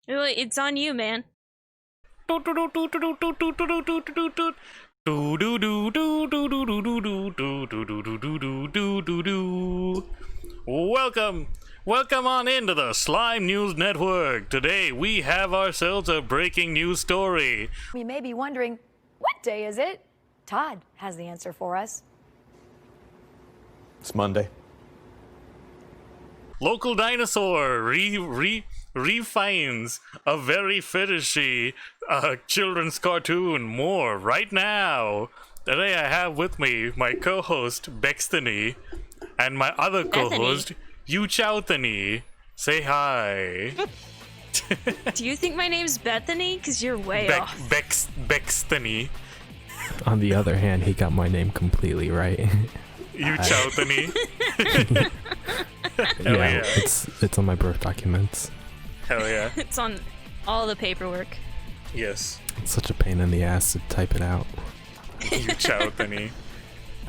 Really, it's on you, man. Welcome on into the Slime News Network. Today we have ourselves a breaking news story. You may be wondering, what day is it? Todd has the answer for us. It's Monday. Local dinosaur refines a very fetishy children's cartoon. More right now. Today I have with me my co-host Bexx and my other co-host Uchao. Say hi. Do you think my name's Bethany? Because you're way off. Bexx. On the other hand, he got my name completely right. Uchao. Yeah, it's on my birth documents. Hell yeah. It's on all the paperwork. Yes. It's such a pain in the ass to type it out. Uchao.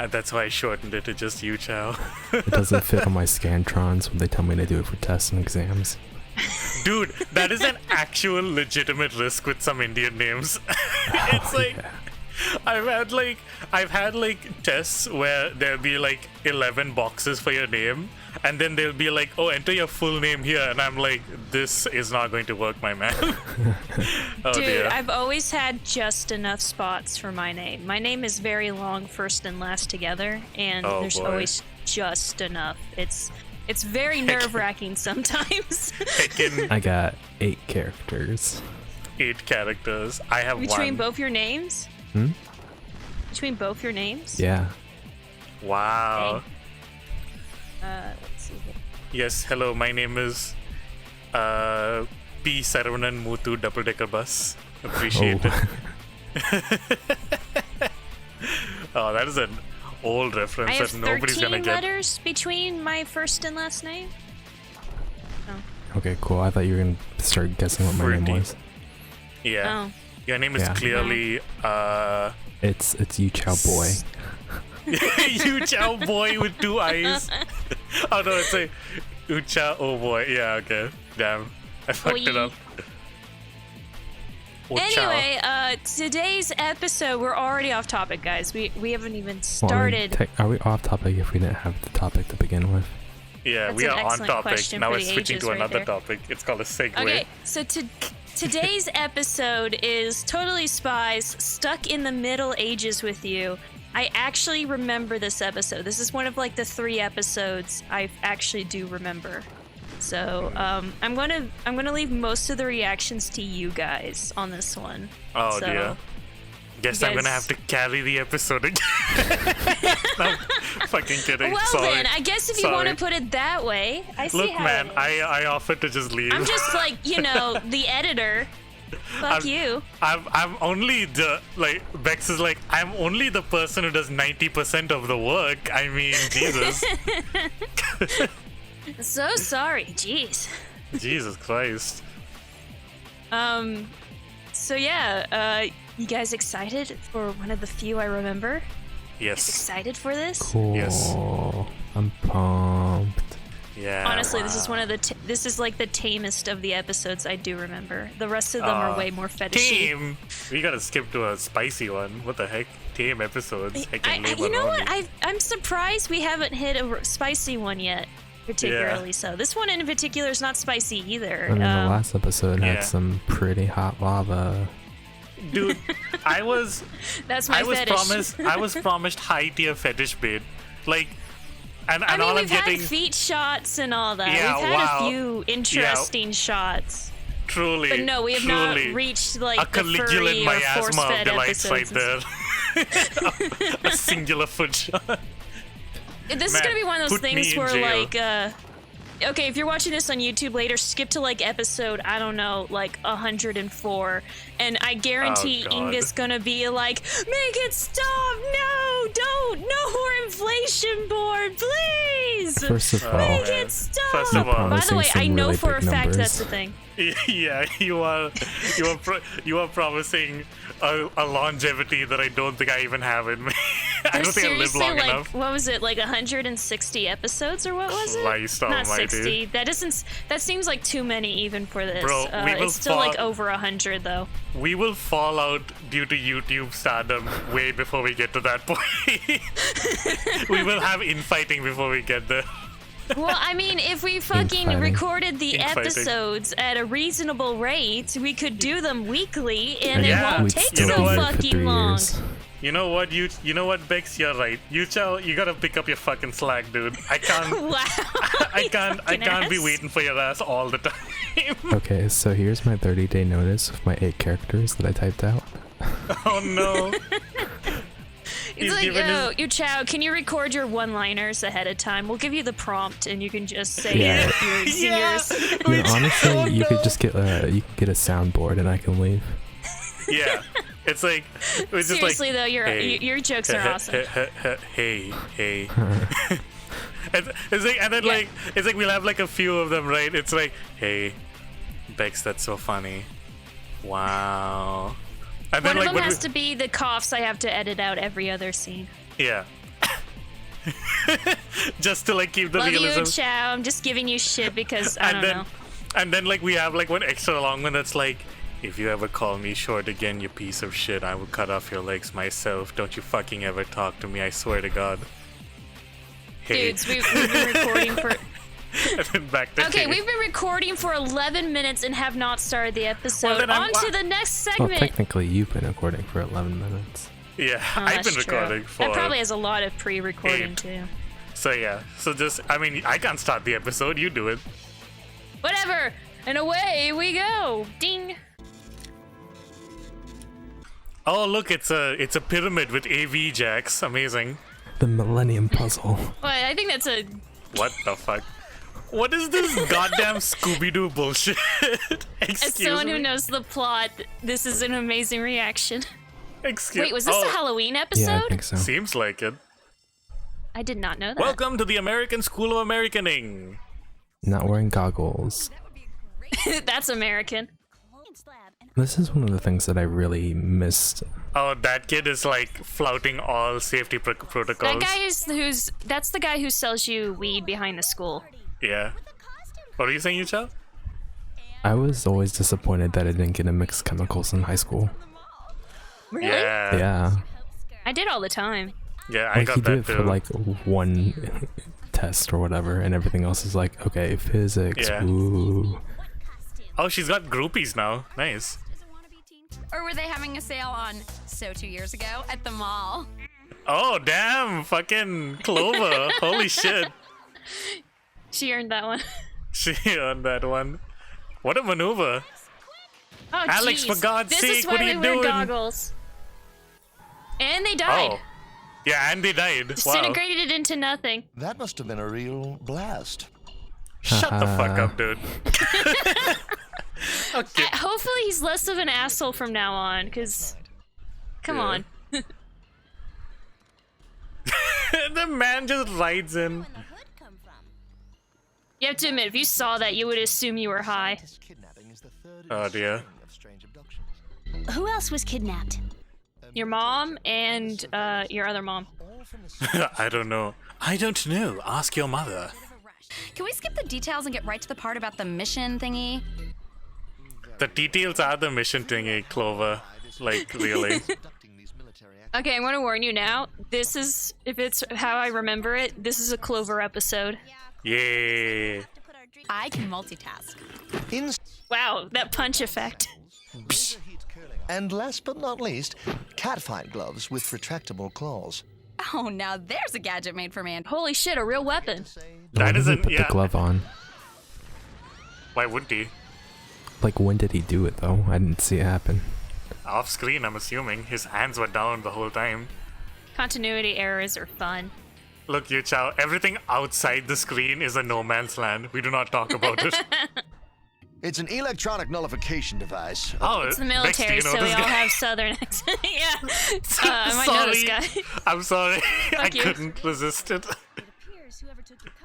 That's why I shortened it to just Uchao. It doesn't fit on my Scantrons when they tell me to do it for tests and exams. Dude, that is an actual legitimate risk with some Indian names. It's like, yeah. I've had like tests where there'll be like 11 boxes for your name, and then they'll be like, oh, enter your full name here, and I'm like, this is not going to work, my man. Oh, Dude, dear. I've always had just enough spots for my name. My name is very long, first and last together, and Oh, there's boy. always just enough. It's very nerve-wracking sometimes. Heckin' I got 8 characters. 8 characters. I have Between one. both your names? Hmm? Between both your names? Yeah. Wow. Let's see here. Yes, hello, my name is P. Saravanan Muthu Double Decker Bus. Appreciate it. Oh, that is an old reference I have that nobody's 13 gonna get. letters between my first and last name. Okay, cool. I thought you were gonna start guessing what my name 13. was. Yeah. Oh. Your name is Yeah. clearly It's Uchao boy. Uchao boy with 2 eyes. Oh no, it's a Uchao oh boy. Yeah, okay. Damn. I fucked it Boy. up. Uchao. Anyway, today's episode, we're already off topic, guys. We haven't even started. Are we off topic if we didn't have the topic to begin with? Yeah, That's we an are on excellent topic. question Now for we're the switching ages to right another there. topic. It's called a segue. Okay, so today's episode is Totally Spies, Stuck in the Middle Ages with You. I actually remember this episode. This is one of like the 3 episodes I actually do remember. So I'm gonna leave most of the reactions to you guys on this one. Oh So, dear. Guess you I'm gonna guys- have to carry the episode again. No, fucking kidding. Well Sorry. then, I guess if you want to Sorry. put it that way, I see Look, how man, it is. I offered to just leave. I'm just like, the editor. Fuck you. I'm only the Bexx is like, I'm only the person who does 90% of the work. I mean, Jesus. So sorry. Jeez. Jesus Christ. So yeah, you guys excited for one of the few I remember? Yes. Excited for this? Cool. Yes. I'm pumped. Yeah. Honestly, this is one of the this is like the tamest of the episodes I do remember. The rest of them are way more fetishy. Tame. We gotta skip to a spicy one. What the heck? Tame episodes. You know what? I'm surprised we haven't hit a spicy one yet, particularly so. This one in particular is not spicy either. I mean, the last episode yeah. had some pretty hot lava. Dude, I was That's my fetish. I was promised high tier fetish bait. Like, and I mean, all I'm we've had getting feet shots and all that. Yeah, We've had wow. a few interesting shots. truly. But no, we have not truly, reached like a the Caligula furry or miasma of force-fed delights right episodes. there. A singular foot shot. This is Man, gonna be one of those put me things in where jail. okay, if you're watching this on YouTube later, skip to like episode, I don't know, like 104, and I guarantee Oh, God. Inga's gonna be like, make it stop, no, don't, no more inflation board, please, First of all, make man. it stop. First of all- By the Promising way, I some know really for a big fact numbers. that's the thing. Yeah, you are promising a longevity that I don't think I even have in me. I don't think I lived seriously long like enough. what was it, like 160 episodes or what was it? Christ Not almighty. 60. That seems like too many even for this. Bro, we will it's still like fall- over 100 though. We will fall out due to YouTube stardom way before we get to that point. We will have infighting before we get there. Well, I mean, if we fucking Infighting. recorded the Infighting. episodes at a reasonable rate, we could do them weekly, and Yeah. it won't We'd take You know so what? for fucking 3 long. years. You know what, Bexx, you're right. Uchao, you gotta pick up your fucking slack, dude. I can't Wow. I can't be ass. waiting for your ass all the time. Okay, so here's my 30-day notice with my 8 characters that I typed out. Oh no. It's He's like, giving yo, his- Uchao, can you record your one-liners ahead of time? We'll give you the prompt, and you can just say Yeah. yours. Yeah. You know, honestly, you could just get you could get a soundboard and I can leave. Yeah. It's like it's just Seriously like, though, hey. your jokes are awesome. Hey. It's like, and then Yeah. like, it's like we'll have like a few of them, right? It's like, hey, Bexx, that's so funny. Wow. And One then of like, them has to be the coughs I have to edit out every other scene. yeah. Just to like keep the Love you, realism. Uchao. I'm just giving you shit because I don't know. And then like we have like one extra long one that's like, if you ever call me short again, you piece of shit, I will cut off your legs myself. Don't you fucking ever talk to me, I swear to God. Hey. Dudes, we've been recording for. And then back to Okay, hey. we've been recording for 11 minutes and have not started the episode. then I'm- On to the next Well, segment. technically, you've been recording for 11 minutes. Yeah, Oh, I've been that's true. recording for. That probably has a lot of pre-recording 8. too. So yeah, so just I mean I can't start the episode. You do it. Whatever. And away we go. Ding. Oh look, it's a pyramid with AV jacks. Amazing. The Millennium Puzzle. Well, I think that's a. What the fuck? What is this goddamn Scooby-Doo bullshit? As Excuse someone me. who knows the plot, this is an amazing reaction. Excuse. Wait, was this oh, a Halloween episode? Yeah, I think so. Seems like it. I did not know that. Welcome to the American School of Americaning. Not wearing goggles. That's American. This is one of the things that I really missed. Oh, that kid is like flouting all safety protocols. That guy is that's the guy who sells you weed behind the school. Yeah. What are you saying, Uchao? I was always disappointed that I didn't get to mix chemicals in high school. Really? Yeah. Yeah. I did all the time. Yeah, I Like, got you do that it too. for like one test or whatever, and everything else is like, okay, physics, Yeah. ooh. Oh, she's got groupies now. Nice. Or were they having a sale on 2 years ago at the mall? Oh, damn. Fucking Clover. Holy shit. She earned that one. She earned that one. What a maneuver. Oh, Alex, jeez. for God's this sake, is why what are we you wear doing? goggles. And they died. Oh. Yeah, and they died. Wow. Disintegrated into nothing. That must have been a real blast. Shut the fuck up, dude. Okay. Hopefully he's less of an asshole from now on, because... Come Yeah. on. The man just rides in. You have to admit, if you saw that, you would assume you were high. Kidnapping is the third Oh, dear. of strange abductions. Who else was kidnapped? Your mom and your other mom. All from the I don't know. I don't know. Ask your mother. Can we skip the details and get right to the part about the mission thingy? The details are the mission thingy, Clover. Like, really. abducting these military Okay, I'm gonna warn you now. This is, if it's how I remember it, this is a Clover episode. Yeah. I can multitask. in Wow, that punch effect. and last but not least, catfight gloves with retractable claws. Oh, now there's a gadget made for man. Holy shit, a real weapon. That When did he isn't. put Yeah. the glove on? Why wouldn't he? Like, when did he do it though? I didn't see it happen. Off screen, I'm assuming. His hands were down the whole time. Continuity errors are fun. Look, Uchao, everything outside the screen is a no man's land. We do not talk about it. It's an electronic nullification device. Oh, It's the Bexx, do military, you know so we this all guy? have southern accent. Yeah. I might know this guy. I'm sorry. I you. couldn't resist it.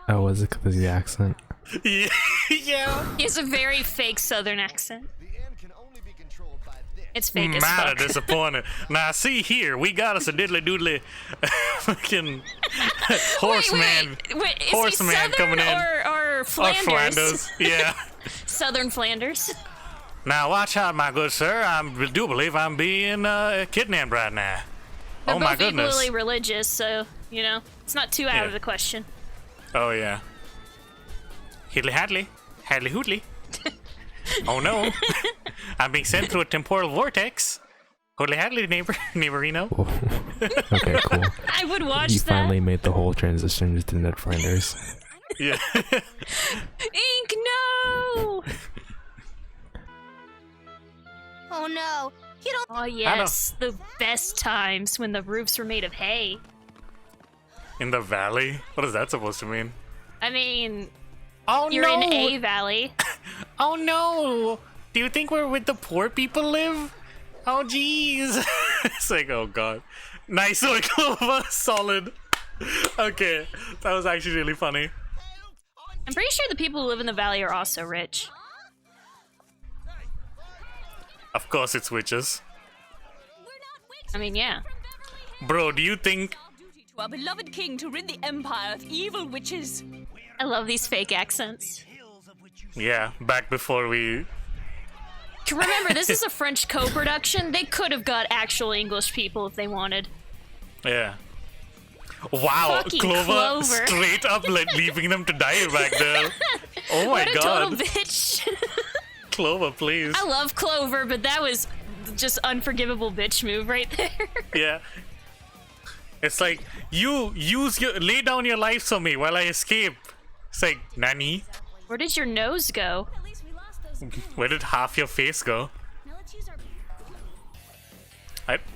Oh, was it because of the accent? Yeah. He has a very fake southern accent. The end can only be controlled by this. It's fake as Mad fuck. disappointed. Now, see here, we got us a diddly doodly fucking horseman. Wait, is horseman he Southern coming in. or Flanders? Or Flanders, yeah. Southern Flanders. Now, watch out, my good sir. I do believe I'm being kidnapped right now. They're Oh, my both goodness. equally religious, so, you know, it's not too out of the question. Oh, yeah. Hiddly Hadley. Hadley Hoodly. Oh, no. I'm being sent through a temporal vortex. Hoodly Hadley, neighborino. Oh. Okay, cool. I would watch You that. finally made the whole transition to Ned Flanders. Yeah. Ink, no! Oh no, you don't. Oh, yes. The best times when the roofs were made of hay. In the valley? What is that supposed to mean? I mean, Oh, you're no. in a valley. Oh, no. Do you think where the poor people live? Oh, jeez. It's like, oh, God. Nice one, Clover. Solid. Okay. That was actually really funny. I'm pretty sure the people who live in the valley are also rich. Of course it's witches. I mean, yeah. Bro, do you think... To our beloved king to rid the empire of evil witches. I love these fake accents. Yeah, back before we... Remember, this is a French co-production. They could have got actual English people if they wanted. Yeah. Wow, Fucking Clover, Clover. straight up like leaving them to die back there. Oh my What a god. total bitch. Clover, please. I love Clover, but that was just unforgivable bitch move right there. Yeah. It's like, lay down your life for me while I escape. It's like, Nani? Where did your nose go? Where did half your face go?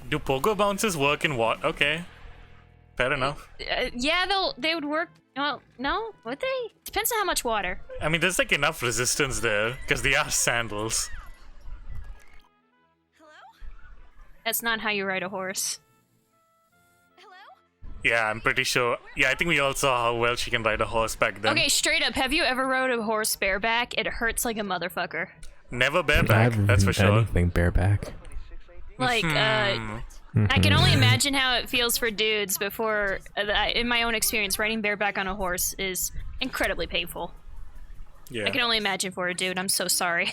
Do pogo bounces work in what? Okay. Fair enough. Yeah, they would work. Well, no, would they? Depends on how much water. I mean, there's like enough resistance there, because they are sandals. That's not how you ride a horse. Yeah, I'm pretty sure. Yeah, I think we all saw how well she can ride a horse back then. Okay, straight up, have you ever rode a horse bareback? It hurts like a motherfucker. Never I bareback, haven't that's for ridden sure. anything bareback. Like, I can only imagine how it feels for dudes before, in my own experience, riding bareback on a horse is incredibly painful. Yeah. I can only imagine for a dude, I'm so sorry.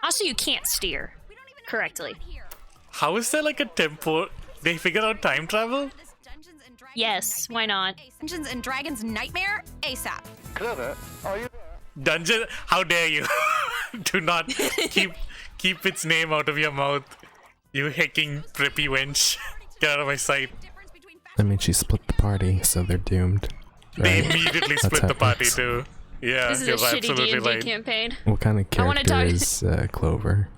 Also, you can't steer correctly. How is there like a tempo? They figured out time travel? Yes, why not? Dungeons and Dragons Nightmare ASAP. Dungeon? How dare you? Do not keep its name out of your mouth. You hacking preppy wench. Get out of my sight. I mean, she split the party, so they're doomed. They Right? immediately That's split how the it party works. too. Yeah, This is a you're shitty absolutely D&D right. campaign. What kind of I wanna character talk- is Clover?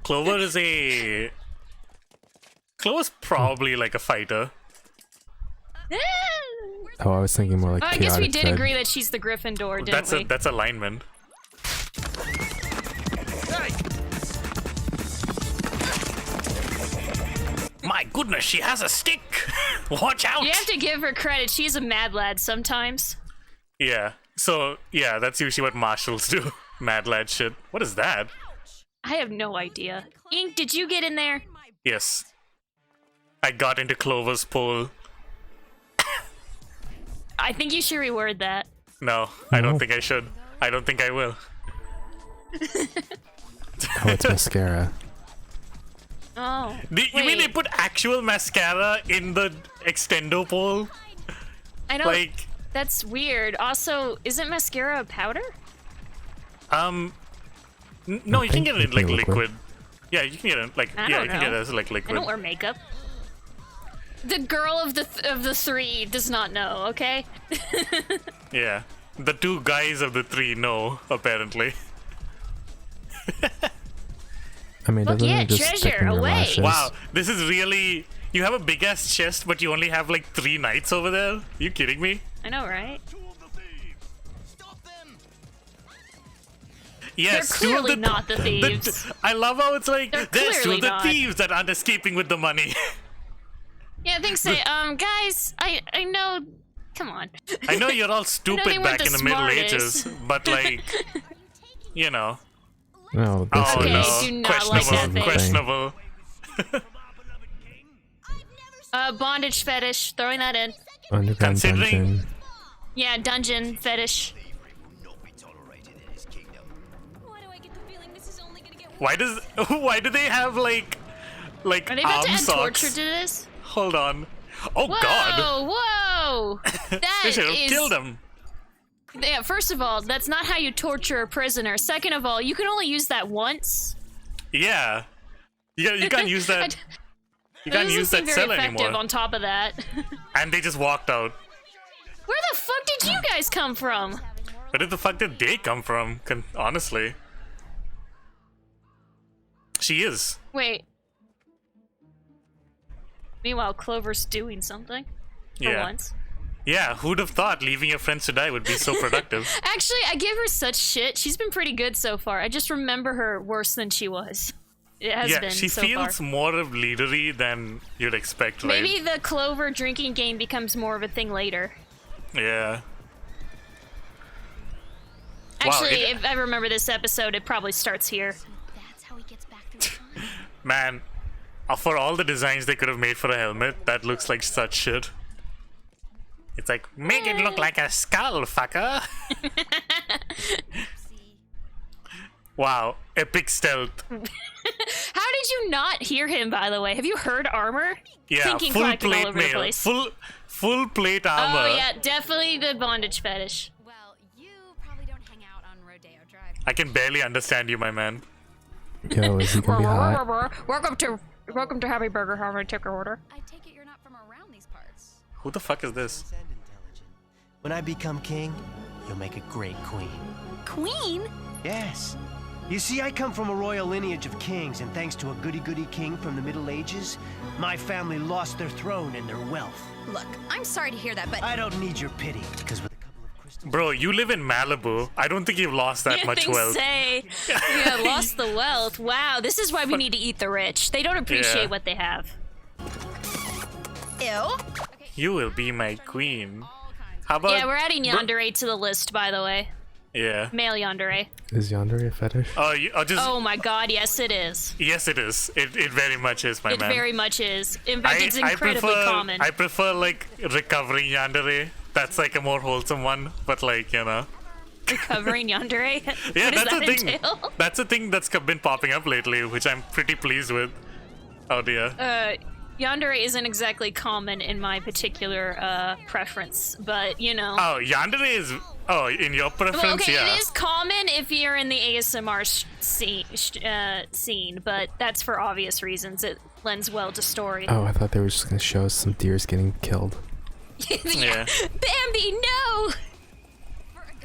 Clover is a... Clover's probably like a fighter. Oh, I was thinking more like Oh, I guess we chaotic did Fed. agree that she's the Gryffindor, didn't we? That's alignment. My goodness, she has a stick! Watch out! You have to give her credit. She's a mad lad sometimes. Yeah. So, yeah, that's usually what marshals do. Mad lad shit. What is that? I have no idea. Ink, did you get in there? Yes. I got into Clover's pole. I think you should reword that. No, I don't No. think I should. I don't think I will. Oh, it's mascara. Oh. You mean they put actual mascara in the extendo pole? I don't. Like, That's weird. Also, isn't mascara a powder? no, you can get it in like liquid. liquid. Yeah, you can get it like I yeah, don't you can get know. it as like I liquid. don't wear makeup. The girl of the three does not know. Okay. Yeah, the two guys of the three know apparently. I mean, Look, doesn't yeah, it just treasure, stick in your away. lashes? Wow, this is really. You have a big ass chest, but you only have like 3 knights over there. You kidding me? I know, right? Yes, They're two of clearly the not the thieves. I love how it's like They're there's 2 clearly of the not. thieves that aren't escaping with the money. Yeah, things say, guys, I know. Come on. I know you're all they stupid weren't back the in the Middle smartest. Ages, but like, you know, No, this Okay, is... do not like that thing. Questionable. Bondage fetish. Throwing that in. Underground Considering- dungeon. Yeah, dungeon fetish. Why do I get the feeling this is only gonna get worse? Why do they have like Are they about to arm add torture socks? to this? Hold on. Oh Whoa! God! Whoa! That They should have is. killed him. Yeah, first of all, that's not how you torture a prisoner. Second of all, you can only use that once. Yeah. You can't use that. You can't use that very cell effective anymore. on top of that. And they just walked out. Where the fuck did you guys come from? Where the fuck did they come from? Honestly. She is. Wait. Meanwhile, Clover's doing something. For Yeah. once. Yeah, who'd have thought leaving your friends to die would be so productive? Actually, I give her such shit. She's been pretty good so far. I just remember her worse than she was. It has Yeah, been she so feels far. more of leadery than you'd expect, right? Maybe the Clover drinking game becomes more of a thing later. Yeah. Actually, it- if I remember this episode, it probably starts here. That's how he gets back through time. Man, for all the designs they could have made for a helmet, that looks like such shit. It's like, make it look like a skull, fucker. Wow, epic stealth. How did you not hear him, by the way? Have you heard armor? Yeah, Thinking full clacking all plate over the mail. place. Full plate armor. Oh yeah, definitely the bondage fetish. Well, you probably don't hang out on Rodeo Drive. I can barely understand you, my man. Yo, is he gonna be hot? Welcome to Happy Burger. How may I take your order? I take it you're not from around these parts. Who the fuck is this? And intelligent. When I become king, you'll make a great queen. Queen? Yes. You see, I come from a royal lineage of kings, and thanks to a goody-goody king from the Middle Ages, my family lost their throne and their wealth. Look, I'm sorry to hear that, but I don't need your pity, because with a couple of crystals... Bro, you live in Malibu. I don't think you've lost that much Things wealth. say yeah, lost the wealth. Wow, this is why we need to eat the rich. They don't appreciate Yeah. what they have. ew. You will be my queen. How about... Yeah, we're adding yandere to the list, by the way. Yeah. Male yandere. Is yandere a fetish? Oh, just... Oh my god, yes it is. Yes, it is. It very much is, my It man. very much is. In fact, it's incredibly common. I prefer, like, recovering yandere. That's, like, a more wholesome one. But, like, you know... Recovering yandere? Yeah, What does that's that a thing. entail? That's a thing that's been popping up lately, which I'm pretty pleased with. Oh, dear. Yandere isn't exactly common in my particular preference, but you know. Oh, yandere is... Oh, in your preference, Well, okay, yeah. it is common if you're in the ASMR scene, but that's for obvious reasons. It lends well to story. Oh, I thought they were just gonna show us some deers getting killed. Yeah. Bambi, no!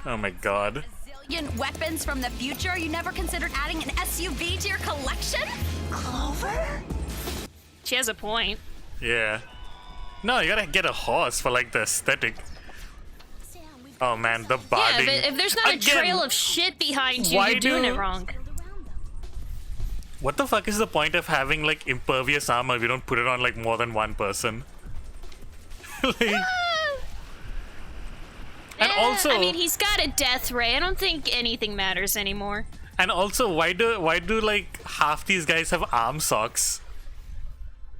Oh, my God. Zillion weapons from the future? You never considered adding an SUV to your collection? Clover? She has a point. Yeah. No, you gotta get a horse for, like, the aesthetic. Oh, man, the Yeah, barding. but if there's not a Again, trail of shit behind you, why you're doing do- it wrong. What the fuck is the point of having, like, impervious armor if you don't put it on, like, more than one person? Like... And also, I mean, he's got a death ray. I don't think anything matters anymore. and also, why do like half these guys have arm socks?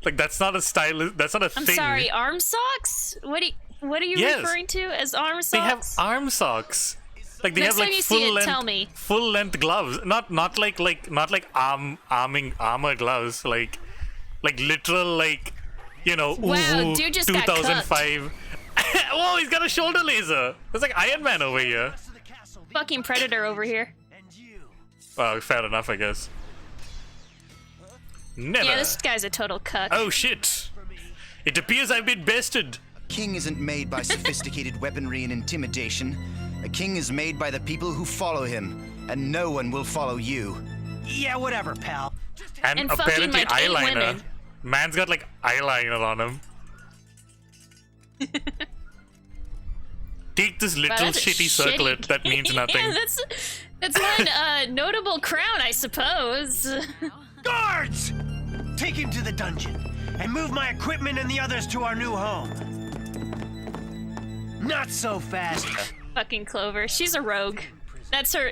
Like that's not a style. That's not a I'm thing. sorry, arm socks? What are you Yes. referring to as arm socks? They have arm socks. Like they Next have like time you see full it, length, tell me. full length gloves. Not like armor gloves. Like literal like you know. Wow, ooh, dude just got 2005. Whoa, he's got a shoulder laser. It's like Iron Man over here. Fucking Predator over here. Oh, fair enough, I guess. Never. Yeah, this guy's a total cuck. Oh shit! It appears I've been bested. King isn't made by sophisticated weaponry and intimidation. A king is made by the people who follow him, and no one will follow you. Yeah, whatever, pal. And fucking, apparently like, 8 eyeliner. women. Man's got like eyeliner on him. Take this Wow, little that's a shitty shitty circlet that means nothing. Yeah, that's one notable crown, I suppose. Guards! Take him to the dungeon, and move my equipment and the others to our new home. Not so fast. Fucking Clover. She's a rogue. That's her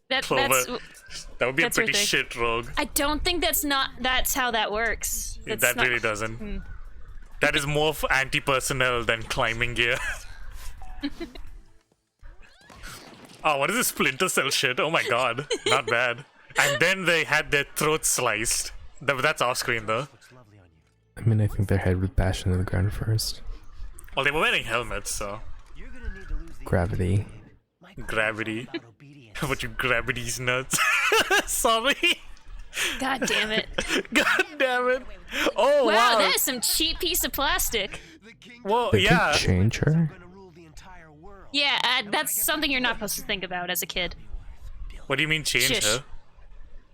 That's That would be a that's her pretty thing. shit rogue. I don't think that's how that works. That's That not- really doesn't. That is more for anti-personnel than climbing gear. Oh, what is this Splinter Cell shit? Oh my god, not bad. And then they had their throats sliced. That's off screen though. I mean, I think their head would bash into the ground first. Well, they were wearing helmets, so Gravity. gravity. But you gravity's nuts. Sorry. God damn it! God damn it. Oh Wow, wow. that is some cheap piece of plastic. Well, They yeah. could change her. Yeah, that's something you're not supposed to think about as a kid. What do you mean change Shush. her?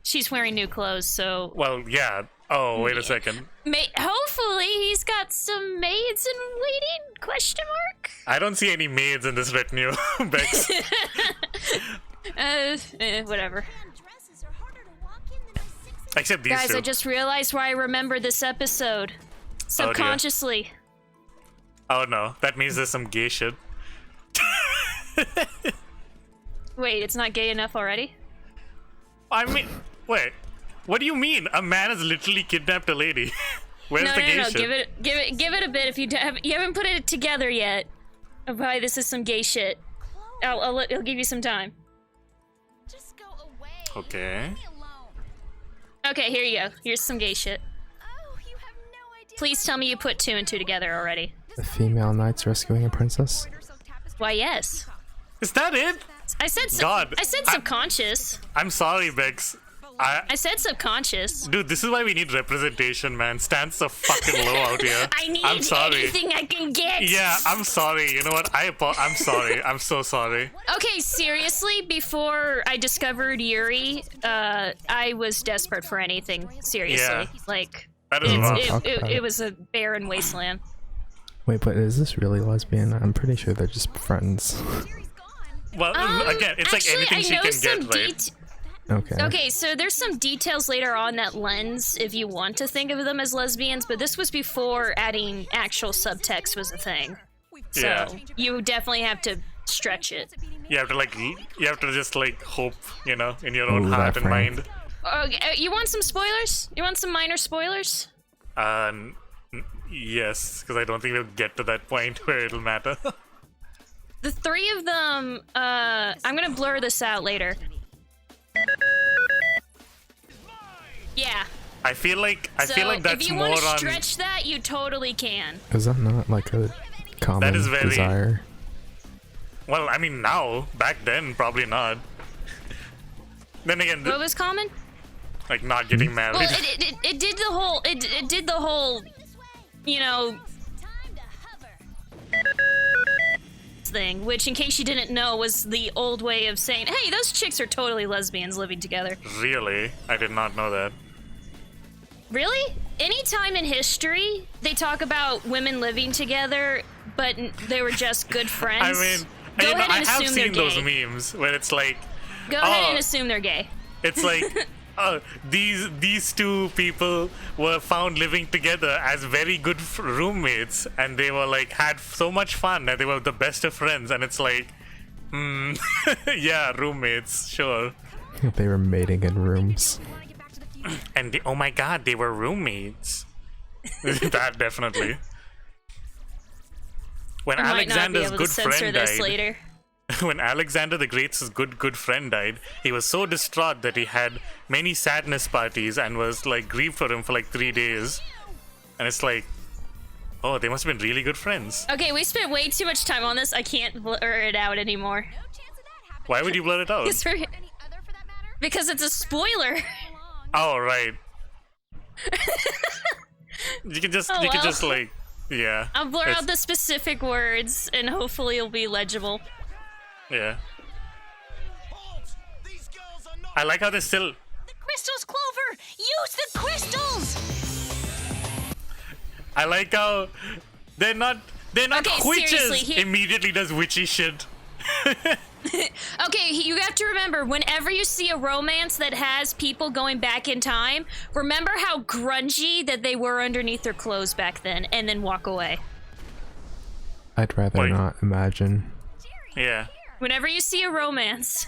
She's wearing new clothes, so Well, yeah. Oh, wait a second. hopefully he's got some maids in waiting? Question mark. I don't see any maids in this retinue, Bex. Whatever. Dresses are harder to walk in than a 6 Except these Guys, two. I just realized why I remember this episode. Subconsciously. Oh no, that means there's some gay shit. Wait, it's not gay enough already? I mean, wait. What do you mean? A man has literally kidnapped a lady. Where's No, the no, gay no. shit? Give it a bit. If you haven't put it together yet, of why this is some gay shit. I'll give you some time. Just go away. Okay. Leave me alone. Okay, here you go. Here's some gay shit. Oh, you have no idea. Please tell me you put 2 and 2 together already. The female knights rescuing a princess. Why, yes. Is that it? I said God. I said subconscious. I'm sorry, Bex. I said subconscious. Dude, this is why we need representation, man. Stands so fucking low out here. I need I'm sorry. anything I can get. Yeah, I'm sorry. You know what? I'm sorry. I'm so sorry. Okay, seriously, before I discovered Yuri, I was desperate for anything. Seriously. Yeah. Like, That is rough. Talk about it it. was a barren wasteland. Wait, but is this really lesbian? I'm pretty sure they're just friends. Well, again, it's Actually, like anything I she know can some get, right? Okay. Okay, so there's some details later on that lends if you want to think of them as lesbians, but this was before adding actual subtext was a thing. So Yeah. you definitely have to stretch it. You have to just like hope, you know, in your own Ooh, heart that and frame. mind. Okay, you want some spoilers? You want some minor spoilers? Yes, because I don't think we'll get to that point where it'll matter. The 3 of them, I'm gonna blur this out later. Yeah. I feel like So that's if you more want to on. stretch that, you totally can. Is that not like a common That is very- desire? Well, I mean now, back then probably not. Then again, What was common? like not getting married. Well, it did the whole it did the whole, you know, Time to hover. thing, which in case you didn't know was the old way of saying, hey, those chicks are totally lesbians living together. Really, I did not know that. Really? Any time in history they talk about women living together, but they were just good friends. I mean, go you know, ahead I and have assume they're seen those gay. memes where it's like, Go ahead and assume they're gay. it's like, these two people were found living together as very good roommates, and they were like had so much fun, and they were the best of friends. And it's like, yeah, roommates, sure. They were mating in rooms. And oh my god, they were roommates. That definitely. When I might not be Alexander's able good to censor friend this died, later. when Alexander the Great's good friend died, he was so distraught that he had many sadness parties and was like grieved for him for like 3 days. And it's like, oh, they must have been really good friends. Okay, we spent way too much time on this. I can't blur it out anymore. Why would you blur it out? Because it's a spoiler. Oh, right. You can just like, yeah. I'll blur it's- out the specific words, and hopefully it'll be legible. Yeah. I like how they still. Crystals, Clover! Use the crystals! I like how they're not Okay, witches. seriously, here- Immediately does witchy shit. Okay, you have to remember, whenever you see a romance that has people going back in time, remember how grungy that they were underneath their clothes back then, and then walk away. I'd rather Wait. not imagine. Yeah. Whenever you see a romance,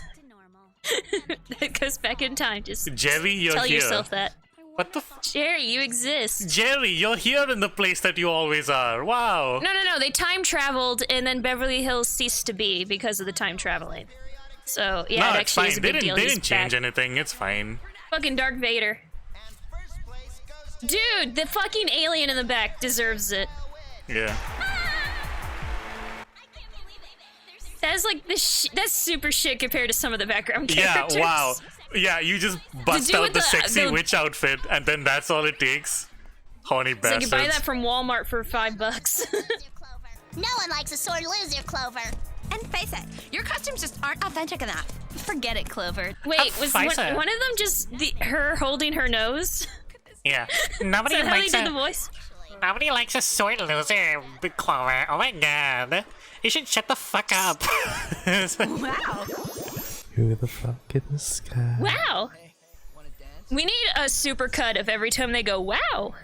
That goes back in time. Just Jerry, you're tell here. yourself that. What the Jerry, you exist. Jerry, you're here in the place that you always are. Wow. No. They time traveled, and then Beverly Hills ceased to be because of the time traveling. So yeah, No, it it's actually fine. is a big deal. They He's didn't change back. anything. It's fine. Fucking Darth Vader. Dude, the fucking alien in the back deserves it. Yeah. That's like that's super shit compared to some of the background Yeah, characters. wow. Yeah, you just bust dude out with the the- sexy witch outfit, and then that's all it takes. Horny So you bastards. can buy that from Walmart for $5. No one likes a sore loser, Clover. And face it, your costumes just aren't authentic enough. Forget it, Clover. Wait, was one of them just her holding her nose? Yeah. Is Nobody that how he likes did a the voice? nobody likes a sore loser, Big Clover. Oh my god. You should shut the fuck up. Wow. Who the fuck in the sky? Wow. We need a super cut of every time they go wow.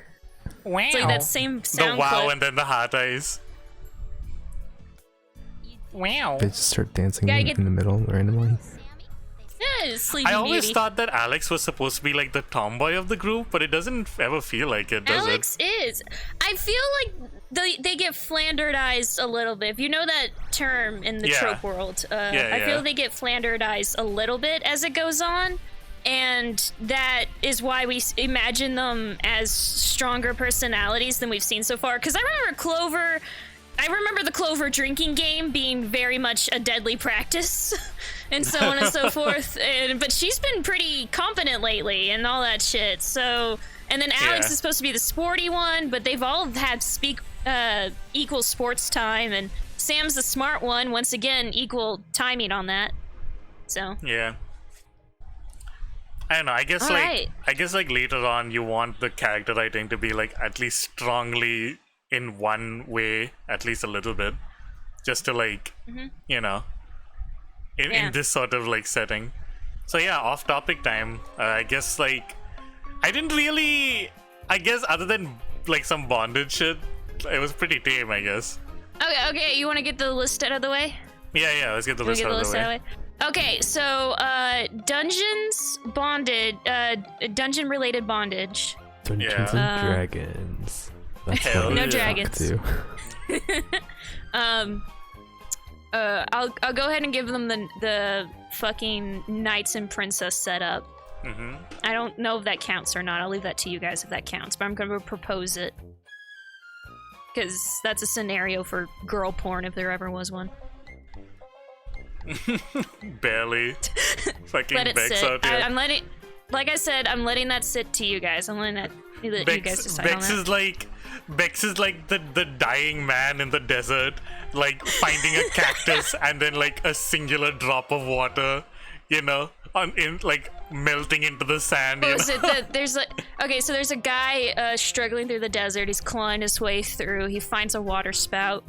Wow. It's like that same The sound wow clip. and then the heart eyes. Wow. They just start dancing Gotta in get- the middle randomly. Yeah, Sleeping I always Beauty. thought that Alex was supposed to be like the tomboy of the group, but it doesn't ever feel like it, does Alex is. I feel like they get flanderedized a little bit. If you know that term in the Yeah. trope world, I yeah. feel they get flanderedized a little bit as it goes on. And that is why we imagine them as stronger personalities than we've seen so far. Because I remember the Clover drinking game being very much a deadly practice, and so on and so forth. But she's been pretty competent lately and all that shit. So, and then Alex Yeah. is supposed to be the sporty one, but they've all had equal sports time, and Sam's the smart one. Once again, equal timing on that. So. Yeah. I don't know. I guess All right. like later on you want the character writing to be like at least strongly in one way, at least a little bit, just to like you know, in this sort of like setting. So yeah, off topic time. I guess like I didn't really. I guess other than like some bondage shit, it was pretty tame. I guess. Okay. You want to get the list out of the way? Yeah. Let's get the list Get out the of the list way. out of the way. Okay, so dungeons bonded, dungeon-related bondage. Dungeons Yeah. and Dragons. That's Hell what No it's dragons. to. I'll go ahead and give them the fucking knights and princess setup. Mm-hmm. I don't know if that counts or not. I'll leave that to you guys if that counts, but I'm gonna propose it because that's a scenario for girl porn if there ever was one. Barely. Fucking Let it Bexx sit. out here. I'm letting, like I said, I'm letting that sit to you guys. I'm letting that you guys decide on Bexx that. Bexx is like the dying man in the desert, like finding a cactus and then like a singular drop of water, you know, like melting into the sand. What You was know? it? There's a guy struggling through the desert. He's clawing his way through. He finds a water spout.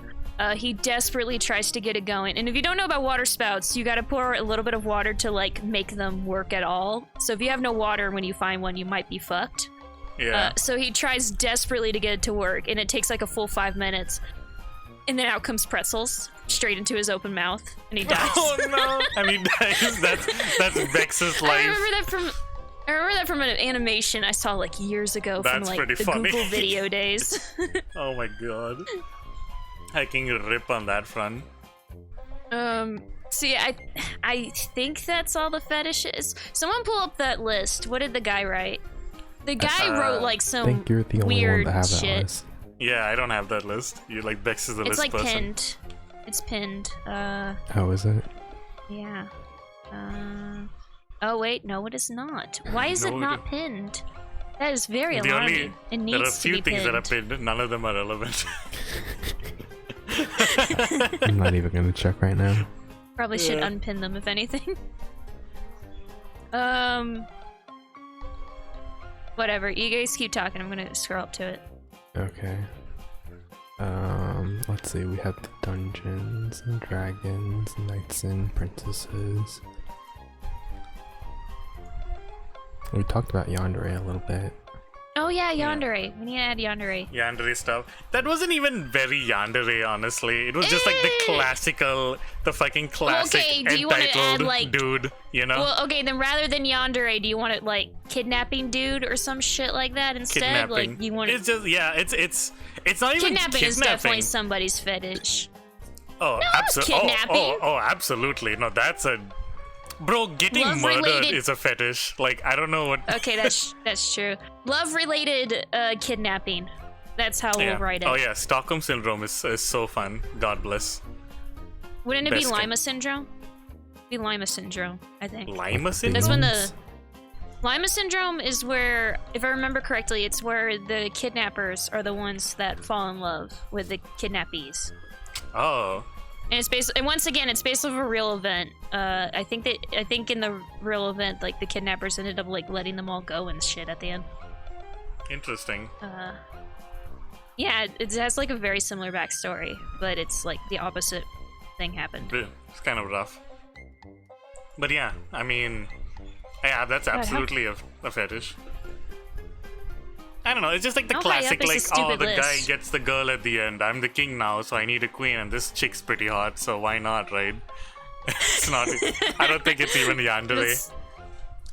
He desperately tries to get it going. And if you don't know about water spouts, you gotta pour a little bit of water to like make them work at all. So if you have no water when you find one, you might be fucked. Yeah. So he tries desperately to get it to work, and it takes like a full 5 minutes. And then out comes pretzels straight into his open mouth, and he dies. Oh no! I mean, that's Bexx's life. I remember that from an animation I saw like years ago from That's like pretty the funny. Google video days. Oh my god. I can rip on that front. So yeah, I think that's all the fetishes. Someone pull up that list. What did the guy write? The guy wrote like I some think you're the only one weird to have that shit. list. Yeah, I don't have that list. You like Bexx is the It's list like person. pinned. It's pinned. Oh, is it? Yeah. Oh wait, no, it is not. Why is it No, not pinned? That is very The alarming. It needs there are a to few be things pinned. that are pinned. None of them are relevant. I'm not even gonna check right now. Probably should unpin them if anything. Whatever. You guys keep talking. I'm gonna scroll up to it. Okay. Let's see. We have the Dungeons and Dragons, Knights and Princesses. We talked about Yandere a little bit. Oh yeah, yandere. We need to add yandere. Yandere stuff. That wasn't even very yandere, honestly. It was just like the fucking classic Okay, do you want to entitled add, like, dude, you know? Well, okay, then rather than yandere, do you want it like kidnapping dude or some shit like that instead? Kidnapping. Like you want It's just it's not even kidnapping is definitely somebody's fetish. Oh, kidnapping. Oh, absolutely. No, that's a bro. Getting murdered Love-related- is a fetish. Like I don't know what. Okay, that's true. Love-related kidnapping. That's how we'll write it. Oh yeah, Stockholm syndrome is so fun. God bless. Wouldn't it be Best Lima syndrome? It'd be Lima syndrome, I think. Lima syndrome. That's when the Lima syndrome is where, if I remember correctly, it's where the kidnappers are the ones that fall in love with the kidnappees. Oh. And it's based, and once again, it's based off a real event. I think in the real event, like the kidnappers ended up like letting them all go and shit at the end. Interesting. Yeah, it has like a very similar backstory, but it's like the opposite thing happened. It's kind of rough. But yeah, I mean, yeah, that's absolutely a fetish. I don't know, it's just like the classic, like, oh, the guy gets the girl at the end. I'm the king now, so I need a queen, and this chick's pretty hot, so why not, right? It's not, I don't think it's even yandere.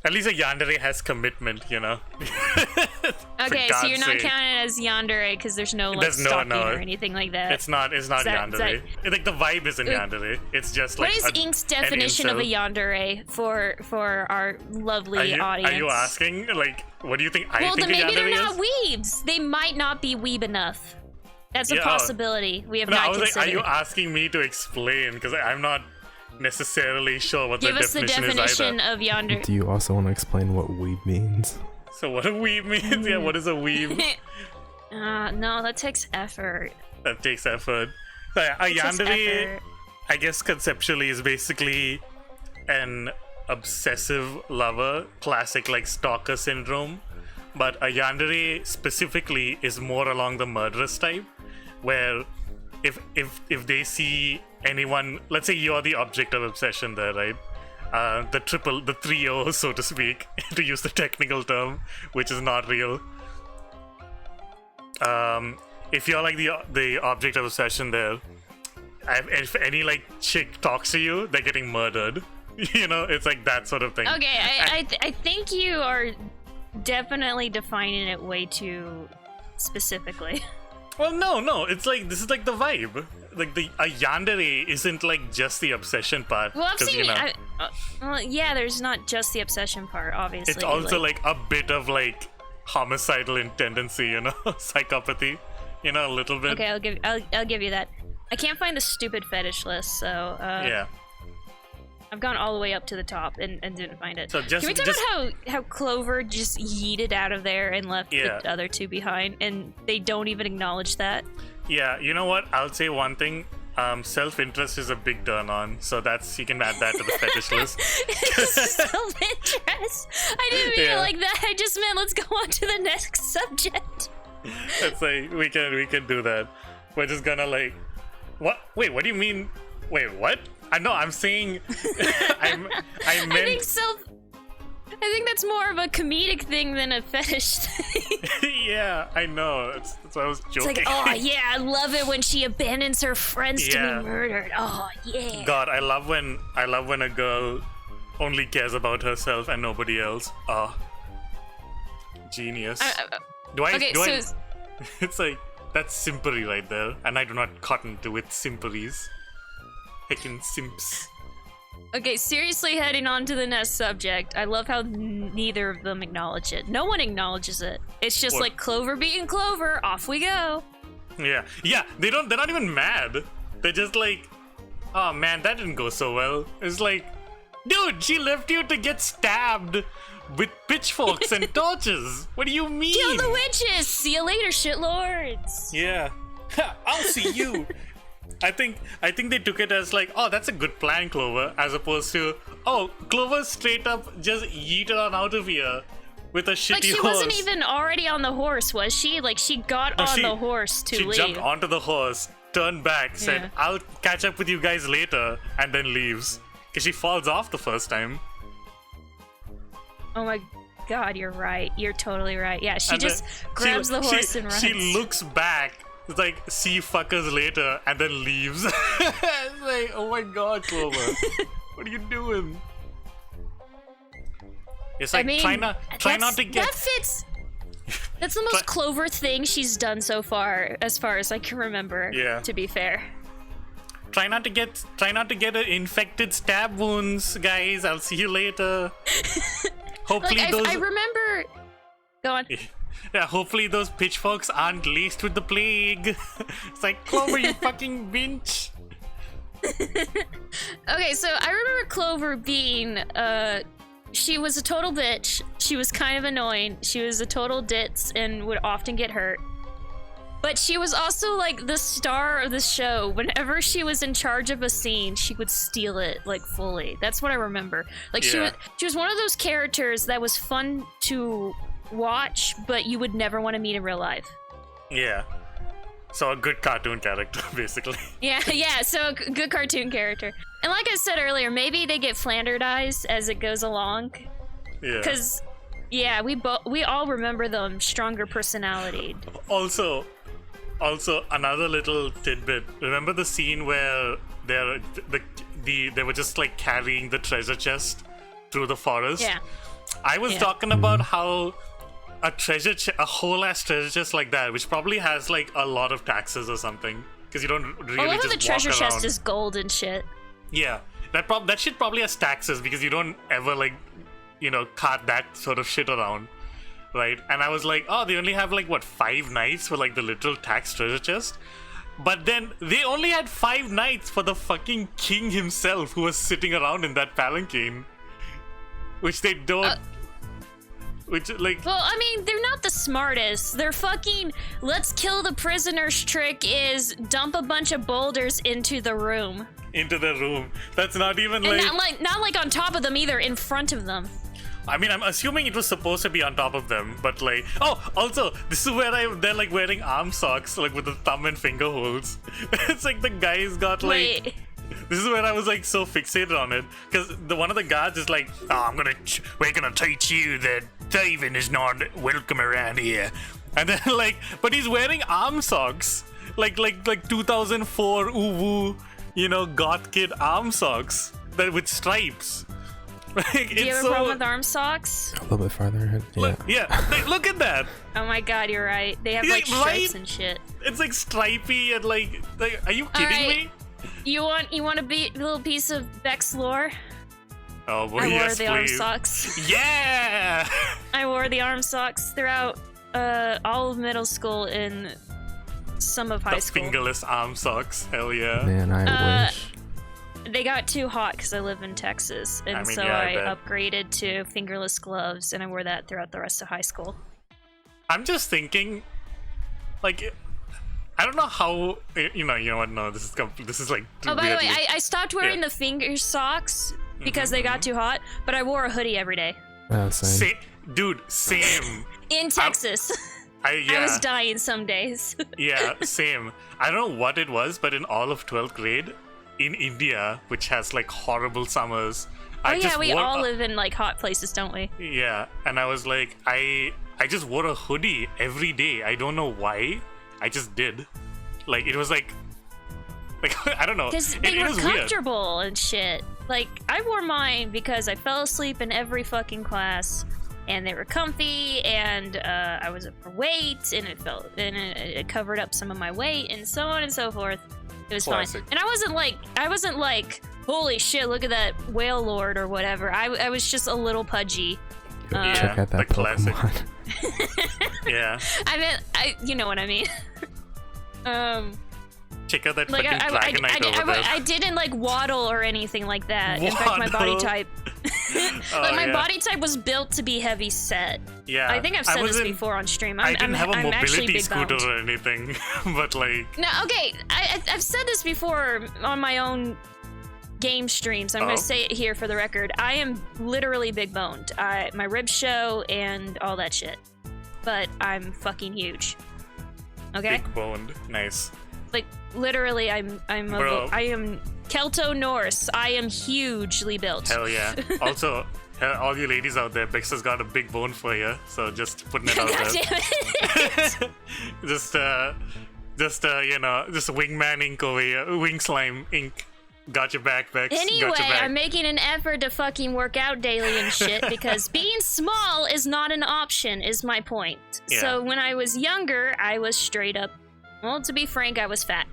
At least a yandere has commitment, you know? Okay, so you're not counting as yandere because there's no like stalking or anything like that. It's not yandere. Like the vibe isn't yandere. It's just like. What is Ink's definition of a yandere for our lovely audience? Are you asking? Like, what do you think? Well, then maybe they're not is? weebs. They might not be weeb enough. That's a possibility we have not considered. Like, are you asking me to explain? Because I'm not necessarily sure what the definition is either. Give us the definition of yandere. Do you also want to explain what weeb means? So what a weeb means? Yeah, what is a weeb? No, that takes effort. That takes effort. So, yeah, a yandere, I guess conceptually, is basically an obsessive lover, classic like stalker syndrome. But a yandere specifically is more along the murderous type, where if they see anyone, let's say you're the object of obsession there, right? The 3-0, so to speak, to use the technical term, which is not real. If you're like the object of obsession there, if any like chick talks to you, they're getting murdered. You know, it's like that sort of thing. Okay, I think you are definitely defining it way too specifically. Well, no, it's like this is like the vibe. Like a yandere isn't like just the obsession part. Well, I've seen you know, well, yeah, there's not just the obsession part, obviously. It's also like a bit of like homicidal in tendency, you know, psychopathy, you know, a little bit. Okay, I'll give you that. I can't find the stupid fetish list, so yeah. I've gone all the way up to the top and didn't find it. So Can we talk about how Clover just yeeted out of there and left the other two behind, and they don't even acknowledge that? Yeah, you know what? I'll say one thing. Self-interest is a big turn on, so you can add that to the fetish list. Self-interest? I didn't mean it like that. I just meant let's go on to the next subject. It's like we can do that. We're just gonna like what? Wait, what do you mean? Wait, what? I'm saying I meant. I think that's more of a comedic thing than a fetish thing. Yeah, I know. That's why I was joking. It's like, oh yeah, I love it when she abandons her friends to be murdered. Oh yeah. God, I love when a girl only cares about herself and nobody else. Oh, genius. It's like that's simpery right there, and I do not cotton to with simperies. Heckin' simps. Okay, seriously, heading on to the next subject. I love how neither of them acknowledge it. No one acknowledges it. It's just like Clover being Clover. Off we go. Yeah. They're not even mad. They're just like, oh man, that didn't go so well. It's like, dude, she left you to get stabbed with pitchforks and torches. What do you mean? Kill the witches. See you later, shitlords. Yeah. I'll see you. I think they took it as like, oh, that's a good plan, Clover, as opposed to, oh, Clover straight up just yeeted on out of here with a shitty horse. Like, she wasn't even already on the horse, was she? Like, she got on the horse to leave. She jumped onto the horse, turned back, said, I'll catch up with you guys later, and then leaves. Because she falls off the first time. Oh my god, you're right. You're totally right. Yeah, she And just grabs the horse and runs. She looks back. It's like, see fuckers later, and then leaves. It's like, oh my god, Clover. What are you doing? It's like, try not to get... That fits... That's the most Clover thing she's done so far as I can remember, to be fair. Try not to get infected stab wounds, guys. I'll see you later. Hopefully I remember... Go on. Yeah, hopefully those pitchforks aren't laced with the plague. It's like, Clover, you fucking bitch. Okay, so I remember Clover being, she was a total bitch. She was kind of annoying. She was a total ditz and would often get hurt. But she was also, like, the star of the show. Whenever she was in charge of a scene, she would steal it, like, fully. That's what I remember. Like, she was one of those characters that was fun to watch, but you would never want to meet in real life. Yeah. So a good cartoon character, basically. Yeah, so a good cartoon character. And like I said earlier, maybe they get flanderized as it goes along. Yeah. Because, yeah, we all remember them stronger personality. Also, another little tidbit. Remember the scene where they were just like carrying the treasure chest through the forest? Yeah. I was talking about how a whole ass treasure chest like that, which probably has like a lot of taxes or something, because you don't really I love just how the treasure walk chest around. is gold and shit. Yeah, that shit probably has taxes because you don't ever like, cart that sort of shit around, right? And I was like, oh, they only have like what 5 nights for like the literal tax treasure chest, but then they only had 5 nights for the fucking king himself who was sitting around in that palanquin, which they don't. Which, like... Well, I mean, they're not the smartest. They're fucking, let's kill the prisoners trick is dump a bunch of boulders into the room. That's not even and like... Not like on top of them either, in front of them. I mean, I'm assuming it was supposed to be on top of them, but like... Oh, also, this is where they're like wearing arm socks, like with the thumb and finger holes. It's like the guy's got like... Wait. This is where I was like so fixated on it, because one of the guards is like, "Oh, we're gonna teach you that thieving is not welcome around here," and then like, but he's wearing arm socks, like 2004 uwu, goth kid arm socks that with stripes. Like, Do you have a problem with arm socks? A little bit farther ahead. Yeah. Look at that. Oh my god, you're right. They have like stripes and shit. It's like stripy and like are you kidding me? You want a little piece of Bexx lore? Oh boy, I wore yes, the please. arm socks. Yeah! I wore the arm socks throughout all of middle school and some of high school. Fingerless arm socks, hell yeah. Man, I wish. They got too hot because I live in Texas, and I upgraded to fingerless gloves, and I wore that throughout the rest of high school. I'm just thinking, like, I don't know how you know what? No, this is like. Oh, by the way, I stopped wearing the finger socks because they got too hot, but I wore a hoodie every day. Same. Same. In Texas. I was dying some days. Yeah, same. I don't know what it was, but in all of 12th grade, in India, which has like horrible summers. We all live in like hot places, don't we? Yeah, and I was like, I just wore a hoodie every day. I don't know why. I just did. Like, it was like I don't know. Because they were was comfortable weird. and shit. Like, I wore mine because I fell asleep in every fucking class, and they were comfy, and I was overweight, and it covered up some of my weight, and so on and so forth. It was Classic. fine. And I wasn't like, holy shit, look at that whale lord or whatever. I was just a little pudgy. Check out that Pokemon. Classic. Yeah. I mean, you know what I mean. Check out that like fucking Dragonite over there. I didn't like waddle or anything like that. In fact, my body type, my body type was built to be heavy set. Yeah. I think I've said this before on stream. I didn't have a actually mobility big scooter boned. or anything, but like. No, okay. I've said this before on my own game streams. I'm gonna say it here for the record. I am literally big boned. My ribs show and all that shit. But I'm fucking huge. Okay. Big boned, nice. Like literally, I am Kelto Norse. I am hugely built. Hell yeah. Also, all you ladies out there, Bexx has got a big bone for you, so just putting it out God there. damn it. just wingman ink over here, wing slime ink. Got your back, Bexx. Anyway, Got your back. I'm making an effort to fucking work out daily and shit because being small is not an option, is my point. Yeah. So when I was younger, I was straight up, well, to be frank, I was fat.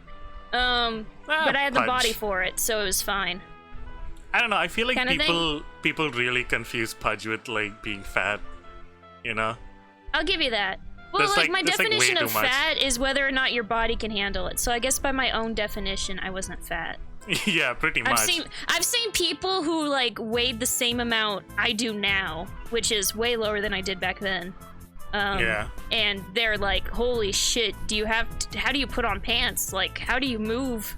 But I had the Pudge. body for it, so it was fine. I don't know. I feel like Kinda people really confuse pudge with like being fat. You know? I'll give you that. Well, That's my that's, way definition of too much. fat is whether or not your body can handle it. So I guess by my own definition, I wasn't fat. Yeah, pretty much. I've seen people who like weighed the same amount I do now, which is way lower than I did back then. Yeah. And they're like, "Holy shit! How do you put on pants? Like, how do you move?"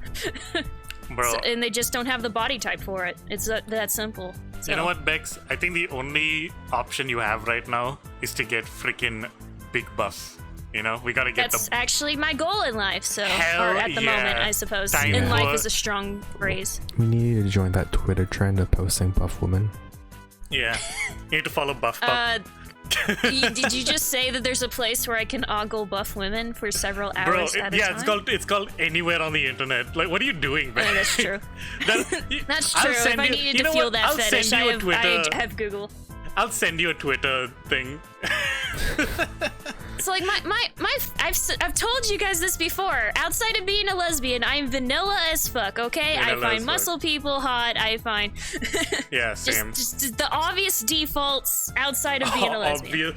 Bro. And they just don't have the body type for it. It's that simple. So. You know what, Bexx? I think the only option you have right now is to get freaking big buff. You know, we gotta get That's actually my goal in life. So, Hell or at the yeah. moment, I suppose. Time In life for- is a strong phrase. We need you to join that Twitter trend of posting buff women. Yeah. You need to follow Buff Pup. Did you just say that there's a place where I can ogle buff women for several Bro, hours at a time? it's called anywhere on the internet. Like, what are you doing, man? That's true. That's I'll true. If send I you- needed you to know feel what? that I'll fetish, send I you a have, Twitter. I have Google. I'll send you a Twitter thing. So like I've told you guys this before. Outside of being a lesbian, I'm vanilla as fuck. Okay, Vanilla I as find fuck. muscle people hot. I find Yeah, same. just the obvious defaults outside of being a lesbian.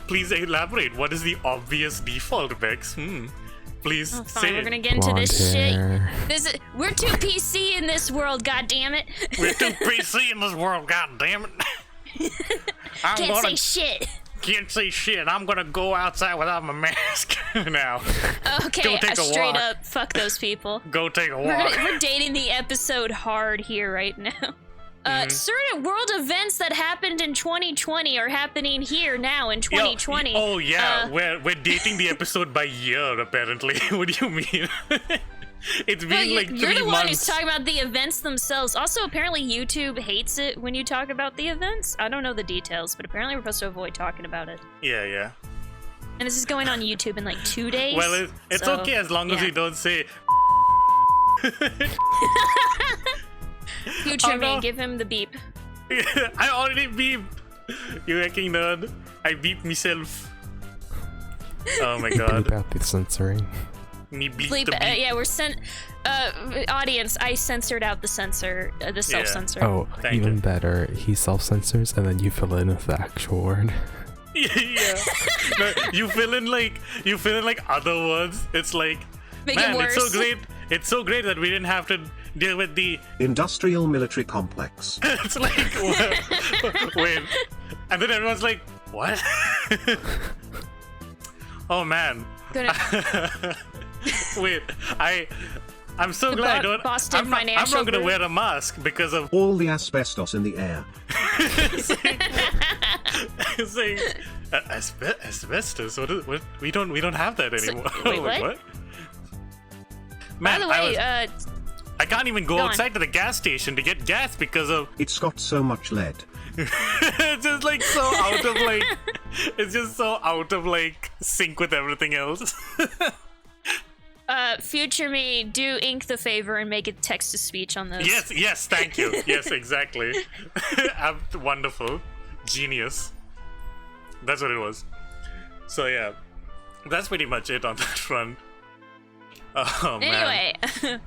Please elaborate. What is the obvious default, Bexx? Please Oh, say fine, we're it. gonna get into Blonde this hair. shit. We're too PC in this world. God damn it! We're too PC in this world, god damn it. Can't say shit. Can't say shit. I'm gonna go outside without my mask now. Okay, Go take a straight walk. up, fuck those people. Go take a walk. We're dating the episode hard here right now. Certain world events that happened in 2020 are happening here now in 2020. Oh yeah, we're dating the episode by year apparently. What do you mean? It's been like 3 you're the months. one who's talking about the events themselves. Also, apparently YouTube hates it when you talk about the events. I don't know the details, but apparently we're supposed to avoid talking about it. Yeah. And this is going on YouTube in like 2 days. Well, it's so, okay as long as yeah. you don't say. Future Oh, me, no. give him the beep. I already beeped. You hacking nerd. I beeped myself. Oh my god. Bleep out the censoring. Me beep Bleep, the beep. yeah, we're audience, I censored out the censor, the self-censor. Oh, Thank even you. better. He self-censors and then you fill in with the actual word. Yeah. No, you fill in like other words. It's like, Make man, it worse. it's so great. It's so great that we didn't have to deal with the. Industrial military complex. It's like, wait, and then everyone's like, what? Oh man. Wait, I'm so glad I don't. Boston I'm not Financial gonna Group. wear a mask because of. All the asbestos in the air. Saying asbestos. What? We don't have that anymore. wait, Like, what? Man, By the way, I can't even go go on. outside to the gas station to get gas because of. It's got so much lead. It's just like so out of like. It's just so out of like sync with everything else. future me, do ink the favor and make it text to speech on this. Yes, thank you. Yes, exactly. Wonderful. Genius. That's what it was. So yeah, that's pretty much it on that front. Oh man. Anyway,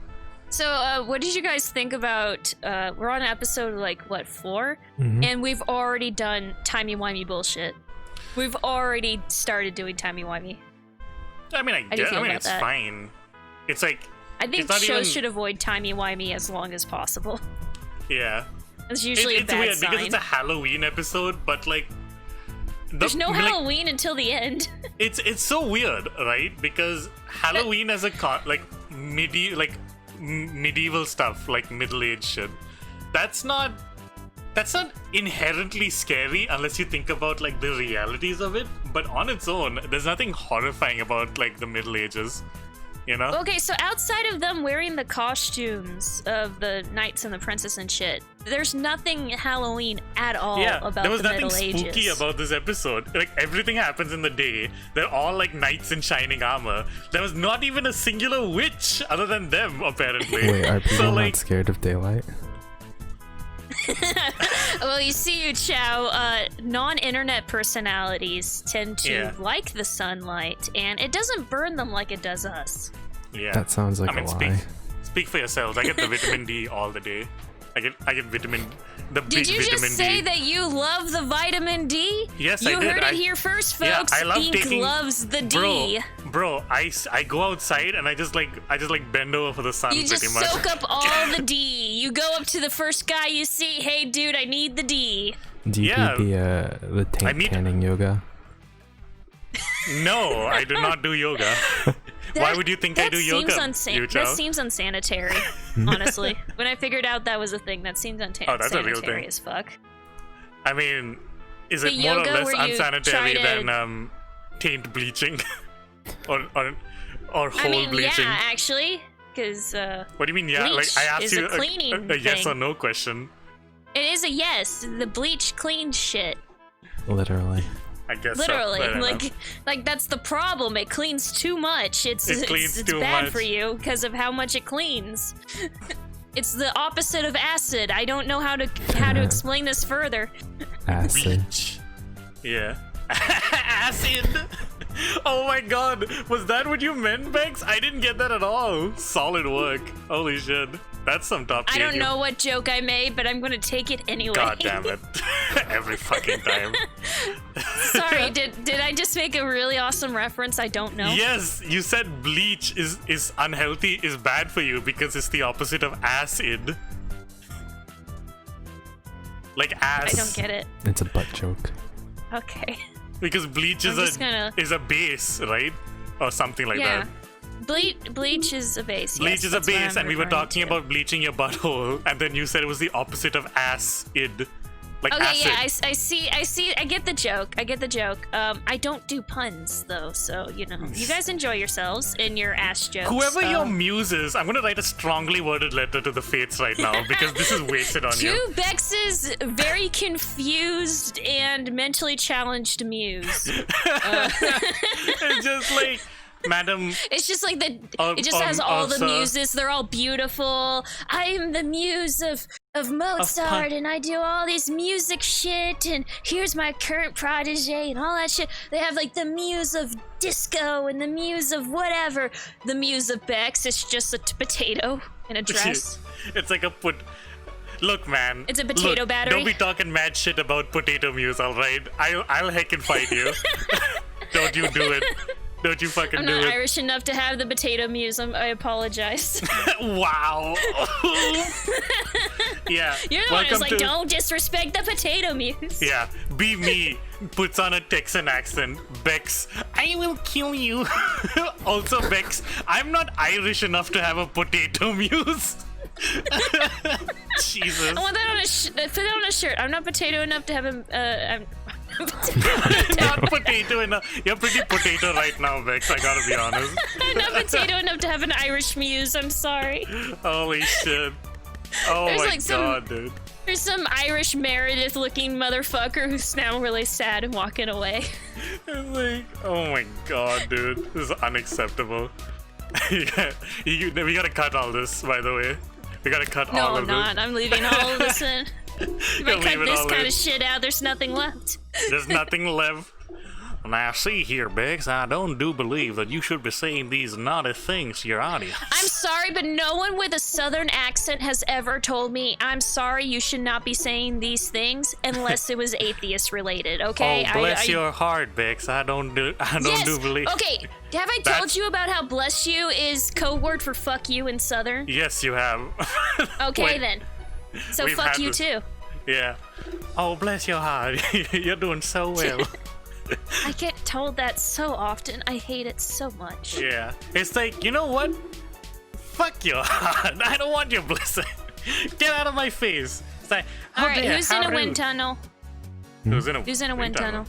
so what did you guys think about? We're on episode like what 4, and we've already done timey-wimey bullshit. We've already started doing timey-wimey. I mean, How do you feel about it's that? fine. It's like. I think it's not shows even- should avoid timey-wimey as long as possible. Yeah. It's usually a it's bad weird sign. because it's a Halloween episode, but like. There's no like, Halloween until the end. It's so weird, right? Because Halloween as a medieval stuff, like middle-aged shit. That's not inherently scary unless you think about like the realities of it. But on its own, there's nothing horrifying about like the Middle Ages. You know? Okay, so outside of them wearing the costumes of the knights and the princess and shit, there's nothing Halloween at all about there was the nothing Middle spooky Ages. about this episode. Like, everything happens in the day. They're all like knights in shining armor. There was not even a singular witch other than them, apparently. Wait, are people So, not scared of daylight? Well, you see, Uchao, non-internet personalities tend to like the sunlight, and it doesn't burn them like it does us. Yeah. That sounds like a lie. Speak for yourselves. I get the vitamin D all the day. I get vitamin. Did you just say that you love the vitamin D? Yes, you I did. heard it here first, folks. Yeah, I love Ink taking, loves the D. Bro, I go outside and I just like bend over for the sun. You just pretty much. soak up all the D. You go up to the first guy you see. Hey, dude, I need the D. Do you do the tank canning yoga? No, I do not do yoga. Why would you think I do yoga? That seems unsanitary, honestly. When I figured out that was a thing, that seems that's a real unsanitary thing. as fuck. I mean, is The it more or yoga less where you unsanitary try to- than taint bleaching or whole I mean, bleaching? yeah, actually, because What do you mean? Yeah, like bleach I asked is you a cleaning a yes or thing. no question. It is a yes. The bleach cleans shit. Literally. I guess Literally, so. Fair enough. like that's the problem. It cleans too much. It's too bad much. for you because of how much it cleans. It's the opposite of acid. I don't know how to explain this further. Acid. Yeah. Acid. Oh my god, was that what you meant, Bexx? I didn't get that at all. Solid work. Holy shit. That's some top I tier. don't know what joke I made, but I'm gonna take it anyway. God damn it. Every fucking time. Sorry, did I just make a really awesome reference? I don't know. Yes, you said bleach is unhealthy, is bad for you because it's the opposite of acid. Like ass. I don't get it. It's a butt joke. Okay. Because bleach I'm just gonna- is a base, right? Or something like Yeah. that. Bleach is a base. Bleach yes, is a that's what base, I'm and we were referring talking to. about bleaching your butthole, and then you said it was the opposite of acid. Like Okay, acid. yeah, I see. I get the joke. I don't do puns though, so you know, you guys enjoy yourselves in your ass jokes. Whoever your muse is, I'm gonna write a strongly worded letter to the fates right now because this is wasted on you. To Bexx's very confused and mentally challenged muse. It's just like, madam. It's just like it just has all the muses. They're all beautiful. I am the muse of Mozart, and I do all this music shit. And here's my current protege, and all that shit. They have like the muse of disco and the muse of whatever. The muse of Bexx is just a potato in a dress. It's like a Look, man. It's a potato battery. Don't be talking mad shit about potato muse, all right? I'll heckin' fight you. Don't you do it. Don't you fucking I'm do not it. Irish enough to have the potato muse. I apologize. Wow. Yeah. You're the one who's like, don't disrespect the potato muse. Yeah. Be me. Puts on a Texan accent. Bexx, I will kill you. Also, Bexx, I'm not Irish enough to have a potato muse. Jesus. I want that on put that on a shirt. I'm not potato enough to have a. Not potato enough. You're pretty potato right now, Bexx. I gotta be honest. I'm not potato enough to have an Irish muse. I'm sorry. Holy shit. Oh There's my like god, dude. There's some Irish Meredith-looking motherfucker who's now really sad and walking away. It's like, oh my god, dude. This is unacceptable. Yeah, we gotta cut all this, by the way. We gotta cut all of this. No, I'm not. I'm leaving all of this in. If I cut this kind of shit out, there's nothing left. There's nothing left. Now, see here, Bexx, I don't believe that you should be saying these naughty things to your audience. I'm sorry, but no one with a southern accent has ever told me, I'm sorry, you should not be saying these things unless it was atheist related, okay? Oh, bless your heart, Bexx. I don't believe. Okay, have I told you about how bless you is code word for fuck you in southern? Yes, you have. Okay, Wait. then. So We've fuck had you this. too. Yeah. Oh, bless your heart. You're doing so well. I get told that so often. I hate it so much. Yeah. It's like, you know what? Fuck your heart. I don't want your blessing. Get out of my face. It's like, Alright, who's in a wind tunnel? Who's in a wind tunnel?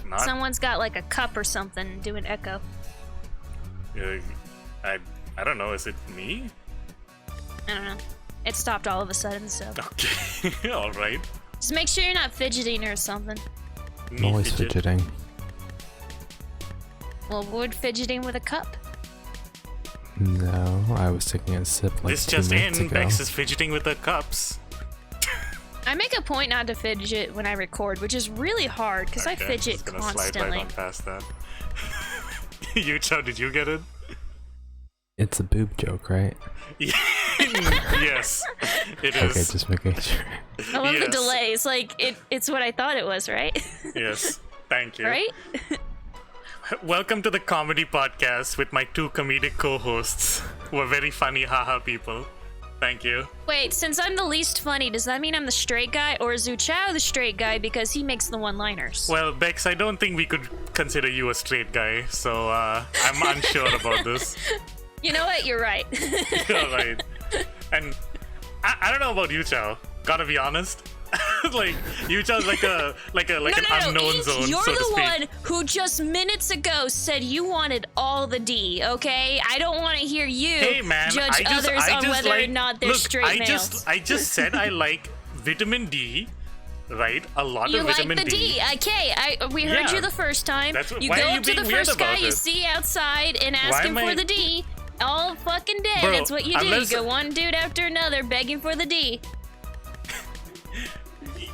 Not, Someone's got like a cup or something doing echo. I don't know. Is it me? I don't know. It stopped all of a sudden, so. Okay. All right. Just make sure you're not fidgeting or something. I'm always fidgeting. Well, would fidgeting with a cup? No, I was taking a sip like This 2 just minutes in, ago. Bex is fidgeting with her cups. I make a point not to fidget when I record, which is really hard because I fidget just gonna constantly. slide right on past that. Uchao, did you get it? It's a boob joke, right? Yes, it is. Okay, just making sure. I love the delays. Like it's what I thought it was, right? Yes, thank you. Right? Welcome to the comedy podcast with my 2 comedic co-hosts who are very funny haha people. Thank you. Wait, since I'm the least funny, does that mean I'm the straight guy, or is Uchao the straight guy because he makes the one-liners? Well, Bex, I don't think we could consider you a straight guy, so I'm unsure about this. You know what? You're right. You're right. And I don't know about Uchao. Gotta be honest. Like Uchao's like an unknown zone. You're so to the speak. one who just minutes ago said you wanted all the D. Okay, I don't want to hear you judge others on whether or not they're straight males. I just said I like vitamin D. Right, a lot of vitamin D. You like the D. Okay, we heard you the first time. You go up to the first guy you see outside and ask him for the D. All fucking day. Bro, that's what you do. You go one dude after another begging for the D.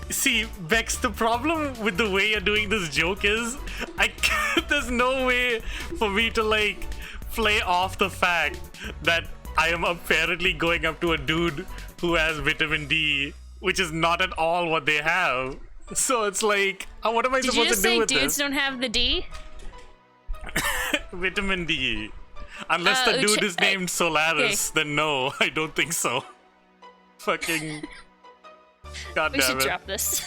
See, Bex, the problem with the way you're doing this joke is there's no way for me to like play off the fact that I am apparently going up to a dude who has vitamin D, which is not at all what they have. So it's like, what am I supposed to do with this? Did you just say dudes don't have the D? Vitamin D. Unless the dude is named Solaris, then no, I don't think so. Fucking... God we damn should it. drop this.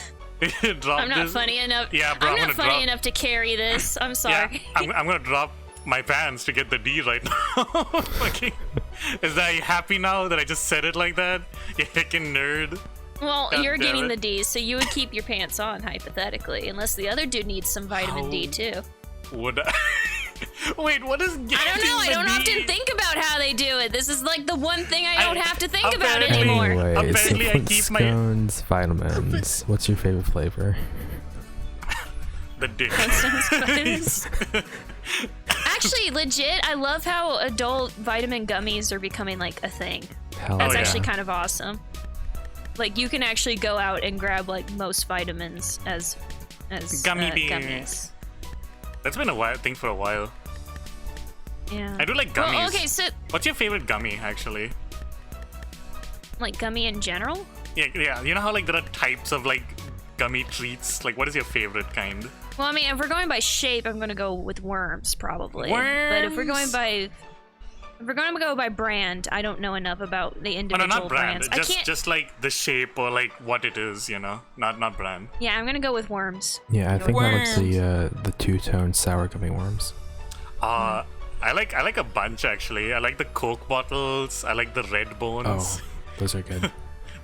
Drop I'm not this? funny enough. Yeah, bro, I'm not funny enough to carry this. I'm sorry. Yeah, I'm gonna drop my pants to get the D right now. Fucking... Is that you happy now that I just said it like that? You heckin' nerd. Well, God you're damn getting it. the D, so you would keep your pants on, hypothetically, unless the other dude needs some vitamin D, too. Would I... Wait, what is getting I don't know. I the don't D? often think about how they do it. This is like the one thing I don't have to think about apparently- anymore. Anyway, Apparently I so keep my- Flintstones, vitamins. What's your favorite flavor? The dick. Actually, legit, I love how adult vitamin gummies are becoming like a thing. Hell That's yeah. actually kind of awesome. Like you can actually go out and grab like most vitamins as gummies. That's been a thing for a while. Yeah. I do like gummies. Well, okay, so What's your favorite gummy, actually? like gummy in general? Yeah. You know how like there are types of like gummy treats? Like, what is your favorite kind? Well, I mean, if we're going by shape, I'm gonna go with worms probably. But if we're going to go by brand, I don't know enough about the Oh, individual no, not brand. brands. I can't. Just like the shape or like what it is, you know? Not brand. Yeah, I'm gonna go with worms. Yeah, I think I like the two-tone sour gummy worms. I like a bunch actually. I like the Coke bottles. I like the red bones. Oh, those are good.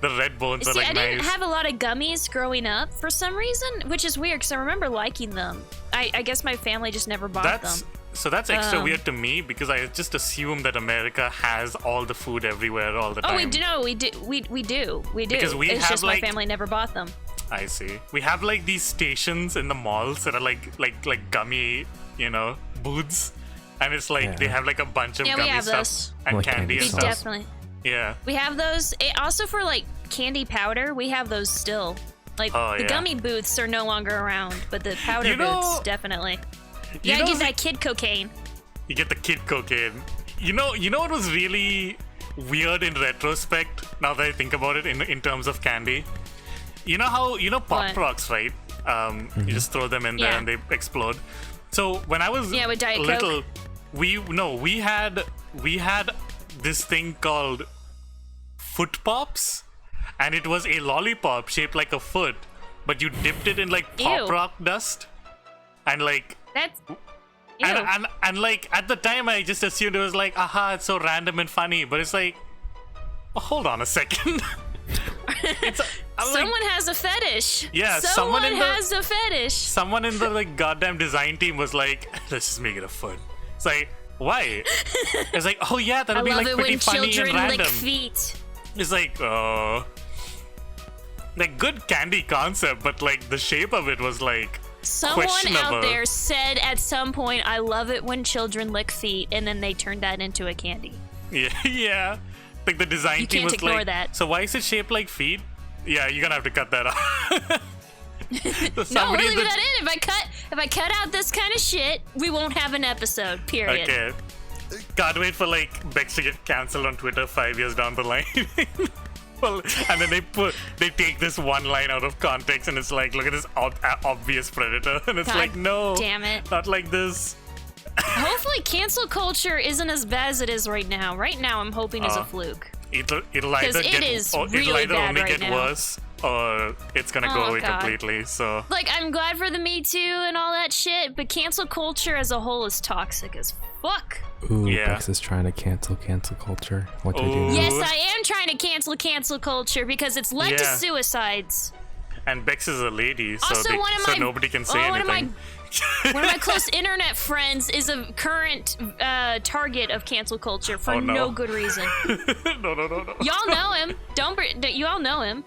The red bones are See, like I didn't nice. have a lot of gummies growing up for some reason, which is weird because I remember liking them. I guess my family just never bought them. So that's extra weird to me because I just assume that America has all the food everywhere all the time. Oh, we do. No, we do. Because we it's have, just like- my family never bought them. I see. We have like these stations in the malls that are like gummy, you know, booths, and it's like they have like a bunch of Yeah, we gummy have stuff those. and Like candy candy and We stuff. stuff. definitely. Yeah. We have those. Also for like candy powder, we have those still. Like Oh, the yeah. gummy booths are no longer around, but the powder You know- booths definitely. You Yeah, know get the- that kid cocaine. You get the kid cocaine. You know what was really weird in retrospect, now that I think about it in terms of candy? You know how, Pop What? Rocks, right? You just throw them in there Yeah. and they explode. So when I was Yeah, with Diet little, we had this thing called Foot Pops, and it was a lollipop shaped like a foot, but you dipped it in like Pop Ew. Rock dust, and like That's. Ew. and like at the time I just assumed it was like, aha, it's so random and funny, but it's like, oh, hold on a second. I'm like, Someone has a fetish. Yeah, someone someone in the- has a fetish. someone in the like goddamn design team was like, let's just make it a foot. It's like, Why? It's like, oh yeah, that'll be love like it pretty when funny and children lick random. feet. It's like, like good candy concept, but like the shape of it was like Someone questionable. out there said at some point, I love it when children lick feet, and then they turned that into a candy. Yeah, yeah. Like the design You team can't was ignore like, that. so why is it shaped like feet? Yeah, you're gonna have to cut that out. No, we're leaving that in. If I cut out this kind of shit, we won't have an episode. Period. Okay. Can't wait for like Bexx to get cancelled on Twitter 5 years down the line. Well, and then they take this one line out of context, and it's like, look at this obvious predator, and it's God like, no, damn it, not like this. Hopefully, cancel culture isn't as bad as it is right now. Right now, I'm hoping it's a fluke. It'll either it is it'll really either bad only right get now. worse, or it's gonna go away God. completely. So Like, I'm glad for the Me Too and all that shit, but cancel culture as a whole is toxic as fuck. Ooh, Yeah. Bexx is trying to cancel culture. What do I do now? Yes, I am trying to cancel culture because it's led to Yeah. suicides. and Bexx is a lady, so Also, so nobody can say anything. One of my close internet friends is a current target of cancel culture for no good reason. No. Y'all know him. You all know him.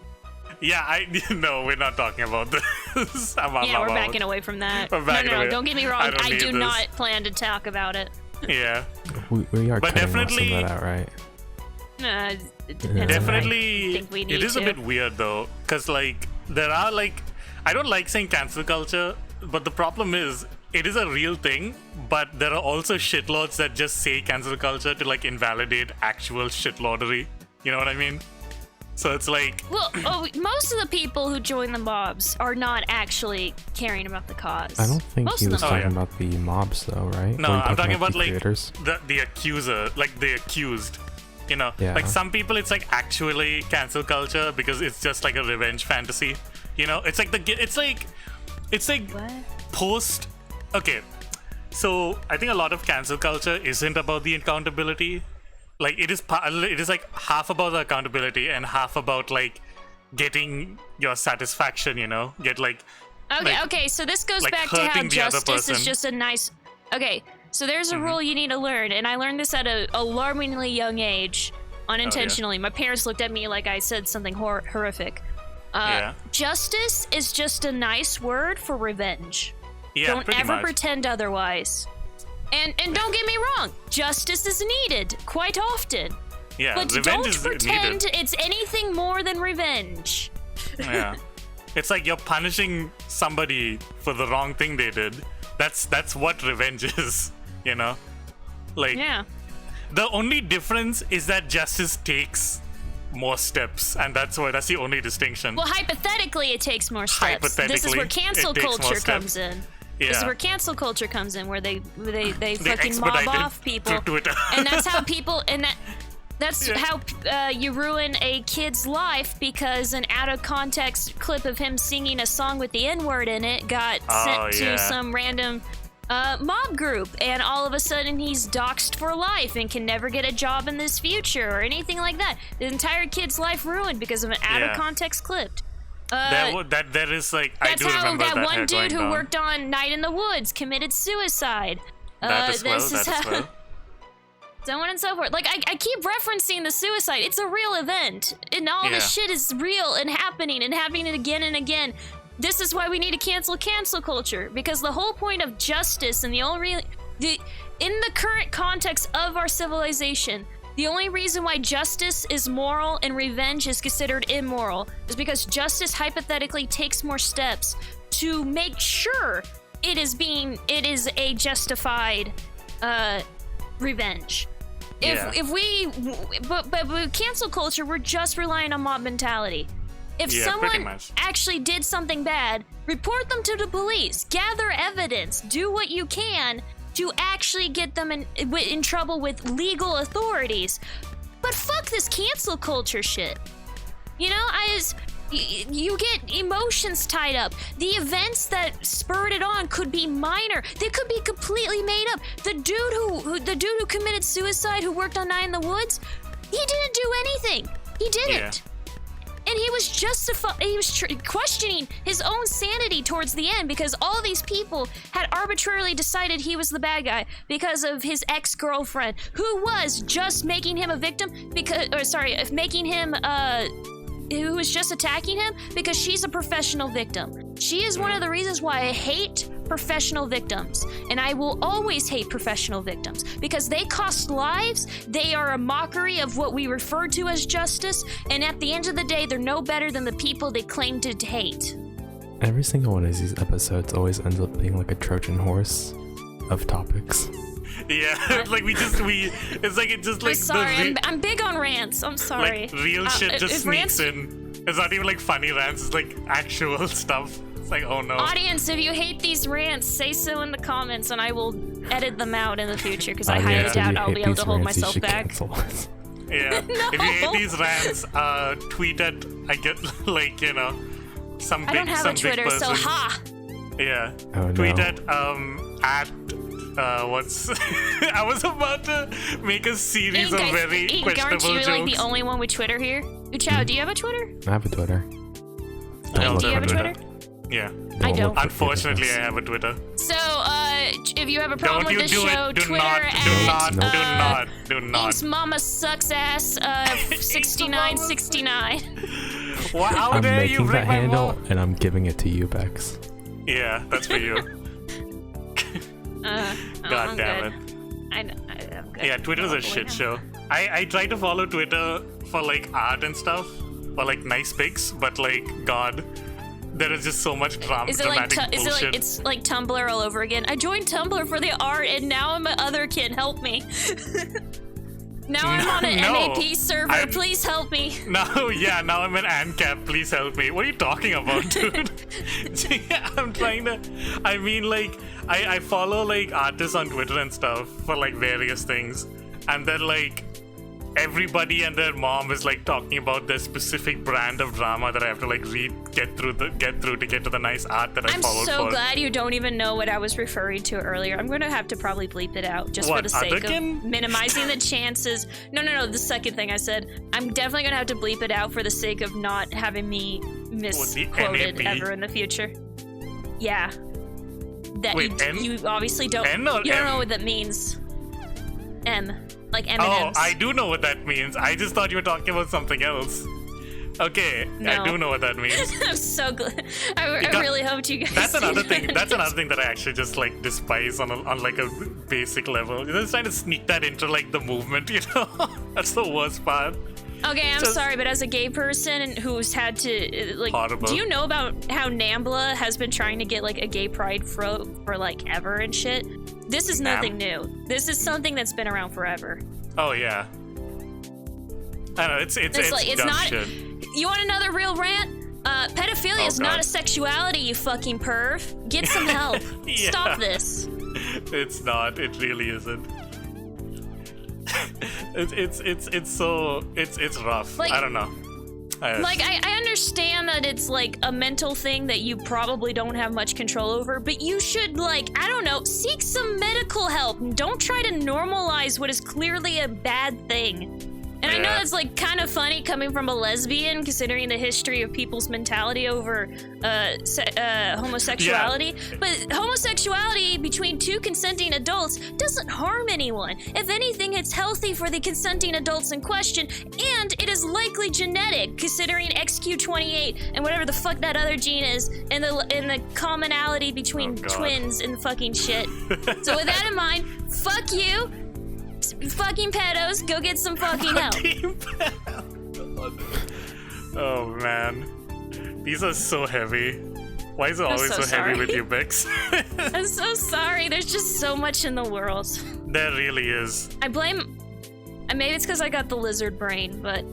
Yeah, no, we're not talking about this. Yeah, we're backing away from that. We're backing away. Don't get me wrong. I don't I need do this. not plan to talk about it. Yeah. We are But cutting most of definitely- that out, right? It depends on what I Definitely, think we need it is to. a bit weird though, because like there are like, I don't like saying cancel culture, but the problem is it is a real thing, but there are also shitlords that just say cancel culture to like invalidate actual shitlordery. You know what I mean? So it's like, Well, most of the people who join the mobs are not actually caring about the cause. I don't think most he of was them. talking about the mobs, though, right? no, Were you I'm talking about the like creators? the accuser, like the accused. You know, Yeah. like some people, it's like actually cancel culture because it's just like a revenge fantasy. You know, it's like it's like What? post. Okay, so I think a lot of cancel culture isn't about the accountability. Like it is like half about the accountability and half about like getting your satisfaction. You know, get like. Okay, so this goes like back to how hurting the other justice is person. just a nice. Okay, so there's a rule you need to learn, and I learned this at a alarmingly young age, unintentionally. My parents looked at me like I said something horrific. Yeah. Justice is just a nice word for revenge. Yeah, Don't pretty ever much. pretend otherwise. And don't get me wrong, justice is needed quite often. Yeah, But revenge don't is pretend needed. it's anything more than revenge. Yeah, it's like you're punishing somebody for the wrong thing they did. That's what revenge is. You know, like Yeah. the only difference is that justice takes more steps, and that's the only distinction. Well, hypothetically, it takes more steps. This is Hypothetically, where cancel it takes more culture steps. comes in. This is Yeah. where cancel culture comes in, where they fucking mob expedite it off people, through Twitter. and that's how people that's Yeah. how you ruin a kid's life because an out of context clip of him singing a song with the N-word in it got sent to yeah. some random mob group, and all of a sudden he's doxxed for life and can never get a job in this future or anything like that. The entire kid's life ruined because of an out of Yeah. context clip. There is like I That's do how remember that one going dude who down. worked on Night in the Woods committed suicide. That as well. This is That as how- well. So on and so forth. Like, I keep referencing the suicide. It's a real event. And all this Yeah. shit is real and happening again and again. This is why we need to cancel culture. Because the whole point of justice and in the current context of our civilization, the only reason why justice is moral and revenge is considered immoral is because justice hypothetically takes more steps to make sure it is a justified revenge. Yeah. But with cancel culture, we're just relying on mob mentality. If Yeah, pretty someone much. actually did something bad, report them to the police, gather evidence, do what you can to actually get them in trouble with legal authorities. But fuck this cancel culture shit. You know, you get emotions tied up. The events that spurred it on could be minor. They could be completely made up. The dude who committed suicide, who worked on Night in the Woods, he didn't do anything. He didn't. And he was questioning his own sanity towards the end because all these people had arbitrarily decided he was the bad guy because of his ex-girlfriend, who was just making him a victim who was just attacking him because she's a professional victim. She is one of the reasons why I hate professional victims, and I will always hate professional victims because they cost lives, they are a mockery of what we refer to as justice, and at the end of the day, they're no better than the people they claim to hate. Every single one of these episodes always ends up being like a Trojan horse of topics. Yeah, like it's like it just like. I'm sorry, I'm big on rants. I'm sorry. Like real shit just sneaks in. It's not even like funny rants. It's like actual stuff. It's like, oh no. Audience, if you hate these rants, say so in the comments, and I will edit them out in the future because I highly doubt I'll be able to hold myself back. Yeah. No. If you hate these rants, tweet at some big I don't have a Twitter, person. so ha. Yeah. Oh, tweet no. at what's I was about to make a series of very questionable aren't you jokes. like the only one with Twitter here? Uchao, do you have a Twitter? I have a Twitter. I also Do you have a Twitter? Yeah. I don't. Unfortunately, I have a Twitter. So, if you have a problem with the show, Do Twitter not. Ink's mama sucks ass 6969. How I'm dare you making break that my handle wall? and I'm giving it to you, Bexx. Yeah, that's for you. God damn it. I'm good. Yeah, Twitter's a shit show. I try to follow Twitter for like art and stuff, or like nice pics, but like God, there is just so much dramatic bullshit. It's like Tumblr all over again? I joined Tumblr for the art, and now I'm an other kid. Help me. Now I'm on an MAP server. Please help me. Now I'm an ANCAP. Please help me. What are you talking about, dude? I'm trying to. I mean, like, I follow like artists on Twitter and stuff for like various things, and then like everybody and their mom is like talking about their specific brand of drama that I have to like get through to get to the nice art that I followed for. I'm so glad you don't even know what I was referring to earlier. I'm going to have to probably bleep it out just for the sake of minimizing the chances. No, the second thing I said. I'm definitely going to have to bleep it out for the sake of not having me misquoted ever in the future. Yeah. That you obviously don't. You don't know what that means. M. Like M&Ms. Oh, I do know what that means. I just thought you were talking about something else. Okay, no. I do know what that means. I'm so glad. I really hoped you guys. That's another thing. That's another thing that I actually just like despise on like a basic level. You're just trying to sneak that into like the movement, you know? That's the worst part. Okay, I'm sorry, but as a gay person who's had to like, horrible. Do you know about how NAMBLA has been trying to get like a gay pride for like ever and shit? This is nothing new. This is something that's been around forever. Oh yeah. I know it's dumb not. shit. You want another real rant? Pedophilia is not a sexuality, you fucking perv. Get some help. Yeah. Stop this. It's not. It really isn't. It's rough. Like, I don't know. I understand that it's like a mental thing that you probably don't have much control over, but you should like, I don't know, seek some medical help and don't try to normalize what is clearly a bad thing. And I know that's like kind of funny coming from a lesbian, considering the history of people's mentality over homosexuality. Yeah. But homosexuality between two consenting adults doesn't harm anyone. If anything, it's healthy for the consenting adults in question, and it is likely genetic, considering XQ28 and whatever the fuck that other gene is, and the commonality between twins and fucking shit. So with that in mind, fuck you. Fucking pedos, go get some fucking help. Oh man, these are so heavy. Why is it always so heavy with you, Bexx? I'm so sorry. There's just so much in the world. There really is. I blame. Maybe it's because I got the lizard brain, but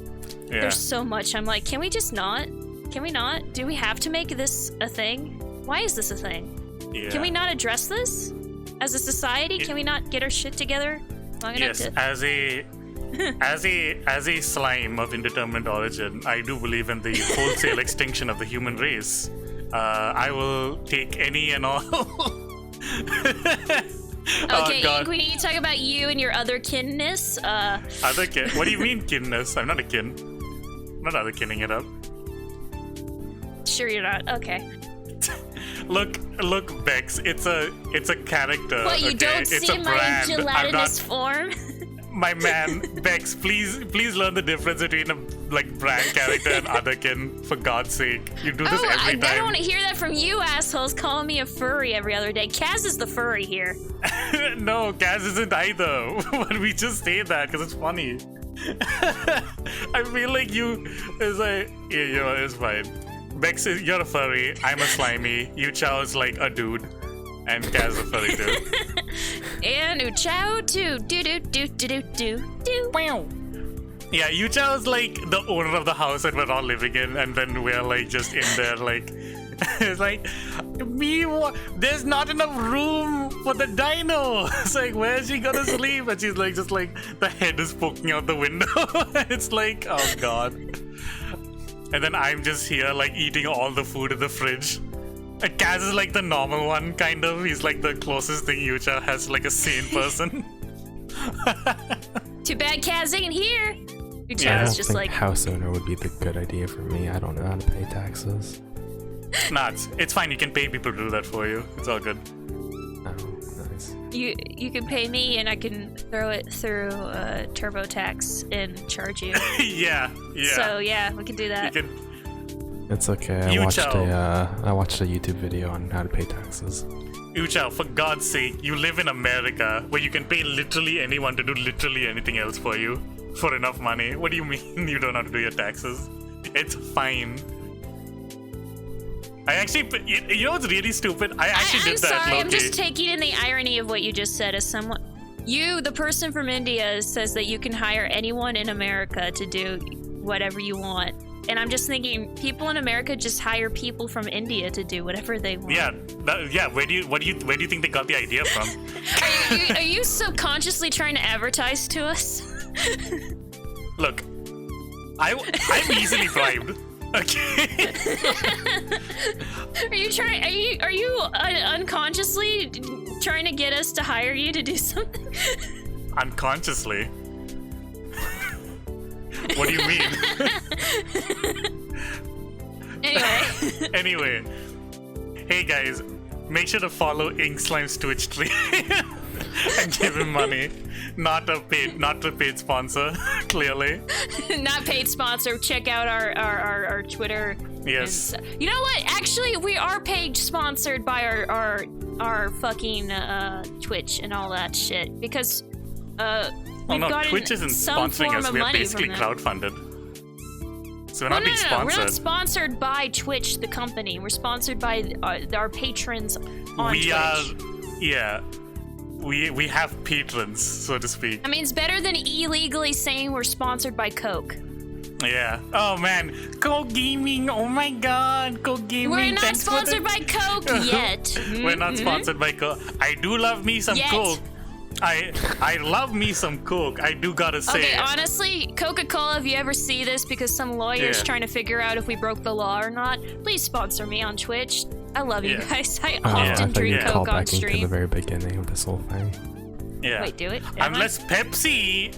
there's so much. I'm like, can we just not? Can we not? Do we have to make this a thing? Why is this a thing? Yeah. Can we not address this as a society? Can we not get our shit together? Yes, as a slime of indeterminate origin, I do believe in the wholesale extinction of the human race. I will take any and all. Okay, Ink, we need to talk about you and your other kinness. Other kin? What do you mean kinness? I'm not a kin. I'm not other kinning it up. sure you're not? Okay. Look, Bexx. It's a character. What, you okay? don't It's see a my brand. gelatinous form? My man, Bexx, please learn the difference between a brand character and otherkin. For God's sake, you do this every time. I don't want to hear that from you assholes calling me a furry every other day. Kaz is the furry here. No, Kaz isn't either. But we just say that because it's funny. I feel like it's like, yeah, you know, it's fine. Bexx, you're a furry. I'm a slimy. Uchao is like a dude. And Kaz is a furry too. And Uchao too. Do. Wow. Yeah, Uchao is like the owner of the house that we're all living in, and then we're like just in there like it's like there's not enough room for the dino. It's like, where's she gonna sleep? And she's like just like the head is poking out the window. It's like, oh god. And then I'm just here like eating all the food in the fridge. Kaz is like the normal one, kind of. He's like the closest thing Uchao has to like a sane person. Too bad Kaz ain't here. Uchao's I don't just think like house owner would be the good idea for me. I don't know how to pay taxes. Nah, it's fine. You can pay people to do that for you. It's all good. Oh, nice. you can pay me and I can throw it through TurboTax and charge you. Yeah. So yeah, we can do that. You can... It's okay. I watched a YouTube video on how to pay taxes. Uchao, for God's sake, you live in America where you can pay literally anyone to do literally anything else for you for enough money. What do you mean you don't know how to do your taxes? It's fine. I actually, you know what's really stupid? I actually did that. I'm sorry, Loki. I'm just taking in the irony of what you just said as someone. You, the person from India, says that you can hire anyone in America to do whatever you want. And I'm just thinking, people in America just hire people from India to do whatever they want. Yeah. Where do you think they got the idea from? Are you subconsciously trying to advertise to us? Look, I'm easily bribed. Okay. Are you unconsciously trying to get us to hire you to do something? Unconsciously. What do you mean? Anyway. Hey guys, make sure to follow Ink Slime's Twitch stream and give him money. Not a paid sponsor, clearly. Not paid sponsor. Check out our Twitter. Yes. You know what? Actually, we are paid sponsored by our fucking Twitch and all that shit because we've gotten Twitch isn't some sponsoring form us. of We are money basically from them. crowdfunded. So we're not being sponsored. We're not sponsored by Twitch, the company. We're sponsored by our patrons on Twitch. We have patrons, so to speak. I mean, it's better than illegally saying we're sponsored by Coke. Yeah. Oh man, Coke Gaming. Oh my God, Coke Gaming. We're not Thanks sponsored by Coke yet. We're not sponsored by Coke. I do love me some Coke. I love me some Coke. I do gotta say. Okay, honestly, Coca-Cola, if you ever see this because some lawyer's trying to figure out if we broke the law or not, please sponsor me on Twitch. I love you guys. I often drink Coke on stream. Into the very beginning of this whole thing. Yeah. Wait, do it? Unless Pepsi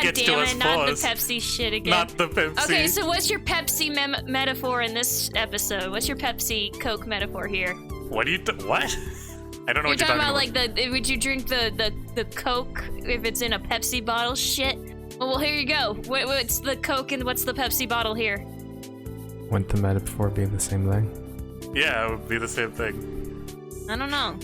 gets to us not first. the Pepsi shit again. Not the Pepsi. Okay, so what's your Pepsi metaphor in this episode? What's your Pepsi Coke metaphor here? What? I don't know what you're talking about. Like would you drink the Coke if it's in a Pepsi bottle? Shit. Well, here you go. What's the Coke and what's the Pepsi bottle here? Wouldn't the metaphor be the same thing? Yeah, it would be the same thing. I don't know.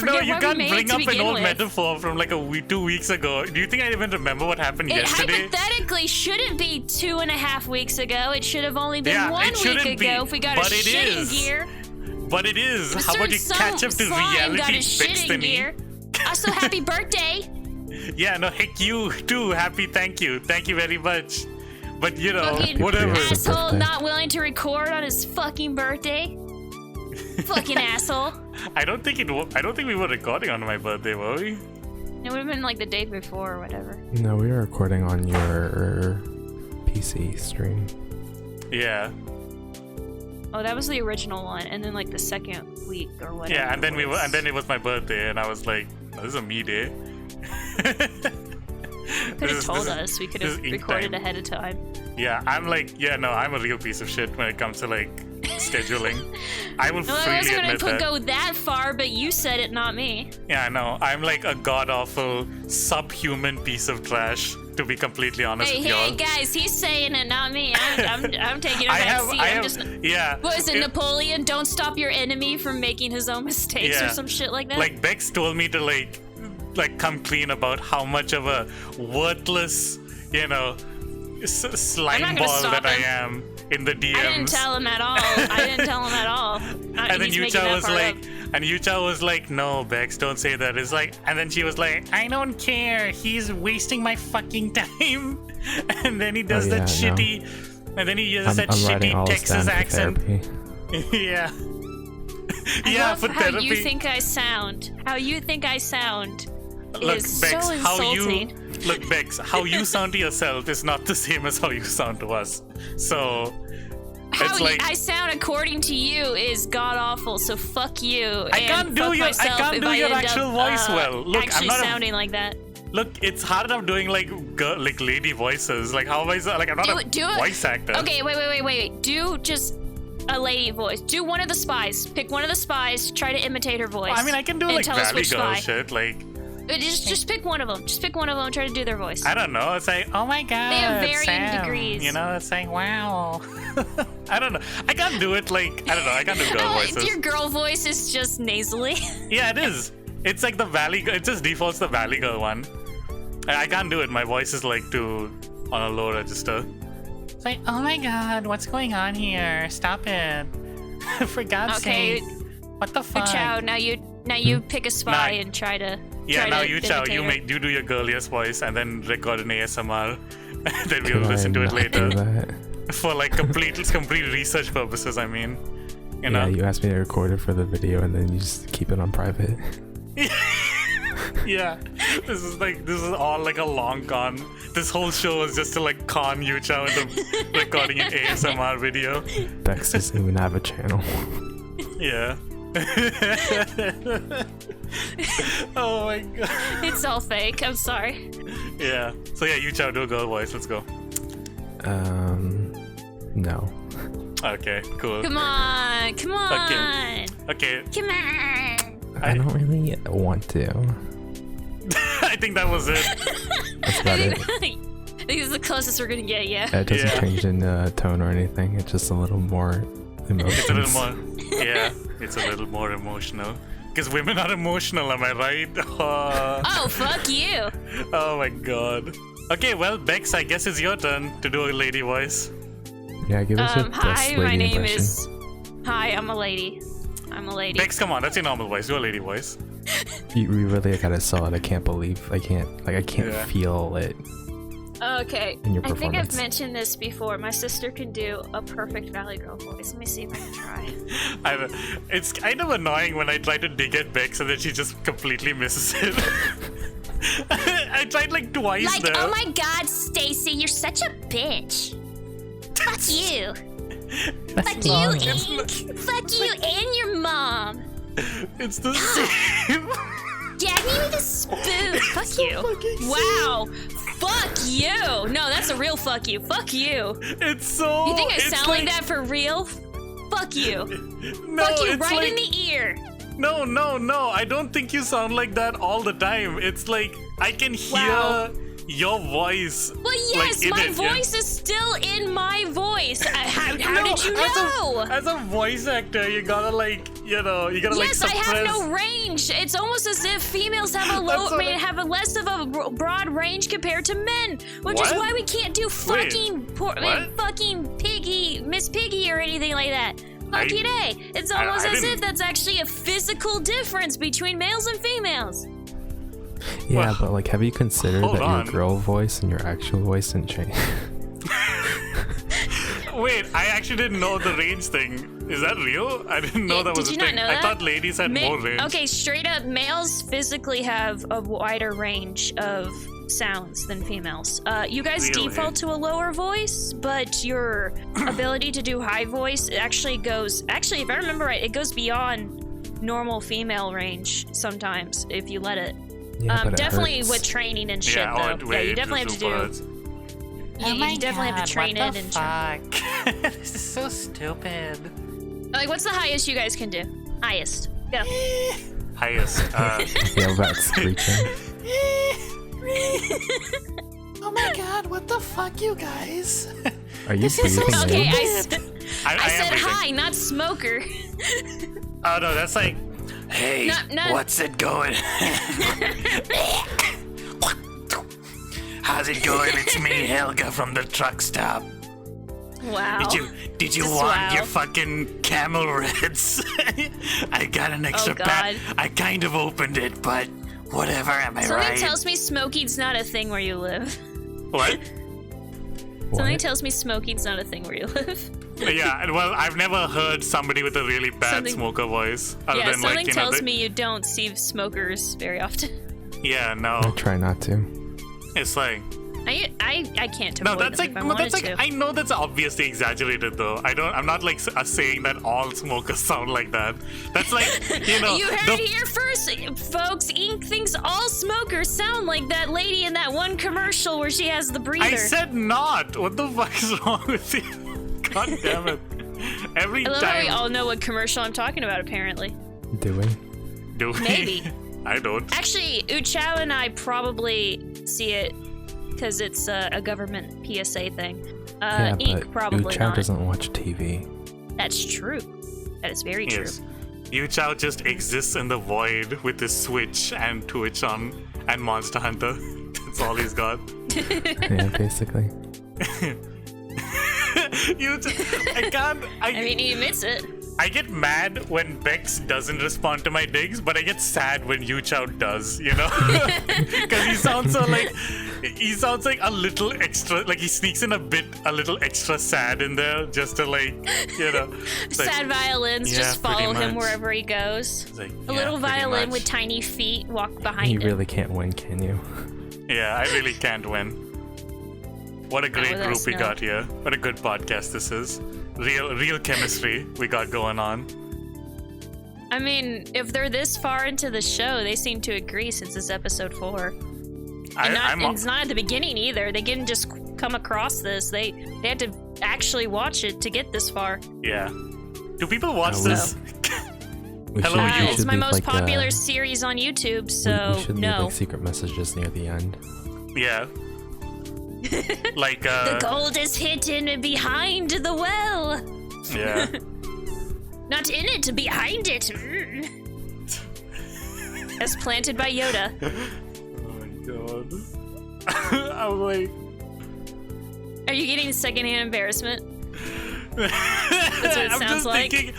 No, you can't bring up an old metaphor from like 2 weeks ago. Do you think I even remember what happened yesterday? It hypothetically shouldn't be 2.5 weeks ago. It should have only been 1 week ago if we got a shit in gear. But it is. Mr. How about you catch up to reality, got his shit in gear. Also, happy birthday. Yeah, no, heck, you too. Thank you very much. But you know, fucking whatever. Asshole not willing to record on his fucking birthday. Fucking asshole. I don't think we were recording on my birthday, were we? It would have been like the day before or whatever. No, we were recording on your PC stream. Yeah. Oh, that was the original one, and then like the second week or whatever. Yeah, and then it was my birthday, and I was like, oh, "This is a me day." Could have told us. We could have recorded ahead of time. Yeah, I'm like, I'm a real piece of shit when it comes to like scheduling. I will Well, I freely wasn't admit gonna that. go that far, but you said it, not me. Yeah, I know. I'm like a god-awful, subhuman piece of trash, to be completely honest with y'all. Hey, guys, he's saying it, not me. I'm taking a back seat. I'm just. Yeah. What is it, Napoleon? Don't stop your enemy from making his own mistakes or some shit like that? Like Bexx told me to like come clean about how much of a worthless, slime ball that I am in the DMs. I didn't tell him at all. And then Uchao was like, no, Bexx, don't say that. It's like, and then she was like, I don't care. He's wasting my fucking time. And then he does shitty, and then he uses that shitty Texas accent. Yeah. I love for how therapy. you think I sound. How you think I sound Look, is Bexx, so insulting. Bexx, how you sound to yourself is not the same as how you sound to us. So How it's like I sound according to you is god awful. So fuck you. I can't do your actual voice well. Look, actually I'm not sounding like that. Look, it's hard enough doing like lady voices. Like how am I? Like I'm not a voice actor. Okay, wait. Do just a lady voice. Do one of the spies. Pick one of the spies. Try to imitate her voice. I mean, I can do like Valley Girl shit. Like just pick one of them. Just pick one of them and try to do their voice. I don't know. It's like, oh my god. They have varying Sam. degrees. It's like, wow. I don't know. I can't do it like I don't know. I can't do girl voices. Your girl voice is just nasally. Yeah, it is. It's like the Valley. It just defaults the Valley Girl one. I can't do it. My voice is like on a low register. It's like, oh my god, what's going on here? Stop it. For God's sake. What the fuck? Uchao, now you pick a spy and try to. Yeah, try now to Uchao, you do your girliest voice and then record an ASMR. Then we'll listen to it later. For like complete research purposes, I mean. Yeah, you asked me to record it for the video and then you just keep it on private. Yeah, this is all like a long con. This whole show is just to like con Uchao into recording an ASMR video. Bexx doesn't even have a channel. Yeah. Oh my god. It's all fake. I'm sorry. Yeah. So yeah, Uchao, do a girl voice. Let's go. No. Okay, cool. Come on. Okay. Come on. I don't really want to. I think that was it. That's about it. I think this is the closest we're gonna get, yeah. It doesn't change in tone or anything. It's just a little more emotions. It's a little more. Yeah, it's a little more emotional. Because women are emotional, am I right? Oh, fuck you. Oh my god. Okay, well, Bexx, I guess it's your turn to do a lady voice. Yeah, give us your hi, best lady my name impression. is. Hi, I'm a lady. Bexx, come on, that's your normal voice. Do a lady voice. You really gotta sell it. I can't feel it. Okay, in your I think I've performance. mentioned this before. My sister can do a perfect Valley Girl voice. Let me see if I can try. It's kind of annoying when I try to dig at Bexx and then she just completely misses it. I tried like twice Like, now. oh my god, Stacy, you're such a bitch. Fuck you. Fuck you, Ink. Fuck you and your mom. It's the same. Gag me with a spoon. Fuck you. Wow. Fuck you. No, that's a real fuck you. Fuck you. It's so. You think I it's sound like that for real? Fuck you. No, Fuck you it's right in like- the ear. No. I don't think you sound like that all the time. It's like I can hear Wow. your voice. Well, yes, like, in my it, yeah. voice is still in my voice. How No, did you know? As a voice actor, you gotta like, you gotta Yes, like I suppress. have no range. It's almost as if females have a have a less of a broad range compared to men, which is What? why we can't do fucking fucking Piggy, Miss Piggy, or anything like that. Fuck you, day. It's almost as if that's actually a physical difference between males and females. Yeah, but like, have you considered hold that on. your girl voice and your actual voice didn't change? Wait, I actually didn't know the range thing. Is that real? I didn't know that was Did a you not thing. know I that? thought ladies had more range. Okay, straight up, males physically have a wider range of sounds than females. You guys Really? default to a lower voice, but your ability to do high voice actually goes. Actually, if I remember right, it goes beyond normal female range sometimes if you let it. Yeah, but it definitely hurts. with training and shit, Yeah, though. oh, Yeah, you wait, definitely have to super do. hurts. You definitely have to train it. Fuck? This is so stupid. Like, what's the highest you guys can do? Highest. Go. Highest. I feel that screeching. Oh my god, what the fuck, you guys? Are you breathing in? Okay, I I said am breathing. hi, not smoker. Oh no, that's like, hey, Not- what's it going? How's it going? It's me, Helga, from the truck stop. Wow. Did you Just want wow. your fucking camel reds? I got an extra pack. God. I kind of opened it, but whatever. Am I Something right? tells me smoking's not a thing where you live. What? Something tells me smoking's not a thing where you live. Yeah, well, I've never heard somebody with a really bad smoker voice. Other Yeah, than something like, you tells know, me you don't see smokers very often. Yeah, no. I try not to. It's like, I can't no, avoid that's them like, if I that's wanted like, to. I know that's obviously exaggerated though. I'm not like saying that all smokers sound like that. That's like, you know. You heard it here first, folks. Ink thinks all smokers sound like that lady in that one commercial where she has the breather. I said not. What the fuck is wrong with you? God damn it. Every I love how we time. all know what commercial I'm talking about, apparently. Do we? Do we? Maybe. I don't. Actually, Uchao and I probably see it because it's a government PSA thing. Yeah, Ink but probably Uchao not. doesn't watch TV. That's true. That is very true. Yes. Uchao just exists in the void with his Switch and Twitch on and Monster Hunter. That's all he's got. Yeah, basically. I mean, he admits it. I get mad when Bexx doesn't respond to my digs, but I get sad when Uchao does, you know? Because he sounds like a little extra, like he sneaks in a little extra sad in there just to like, you know. Sad violins just pretty follow him much. wherever he goes. Like, A little pretty violin much. with tiny feet walk behind You him. really can't win, can you? Yeah, I really can't win. What a great with group us, we no. got here. What a good podcast this is. Real chemistry we got going on. I mean, if they're this far into the show, they seem to agree since it's episode 4. And it's not at the beginning either. They didn't just come across this. They had to actually watch it to get this far. Yeah. Do people watch No, this? Hello, you. It's my most popular series on YouTube, so we should leave no. like secret messages near the end. Yeah. Like The gold is hidden behind the well. Yeah. Not in it, behind it. As planted by Yoda. Oh my god. I'm like. Are you getting secondhand embarrassment? That's what it sounds like.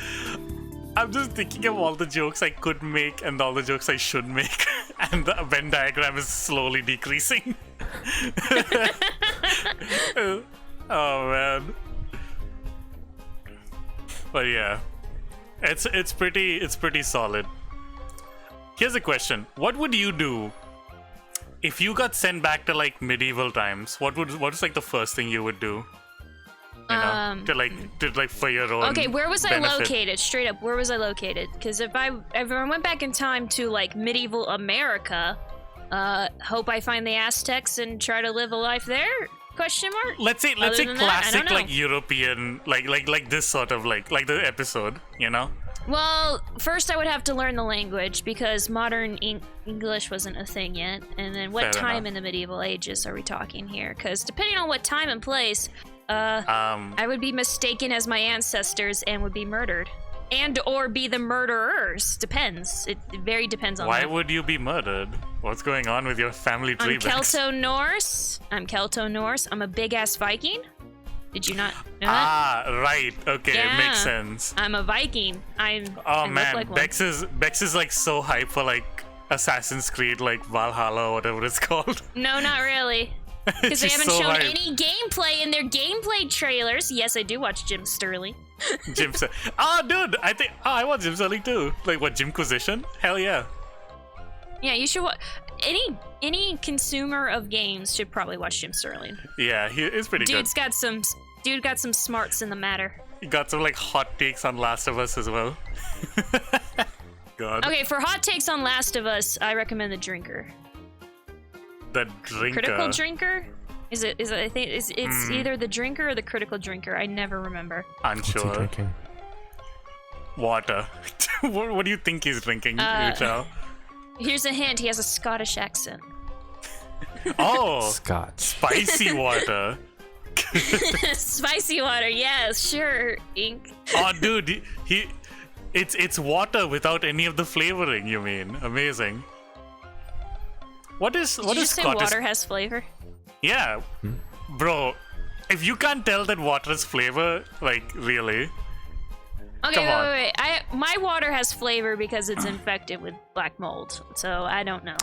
I'm just thinking of all the jokes I could make and all the jokes I should make, and the Venn diagram is slowly decreasing. Oh man. But yeah, it's pretty solid. Here's a question: what would you do if you got sent back to like medieval times? What's like the first thing you would do? You know, to like for your own. Okay, where was benefit. I located? Straight up, where was I located? Because if I went back in time to like medieval America, hope I find the Aztecs and try to live a life there? Question mark. Let's say Other than that, I classic don't know. like European like this sort of like the episode, you know? Well, first I would have to learn the language because modern English wasn't a thing yet. And then what Fair time enough. in the medieval ages are we talking here? Because depending on what time and place, I would be mistaken as my ancestors and would be murdered. And or be the murderers. Depends. It very depends on Why that. would you be murdered? What's going on with your family tree? I'm Bexx? Kelto-Norse. I'm a big-ass Viking. Did you not know that? Ah, right. Okay, Yeah. it makes sense. I'm a Viking. Oh I look man, like one. Bexx is like so hype for like Assassin's Creed, like Valhalla or whatever it's called. No, not really. Because they She's haven't so shown hype. any gameplay in their gameplay trailers. Yes, I do watch Jim Sterling. Jim Sterling. Oh, dude, I watch Jim Sterling too. Like what, Jimquisition? Hell yeah. Yeah, you should watch. Any consumer of games should probably watch Jim Sterling. Yeah, he is pretty Dude got some smarts in the matter. good. He got some like hot takes on Last of Us as well. God. Okay, for hot takes on Last of Us, I recommend The Drinker. The Drinker. Critical Drinker? Is it? I think it's either the drinker or the critical drinker. I never remember. What's he Unsure. drinking? Water. What do you think he's drinking, Uchao? Here's a hint. He has a Scottish accent. Oh, Scotch. spicy water. Spicy water. Yes, sure. Ink. Oh, dude, it's water without any of the flavoring. You mean? Amazing. What is Did you say Scottish? water has flavor? Yeah, bro. If you can't tell that water is flavor, like really. Okay, Come on. wait. My water has flavor because it's infected with black mold. So I don't know.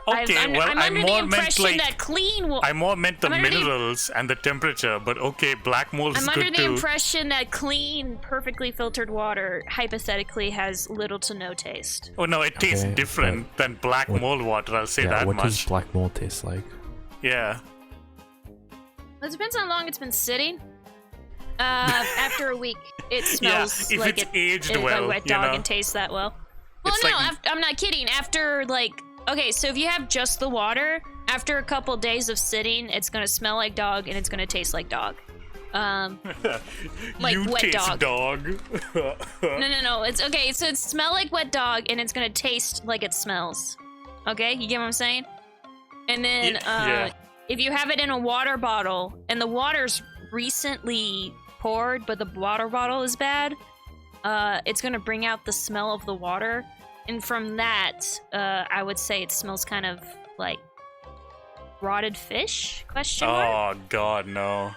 Okay, I'm well, under I the more meant impression like that clean water. I more meant the I'm under the- minerals and the temperature, but okay, black mold is I'm under good the too. impression that clean, perfectly filtered water hypothetically has little to no taste. Oh no, it tastes Okay, different than black mold water. I'll say Yeah, that what does much. black mold taste like? Yeah. It depends on how long it's been sitting. After a week, it smells if like it's aged well, like wet you dog know? and tastes that well. Well, It's no, like- I'm not kidding. After like, okay, so if you have just the water, after a couple days of sitting, it's gonna smell like dog and it's gonna taste like dog. Like you wet taste dog. No. No. It's okay. So it smell like wet dog and it's gonna taste like it smells. Okay, you get what I'm saying? And then Yeah. if you have it in a water bottle and the water's recently poured, but the water bottle is bad, it's gonna bring out the smell of the water, and from that, I would say it smells kind of like rotted fish? Question mark? Oh God, no.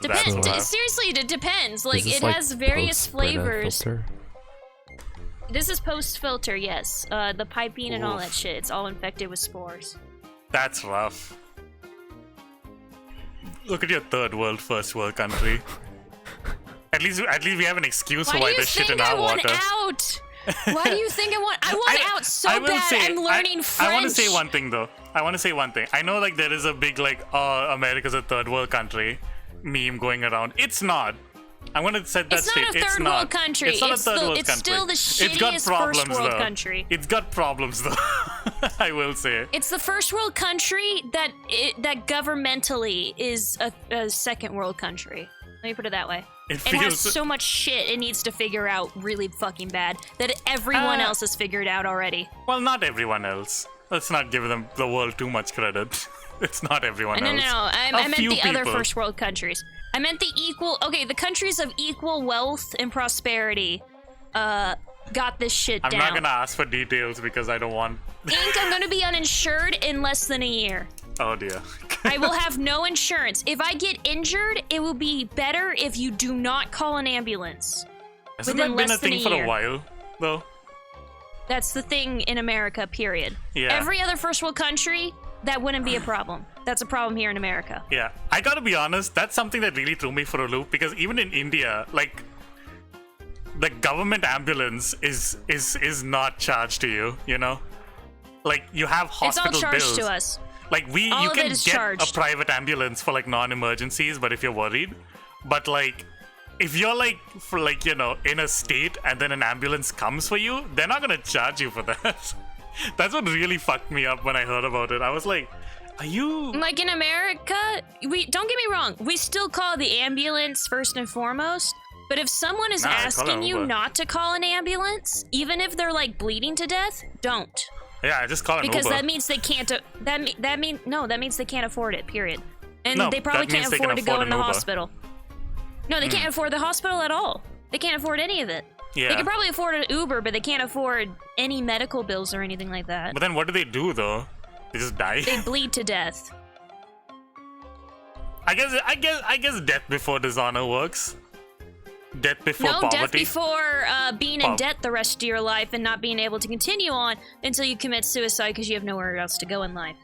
Depends. That's rough. Seriously, it depends. Like Is this it has various post-Brita flavors. filter? This is post filter, yes. The piping and all that Oof. shit. It's all infected with spores. That's rough. Look at your third world, first world country. At least we have an excuse for Why why do you there's shit think in I our want water. out? Why do you think I want? I want out so I will bad. say- I'm learning French. I want to say one thing though. I know like there is a big like America's a third world country meme going around. It's not. I'm gonna set that It's straight. not a third world country. It's not It's a third the- world it's country. still the It's got shittiest problems first world though. country. It's got problems though. I will say. It's the first world country that governmentally is a second world country. Let me put it that way. It It has feels- so much shit it needs to figure out really fucking bad that everyone else has figured out already. Well, not everyone else. Let's not give them the world too much credit. It's not everyone No. else. I A meant few the other people. first world countries. I meant the equal. Okay, the countries of equal wealth and prosperity got this shit I'm down. not gonna ask for details because I don't want. Inc, I'm gonna be uninsured in less than a year. Oh dear. I will have no insurance. If I get injured, it will be better if you do not call an ambulance. Hasn't within that been a less than thing a for year. a while, though? That's the thing in America, period. Yeah. Every other first world country, that wouldn't be a problem. That's a problem here in America. Yeah, I gotta be honest, that's something that really threw me for a loop because even in India, like, the government ambulance is not charged to you, you know? Like, you have It's all hospital charged bills. to us. Like, All you of can it is get charged. a private ambulance for, like, non-emergencies, but if you're worried. But, like, if you're, like, for, like, you know, in a state and then an ambulance comes for you, they're not gonna charge you for that. That's what really fucked me up when I heard about it. I was like, are you... Like in America, we don't get me wrong, we still call the ambulance first and foremost. But if someone is Nah, I call asking it you Uber. not to call an ambulance, even if they're like bleeding to death, don't. Yeah, I just call it Because Uber. that means they can't. That means they can't afford it. Period. And No, they probably that means can't they can afford to go afford in the an Uber. hospital. No, they can't afford the hospital at all. They can't afford any of it. Yeah. They can probably afford an Uber, but they can't afford any medical bills or anything like that. But then what do they do though? They just die. They bleed to death. I guess death before dishonor works. Death before No, poverty. death before being in Well- debt the rest of your life and not being able to continue on until you commit suicide because you have nowhere else to go in life.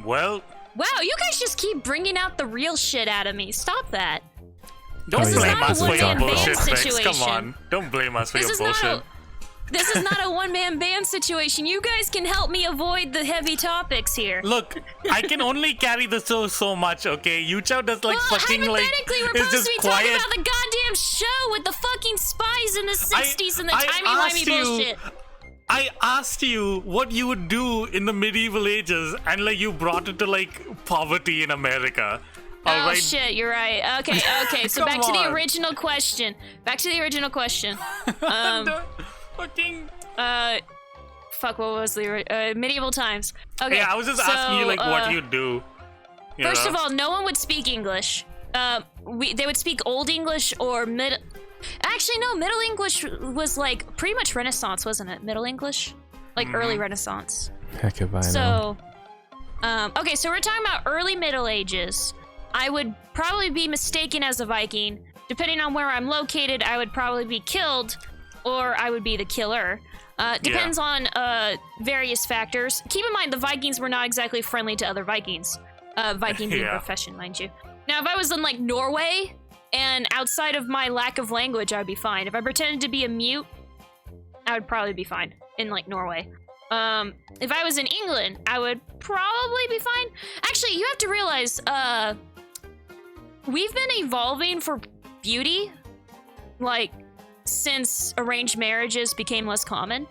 Well, Wow, you guys just keep bringing out the real shit out of me. Stop that. don't This is blame not a us for your one-man band bullshit, Bex. Come situation. on. Don't blame us for This your is not bullshit. This is not a one-man band situation. You guys can help me avoid the heavy topics here. Look, I can only carry the so much, okay? Uchao does like well, fucking like hypothetically, we're is supposed just to be quiet. talking about the goddamn show with the fucking spies in the 60s and the I timey-wimey asked you- bullshit. I asked you what you would do in the medieval ages, and like you brought it to like poverty in America. All oh right. shit, you're right. Okay. So back to the original question. Fucking. Fuck. What was the medieval times? Okay. Yeah, I was just asking you like what you'd do. First of all, no one would speak English. They would speak Old English or mid. Actually, no. Middle English was like pretty much Renaissance, wasn't it? Middle English, like early Renaissance. Heck if I know. Okay, so we're talking about early Middle Ages. I would probably be mistaken as a Viking. Depending on where I'm located, I would probably be killed, or I would be the killer. Depends on various factors. Keep in mind, the Vikings were not exactly friendly to other Vikings. Viking being a profession, mind you. Now, if I was in like Norway, and outside of my lack of language, I would be fine. If I pretended to be a mute, I would probably be fine in like Norway. If I was in England, I would probably be fine. Actually, you have to realize, we've been evolving for beauty, like, since arranged marriages became less common.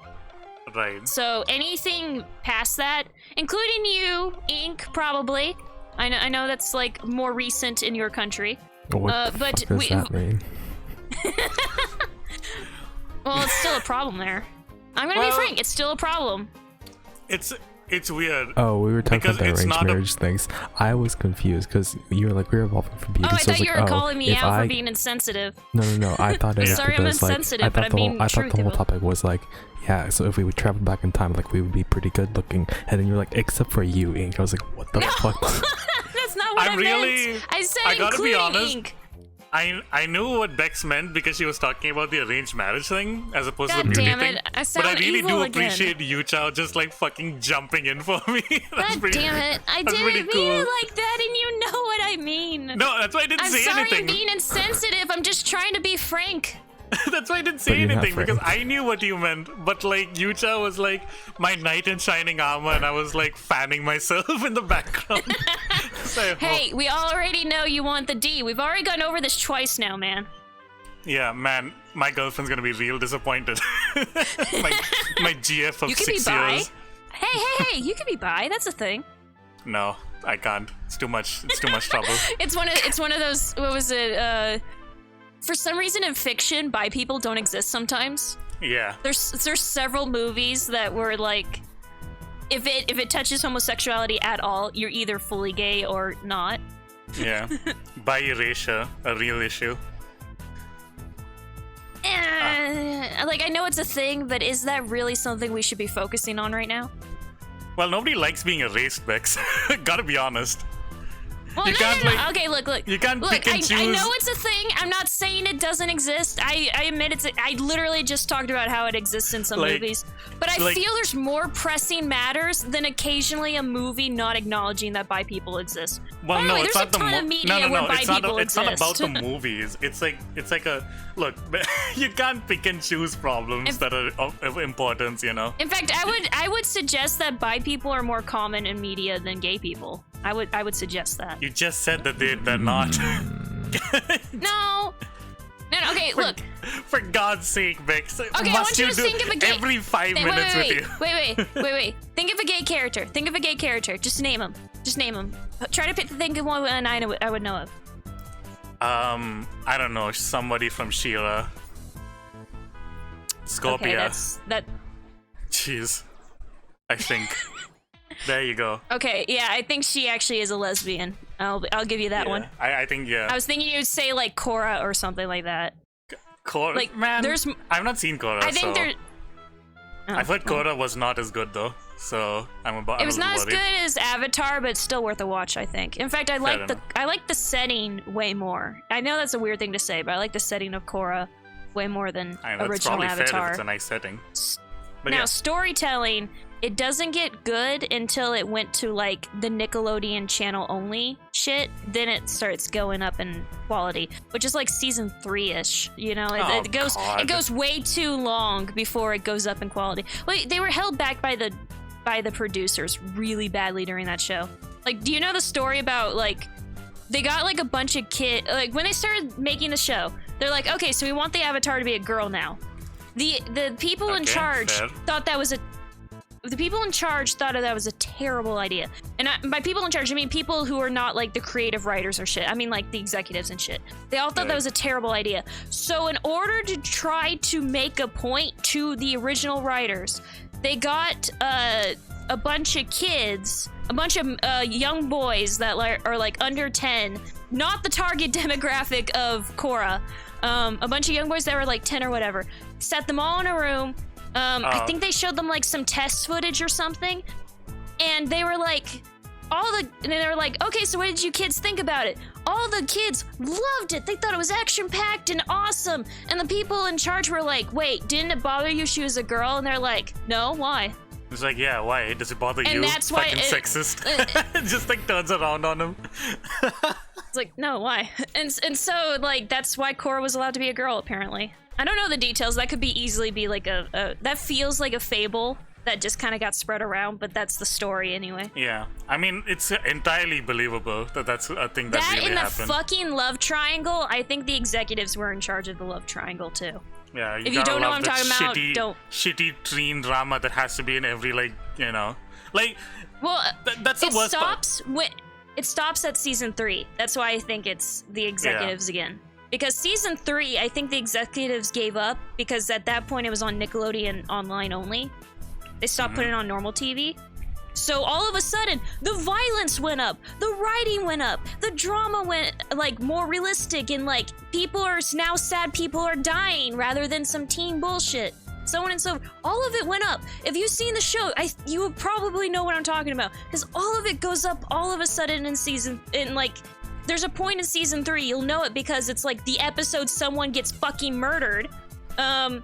Right. So anything past that, including you, Ink, probably. I know that's like more recent in your country. What the fuck does that mean? Well, it's still a problem there. I'm gonna be frank, it's still a problem. It's weird. Oh, we were talking because about the it's arranged not marriage things. I was confused because you were like, we're evolving from beauty. Oh, I so thought you like, were calling me if out for being insensitive. No. I thought it was Sorry, I'm because, like, insensitive, but I'm being I thought the whole truthful. topic was like, yeah, so if we would travel back in time, like we would be pretty good looking. And then you're like, except for you, Ink. I was like, what the fuck? That's not what I meant. I said I gotta be including honest. Ink. I knew what Bexx meant because she was talking about the arranged marriage thing as opposed to God the beauty damn thing. it, I But I sound really evil do again. appreciate Uchao just like fucking jumping in for me. God damn it. I that's didn't pretty mean cool. it like that, and you know what I mean. No, that's why I didn't I'm say sorry anything. I'm being insensitive. I'm just trying to be frank. That's why I didn't But say you're not anything because Frank. I knew what you meant. But like Uchao was like my knight in shining armor, and I was like fanning myself in the background. So, Hey, we already know you want the D. We've already gone over this twice now, man. yeah, man, my girlfriend's gonna be real disappointed. my GF of You can be 6 bi. years. Hey, you can be bi. That's a thing. No, I can't. It's too much. It's too much trouble. It's one of those. What was it? For some reason in fiction, bi people don't exist sometimes. Yeah. There's several movies that were like, if it touches homosexuality at all, you're either fully gay or not. Yeah. Bi erasure, a real issue. Like, I know it's a thing, but is that really something we should be focusing on right now? Well, nobody likes being erased, Bexx. Gotta be honest. Well, You no. can't, like- Okay, look. you can't look, pick and I choose. know it's a thing. I'm not saying it doesn't exist. I admit it's. I literally just talked about how it exists in some Like- movies. But I like- feel there's more pressing matters than occasionally a movie not acknowledging that bi people exist. Well, By the no, way, it's there's not the a ton of media no, where bi it's not. people It's not about exist. the movies. It's like a look. You can't pick and choose problems that are of importance. You know. In fact, I would suggest that bi people are more common in media than gay people. I would suggest that. You just said that they're not. No. Okay, look. For God's sake, Bexx. Okay, I must want you to do think of a gay. every 5 Wait, minutes wait, with you. Wait. Think of a gay character. Just name him. Try to think of one I would know of. I don't know. Somebody from She-Ra. Scorpia. Okay, that's that. Jeez. I think. There you go. Okay, yeah, I think she actually is a lesbian. I'll give you that Yeah, one. I think, yeah. I was thinking you'd say like Korra or something like that. Korra, like, man, there's- I've not seen Korra, I think so... there. Oh, I've heard well. Korra was not as good, though, so I'm about. It was not as worried. good as Avatar, but still worth a watch, I think. In fact, I like the setting way more. I know that's a weird thing to say, but I like the setting of Korra way more than I know, that's original probably fair if Avatar. it's a nice setting. But Now, yeah. storytelling, it doesn't get good until it went to like the Nickelodeon channel only shit. Then it starts going up in quality, which is like season 3-ish. You know, Oh, it goes God. it goes way too long before it goes up in quality. Well, they were held back by the producers really badly during that show. Like, do you know the story about like they got like a bunch of kids like when they started making the show? They're like, okay, so we want the Avatar to be a girl now. The people in charge thought that was a terrible idea. And by people in charge, I mean people who are not like the creative writers or shit. I mean like the executives and shit. They all thought that was a terrible idea. So in order to try to make a point to the original writers, they got a bunch of kids, a bunch of young boys that are like under 10, not the target demographic of Korra. A bunch of young boys that were like 10 or whatever. Set them all in a room. I think they showed them like some test footage or something, and they were like, okay, so what did you kids think about it? All the kids loved it. They thought it was action-packed and awesome. And the people in charge were like, wait, didn't it bother you she was a girl? And they're like, no, why? It's like, yeah, why? Does it bother and you? That's why fucking sexist. Just like turns around on him. It's like, no, why? And so like that's why Korra was allowed to be a girl apparently. I don't know the details. That could easily be like that feels like a fable that just kind of got spread around, but that's the story anyway. Yeah, I mean, it's entirely believable that that's a thing that really happened. That in the fucking love triangle, I think the executives were in charge of the love triangle too. Yeah, if you don't know what I'm talking about, don't. Shitty teen drama that has to be in every like. Well, that's the worst part. It stops at season 3. That's why I think it's the executives again. Because season 3, I think the executives gave up because at that point it was on Nickelodeon online only. They stopped putting it on normal TV. So all of a sudden, the violence went up, the writing went up, the drama went like more realistic, and like people are now sad people are dying rather than some teen bullshit. So on and so forth. All of it went up. If you've seen the show, you would probably know what I'm talking about because all of it goes up all of a sudden there's a point in season 3, you'll know it because it's like the episode someone gets fucking murdered. I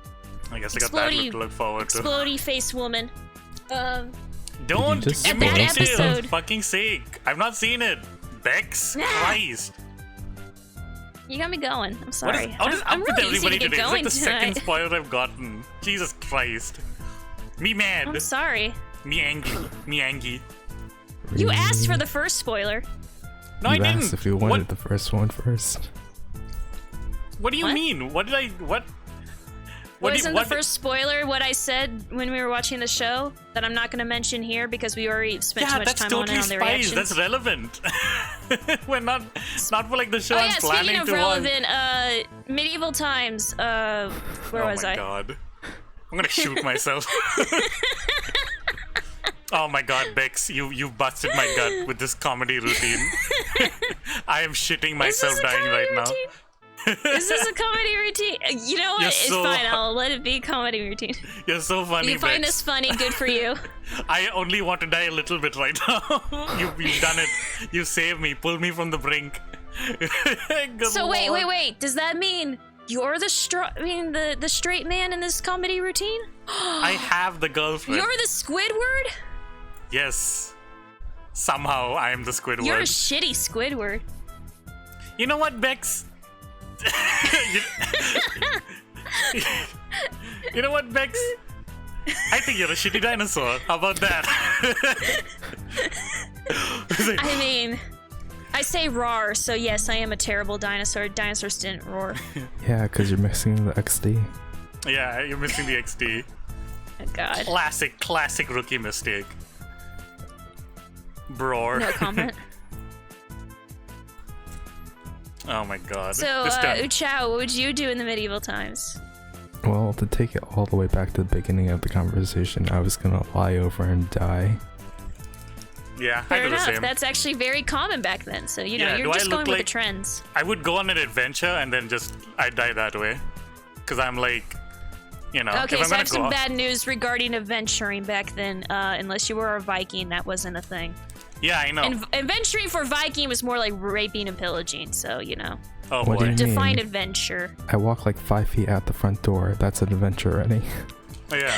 guess I got that to look forward to. Explodey face woman. Don't give me that episode. Fucking sake. I've not seen it. Bexx. Christ. You got me going. I'm sorry. What is up with really everybody today? It's like the tonight. second spoiler I've gotten. Jesus Christ. Me mad. I'm sorry. Me angry. You asked for the first spoiler. No, I didn't. Asked if you wanted the first one first. What do you mean? What did I? What? Wasn't the first spoiler what I said when we were watching the show that I'm not going to mention here because we already spent too much time on it on the reactions? That's relevant. We're not for like the show. I'm planning speaking of to relevant, medieval times. Where was I? Oh my god! I'm gonna shoot myself. Oh my god, Bexx, you busted my gut with this comedy routine. I am shitting myself dying right now. Is this a comedy routine? You know what? It's fine. I'll let it be a comedy routine. You're so funny, You find this funny, good for you. I only want to die a little bit right now. You've done it. You saved me. Pulled me from the brink. So wait. Does that mean you're the straight man in this comedy routine? I have the girlfriend. You're the Squidward? Yes. Somehow I am the Squidward. You're a shitty Squidward. You know what, Bexx? You know what, Bexx? I think you're a shitty dinosaur. How about that? I mean, I say roar, so yes, I am a terrible dinosaur. Dinosaurs didn't roar. Yeah, because you're missing the XD. Yeah, you're missing the XD. Oh, God. Classic rookie mistake. Broar. No comment. Oh my god. So, Uchao, what would you do in the medieval times? Well, to take it all the way back to the beginning of the conversation, I was gonna lie over and die. Yeah, Fair I do enough. the same. That's actually very common back then, so you're just going with the trends. I would go on an adventure and then I'd die that way. Because I'm like, Okay, so I have some bad news regarding adventuring back then. Unless you were a Viking, that wasn't a thing. Yeah, I know. And adventuring for Viking was more like raping and pillaging, so Oh what boy. Do you define mean? Adventure. I walk like 5 feet out the front door. That's an adventure already. Oh, yeah.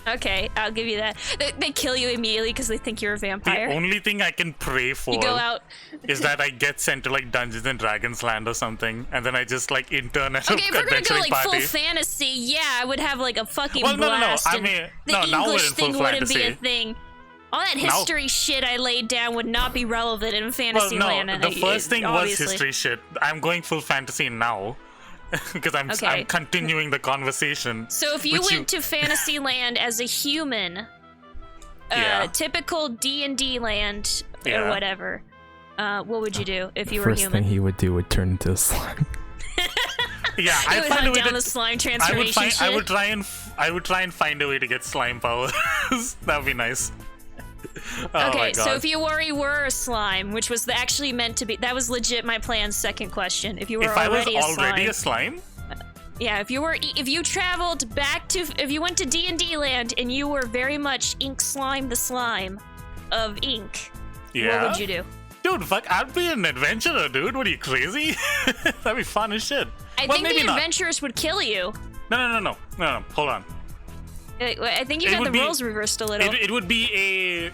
Okay, I'll give you that. They kill you immediately because they think you're a vampire. The only thing I can pray for you go out. is that I get sent to like Dungeons and Dragons land or something, and then I just like intern at Okay, if we're gonna go like party. full fantasy, yeah, I would have like a fucking No. blast. I mean, the now we're English in full thing wouldn't fantasy. be a thing. All that history shit I laid down would not be relevant in fantasy land. The first thing obviously. was history shit. I'm going full fantasy now. because I'm continuing the conversation. So if you went to Fantasyland as a human, typical D&D land or whatever, what would you do if you were human? First thing he would do would turn into a slime. Yeah, I would hunt down the slime transformation shit. I would try and find a way to get slime powers. That'd be nice. Okay, so if you were a slime, which was actually meant to be, that was legit my plan's second question. If you were already a slime? Yeah, if you traveled back to, if you went to D&D land and you were very much Ink Slime the slime of ink, what would you do? Dude, fuck, I'd be an adventurer, dude. What are you, crazy? That'd be fun as shit. I think the adventurers would kill you. No. Hold on. I think you got the roles reversed a little. It would be a...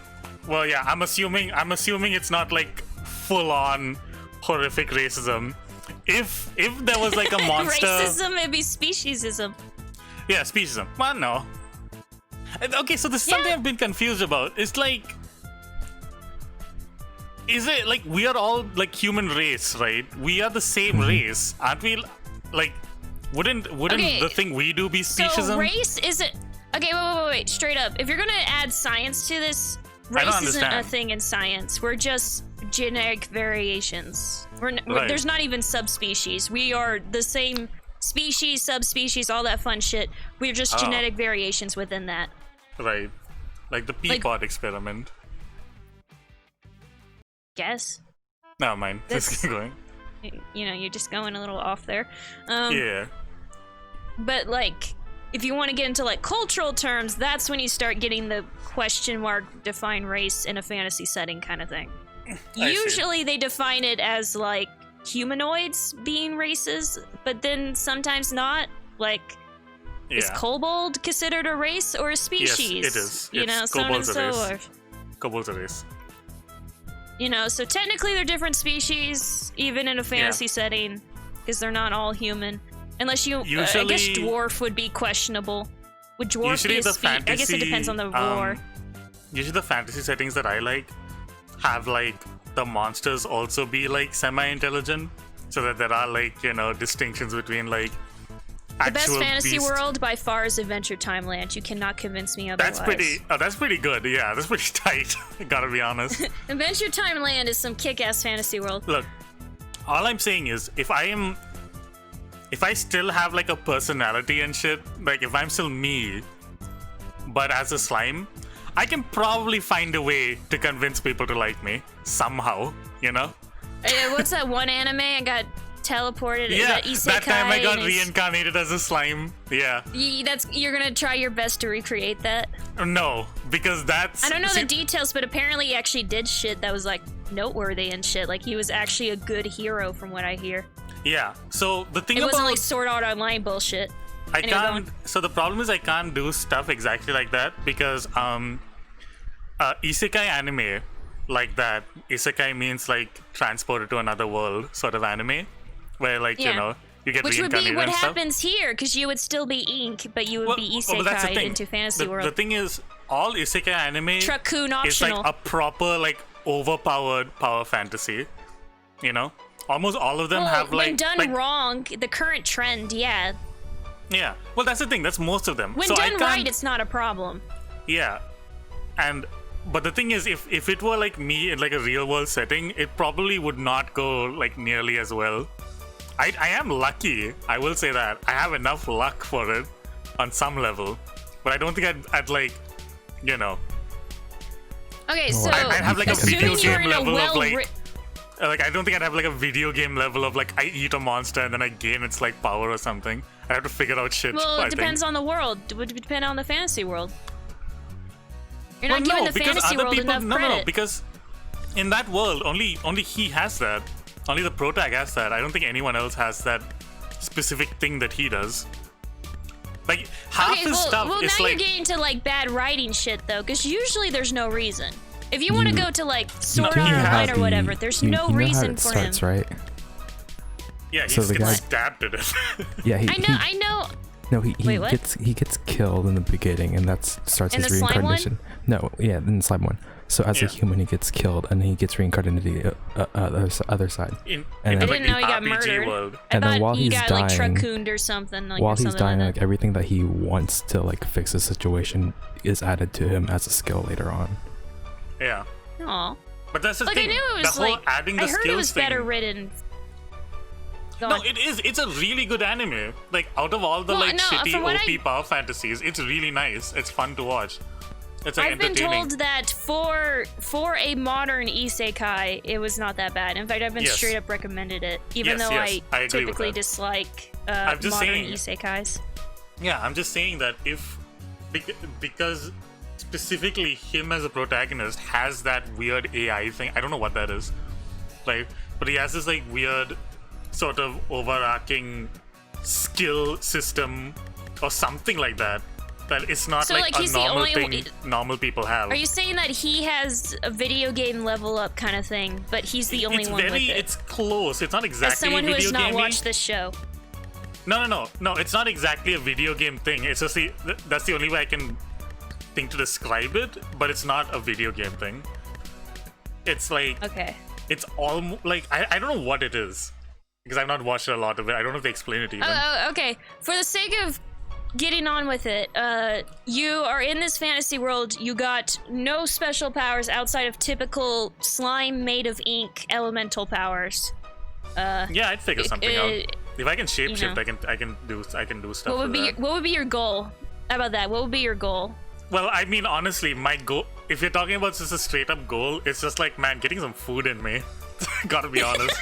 Well, yeah, I'm assuming it's not like full-on horrific racism. If there was like a monster... Racism, it'd be speciesism. Yeah, speciesism. Well, no. Okay, so there's something I've been confused about. It's like... Is it like we are all like human race, right? We are the same race, aren't we? Like, wouldn't the thing we do be speciesism? So race isn't... Okay, wait. Straight up. If you're gonna add science to this, race isn't a thing in science. We're just genetic variations. There's not even subspecies. We are the same species, subspecies, all that fun shit. We're just genetic variations within that. Right. Like the Peapod experiment. Guess. Never mind. Just keep going. You know, you're just going a little off there. Yeah. But like, if you want to get into like cultural terms, that's when you start getting the question mark define race in a fantasy setting kind of thing. Usually they define it as like humanoids being races, but then sometimes not. Like, is kobold considered a race or a species? Yes, it is. You know, so on and so forth. Kobold's a race. You know, so technically they're different species, even in a fantasy setting, because they're not all human. Unless you, I guess dwarf would be questionable. Would dwarf be a species? I guess it depends on the war. Usually the fantasy settings that I like have like the monsters also be like semi-intelligent, so that there are like, you know, distinctions between like the best fantasy world by far is Adventure Time Land. You cannot convince me otherwise. That's pretty good. Yeah, that's pretty tight. Gotta be honest. Adventure Time Land is some kick-ass fantasy world. Look, all I'm saying is if I still have like a personality and shit, like if I'm still me, but as a slime, I can probably find a way to convince people to like me somehow, you know? What's that one anime I got teleported? Yeah, Is that time I got reincarnated as a slime. Yeah. You're gonna try your best to recreate that? No, because that's... I don't know the details, but apparently he actually did shit that was like noteworthy and shit. Like he was actually a good hero from what I hear. Yeah, so the thing it wasn't like Sword Art Online bullshit. So the problem is I can't do stuff exactly like that because isekai anime like that. Isekai means like transported to another world sort of anime, where like you know you get which would reincarnated be what and happens here, because you would still be ink, but you would be isekai into fantasy world. The thing is, all isekai anime is optional. like a proper like overpowered power fantasy. You know, almost all of them have like when done wrong, the current trend, yeah. Well, that's the thing. That's most of them. When done right, it's not a problem. Yeah, but the thing is, if it were like me in like a real world setting, it probably would not go like nearly as well. I am lucky, I will say that. I have enough luck for it on some level, but I don't think I'd like, you know. Okay, so I'd have like a video game level of like I don't think I'd have like a video game level of like I eat a monster and then I gain its like power or something. I have to figure out shit. Well, it depends on the world. It would depend on the fantasy world. You're not giving the fantasy world enough credit. No, because in that world, only he has that. Only the protag has that. I don't think anyone else has that specific thing that he does. Like half his stuff well, is now like. You're getting to like bad writing shit though, because usually there's no reason. If you want to go to like Sword Art Online or whatever, there's no reason for him. Right? Yeah, he gets stabbed to death. Yeah, I know. No, he Wait, what? gets killed in the beginning, and that starts In his the slime reincarnation. No, yeah, in the slime one. So as a human, he gets killed, and he gets reincarnated into the other side. In And the, then- I didn't know he got RPG murdered. world. I And then thought while he he's got like dying- Tracooned or something. Like, While or he's something dying, like like everything that he wants to like fix the situation is added to him as a skill later on. Yeah. that. Aw. But that's the Like thing. I knew it the was whole like. adding the I heard skills it was thing. better written. Go No, on. it is. It's a really good anime. Like out of all the Well, like no, shitty from what OP power fantasies, it's really nice. It's fun to watch. It's like I've been entertaining. told that for a modern isekai, it was not that bad. In fact, I've been Yes. straight up recommended it, even Yes, though yes, I agree with typically that. dislike I'm just modern saying- isekais. Yeah, I'm just saying that if because specifically him as a protagonist has that weird AI thing. I don't know what that is. Like, but he has this like weird sort of overarching skill system or something like that. That it's not So, like like, a he's the normal only thing normal people have. Are you saying that he has a video game level up kind of thing, but he's the only it's one very, with it? it's close. It's not exactly As someone who video has not gamey. watched this show. No. It's not exactly a video game thing. It's just that's the only way I can think to describe it. But it's not a video game thing. It's like Okay. it's almost like I don't know what it is because I've not watched a lot of it. I don't know if they explain it even. Oh, okay. For the sake of getting on with it, you are in this fantasy world. You got no special powers outside of typical slime made of ink elemental powers. Yeah, I'd figure something out. If I can shapeshift, you know. I can do stuff. What would with be that. what would be your goal? How about that? What would be your goal? Well, I mean, honestly, my goal, if you're talking about just a straight up goal, it's just like, man, getting some food in me. Gotta be honest.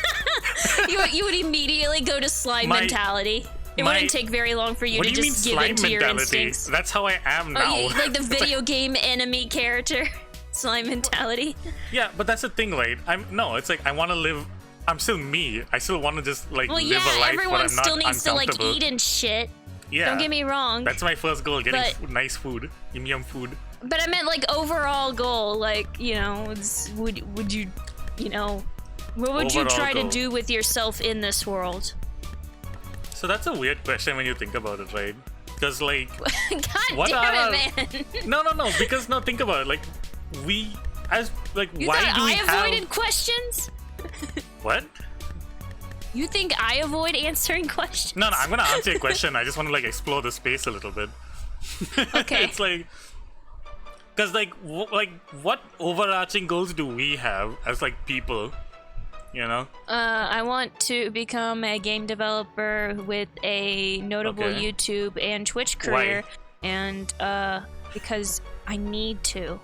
You would immediately go to slime mentality. It wouldn't take very long for you What to do you mean just give slime into your mentality? instincts. That's how I am now. Like the video game enemy character, slime mentality. Yeah, but that's the thing, right? It's like I want to live. I'm still me. I still want to just like Well, live yeah, a life where everyone I'm still not needs to like uncomfortable. eat and shit. Yeah. Don't get me wrong. That's my first goal: getting But- nice food, yum food. But I meant like overall goal, like, you know, would you, you know, what would you Overall try to goal. do with yourself in this world? So that's a weird question when you think about it, right? Because like, God what damn are it, man. no. Because no, think about it. Like, we as like, You why thought do we I avoided have questions? what? You think I avoid answering questions? No, I'm gonna answer your question. I just want to like explore the space a little bit. Okay. It's like, cause like, what overarching goals do we have as like people? You know? I want to become a game developer with a notable Okay. YouTube and Twitch Why? career, and because I need to.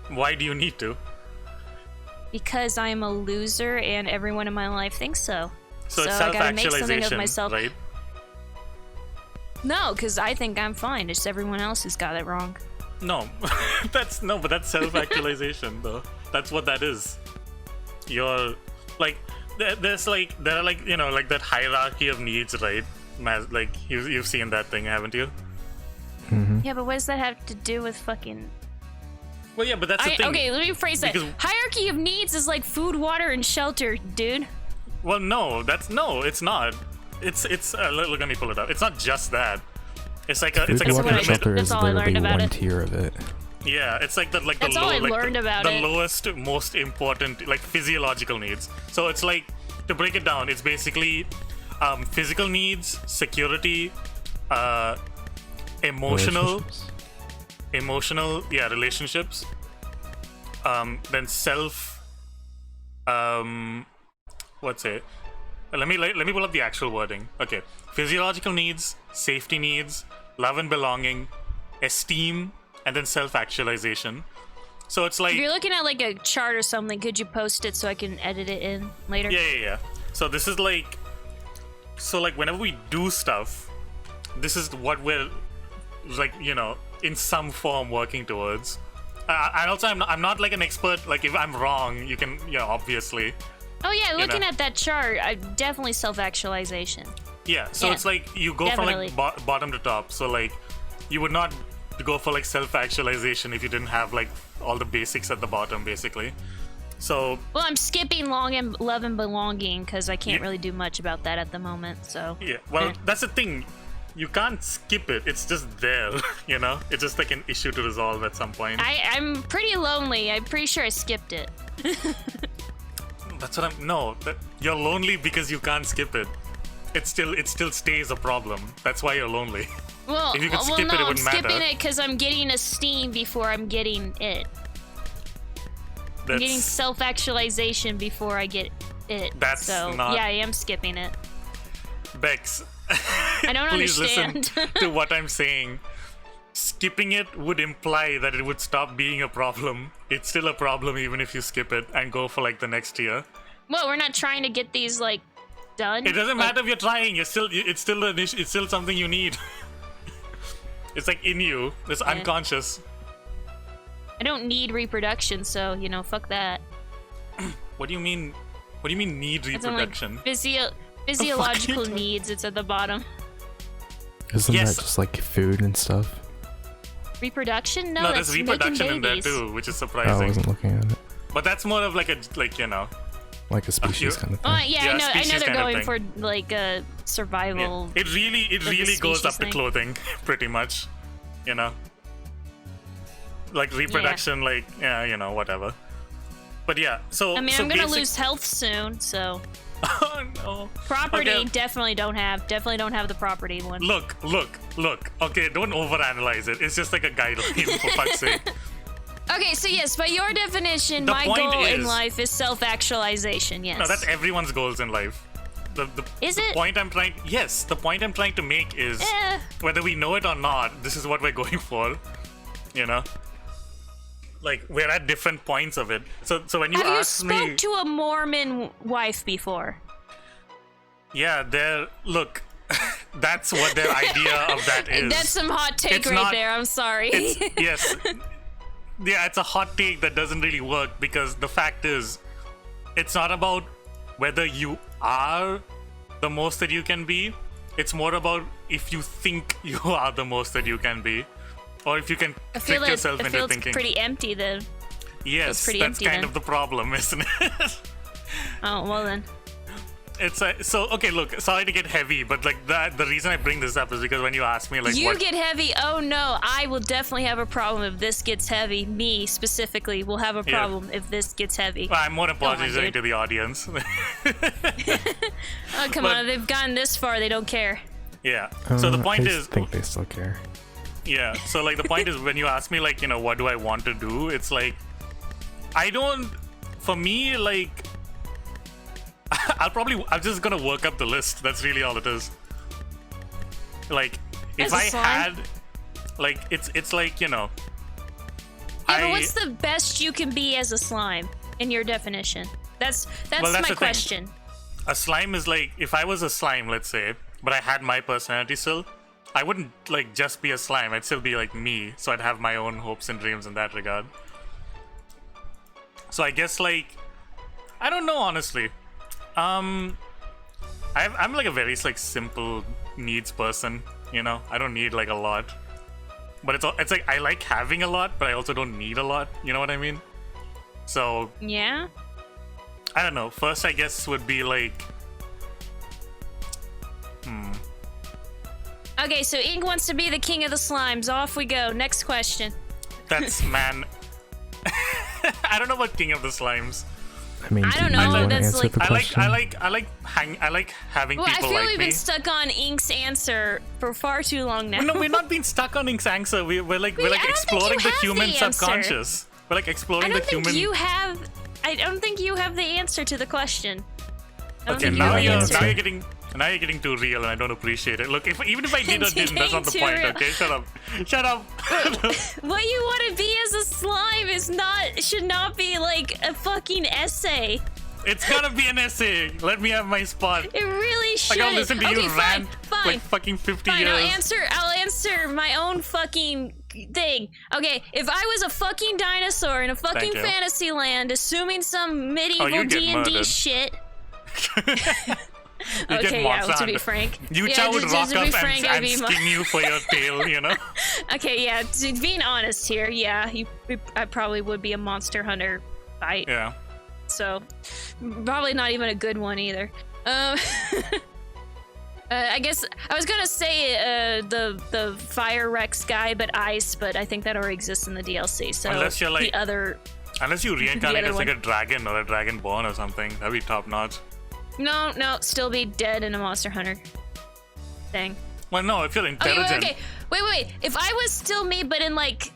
Why do you need to? Because I'm a loser and everyone in my life thinks so. So it's I gotta make something of self-actualization, myself. right? No, because I think I'm fine. It's everyone else who's got it wrong. No, but that's self-actualization, though. That's what that is. You're like, there are like, you know, like that hierarchy of needs, right? Like you've seen that thing, haven't you? Yeah, but what does that have to do with fucking? Well, yeah, but that's the thing. Okay, let me phrase that. Because- Hierarchy of needs is like food, water, and shelter, dude. Well, no, it's not. It's let me pull it up. It's not just that. It's like a Food, water, and pyramid. shelter That's is all I learned literally about one it. tier of it. Yeah, it's like the That's all I learned about the it. lowest, most important, like physiological needs. So it's like, to break it down, it's basically physical needs, security, emotional, relationships. Then self. What's it? Let me pull up the actual wording. Okay, physiological needs, safety needs, love and belonging, esteem, and then self-actualization. So it's like, If you're looking at like a chart or something, could you post it so I can edit it in later? yeah. So this is like, whenever we do stuff, this is what we're like, you know, in some form working towards. And also, I'm not like an expert. Like, if I'm wrong, you can, obviously. Oh yeah, looking know. at that chart, definitely self-actualization. Yeah. So Yeah, it's like you go definitely. from like bottom to top. So like, you would not go for like self-actualization if you didn't have like all the basics at the bottom, basically. So Well, I'm skipping love and belonging because I can't Yeah. really do much about that at the moment. So yeah. Well, that's the thing. you can't skip it. It's just there, you know? It's just like an issue to resolve at some point. I'm pretty lonely. I'm pretty sure I skipped it. That's what I'm... No, you're lonely because you can't skip it. It still stays a problem. That's why you're lonely. Well, if you could skip no, it, it wouldn't I'm skipping matter. it because I'm getting a steam before I'm getting it. I'm getting self-actualization before I get it. That's so, not... yeah, I am skipping it. Bexx, I don't please understand. listen to what I'm saying. Skipping it would imply that it would stop being a problem. It's still a problem even if you skip it and go for like the next tier. Well, we're not trying to get these like done. It doesn't matter if you're trying. It's still an issue. It's still something you need. It's like in you. It's unconscious. I don't need reproduction, so you know, fuck that. What do you mean? What do you mean need reproduction? Like physiological needs. It's at the bottom. Isn't that just like food and stuff? Reproduction? No, No, that's there's reproduction in there babies. too, which is Oh, surprising. I wasn't looking at it. But that's more of like a you know. Like a species kind of thing. Yeah, I know they're going for like a survival. Yeah. It really goes up to thing. clothing, pretty much. You know, like reproduction, like you know, whatever. But yeah, so I mean, so I'm gonna lose health soon, so. Oh no. Property, Okay. definitely don't have the property one. Look. Okay, don't overanalyze it. It's just like a guideline, for fuck's sake. Okay, so yes, by your definition, The my point goal in is- life is self-actualization. Yes. No, that's everyone's goals in life. Is the it? point I'm trying? Yes, the point I'm trying to make is whether we know it or not, this is what we're going for. You know, like we're at different points of it. So when you Have you ask me, spoke to a Mormon wife before? yeah, look, that's what their idea of that is. That's some hot take It's right not- there. I'm sorry. Yes. Yeah, it's a hot take that doesn't really work because the fact is, it's not about whether you are the most that you can be. It's more about if you think you are the most that you can be, or if you can I feel trick yourself it into feels thinking. pretty empty then. Yes, pretty that's empty kind then. of the problem, isn't it? Oh well then. It's so okay. Look, sorry to get heavy, but like the reason I bring this up is because when you ask me like You what get heavy. Oh no, I will definitely have a problem if this gets heavy. Me specifically will have a Yeah. problem if this gets heavy. Well, I'm more Go on, apologizing dude. to the audience. Oh come but- on, they've gotten this far. They don't care. Yeah. So the point I is, think they still care. yeah. So like the point is, when you ask me like, you know, what do I want to do? It's like, I don't. For me, like, I'm just gonna work up the list. That's really all it is. Like, As if a I slime? had, like, it's like, you know. Yeah, but what's the best you can be as a slime in your definition? That's Well, that's my the thing. question. A slime is like, if I was a slime, let's say, but I had my personality still, I wouldn't like just be a slime. I'd still be like me. So I'd have my own hopes and dreams in that regard. So I guess like, I don't know honestly. I'm like a very like simple needs person. You know, I don't need like a lot. But it's like I like having a lot, but I also don't need a lot. You know what I mean? So Yeah. I don't know. First, I guess would be like, Okay, so Ink wants to be the king of the slimes. Off we go. Next question. that's man. I don't know about King of the Slimes. I mean, I don't do know, you want to that's answer like- the I question? like having Well, I people feel like we've me. been stuck on Ink's answer for far too long now. No, we're not being stuck on Ink's answer. We're like I don't think exploring you the have human the answer. subconscious. We're like I exploring don't the think human. you have. I don't think you have the answer to the question. I don't Okay, think you now have the you're answer. now you're getting too real, and I don't appreciate it. Look, even if I did or It's didn't, that's not the too point. real. Okay, shut up, shut up. What you want to be as a slime should not be like a fucking essay. It's gotta be an essay. Let me have my spot. It really should. Like I'll listen to okay, you fine, rant fine. like fucking 50 Fine, years. I'll answer my own fucking thing. Okay, if I was a fucking dinosaur in a fucking Thank you. fantasy land, assuming some medieval you'd get D&D murdered. shit. You Okay, get yeah, monster to be hunter. frank. Uchao Yeah, would to rock be up frank, I'd and be skin you for your tail, you know? Okay, yeah, being honest here, yeah, I probably would be a monster hunter fight. Yeah. So, probably not even a good one either. I guess I was gonna say the Fire Rex guy, but ice, but I think that already exists in the DLC. So unless you're like unless you reincarnate as like a dragon or a dragonborn or something, that'd be top notch. No, still be dead in a Monster Hunter thing. Well, no, if you're intelligent. Okay. Wait. If I was still me, but in like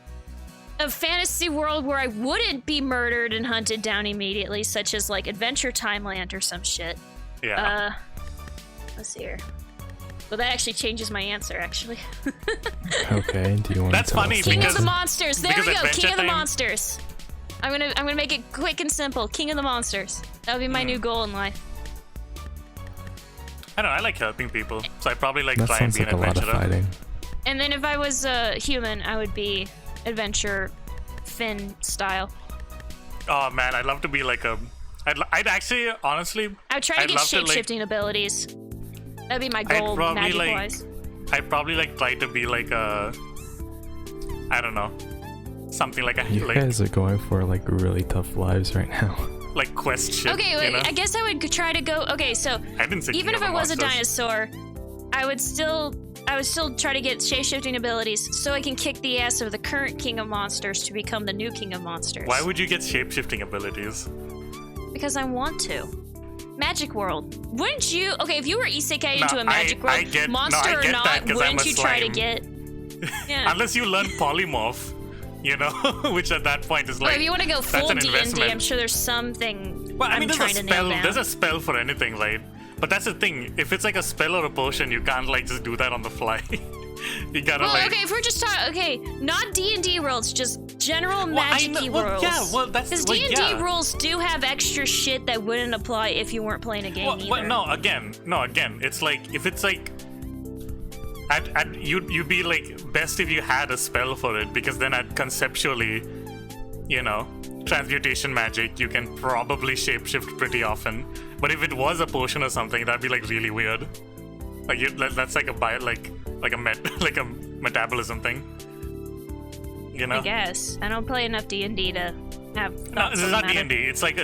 a fantasy world where I wouldn't be murdered and hunted down immediately, such as like Adventure Timeland or some shit. Yeah. Let's see here. Well, that actually changes my answer, actually. Okay, do you want That's to tell funny us King because of the Monsters. There we go. Adventure King of the Time- Monsters. I'm gonna make it quick and simple. King of the Monsters. That would be my new goal in life. I don't know, I like helping people, so I'd probably like That try and sounds be like an a lot of adventurer. fighting. And then if I was a human, I would be adventure Finn style. Oh man, I'd love to be like a. I'd actually, honestly. I'd try to get love to, like- shape-shifting abilities. That'd be my goal, magic-wise. I'd probably like try to be like a. I don't know. Something like a You guys are going for like really tough lives right now. like quest shit. Okay, wait, you know? I guess I would try to go. Okay, so I didn't say even King if of I the was a Monsters. dinosaur, I would still try to get shape-shifting abilities so I can kick the ass of the current King of Monsters to become the new King of Monsters. Why would you get shape-shifting abilities? Because I want to. Magic World. Wouldn't you? Okay, if you were isekai into a Magic World, monster or not, wouldn't you try to get? Yeah. Unless you learn polymorph, you know, which at that point is Well, like. if you want to go that's full an D&D, investment. I'm sure there's something Well, I mean, I'm trying to nail spell. down. There's a spell for anything, right? But that's the thing. If it's like a spell or a potion, you can't like just do that on the fly. You gotta Well, like. okay, if we're just talking, okay, not D&D worlds, just general magic-y worlds. Yeah, well, that's because well, D&D yeah. rules do have extra shit that wouldn't apply if you weren't playing a game either. Well, no, again, it's like if it's like. You'd be like best if you had a spell for it, because then conceptually, you know, transmutation magic, you can probably shapeshift pretty often. But if it was a potion or something, that'd be like really weird. Like that's like like a metabolism thing. You know? I guess. I don't play enough D&D to have No, thoughts this is on not the matter. D&D. It's like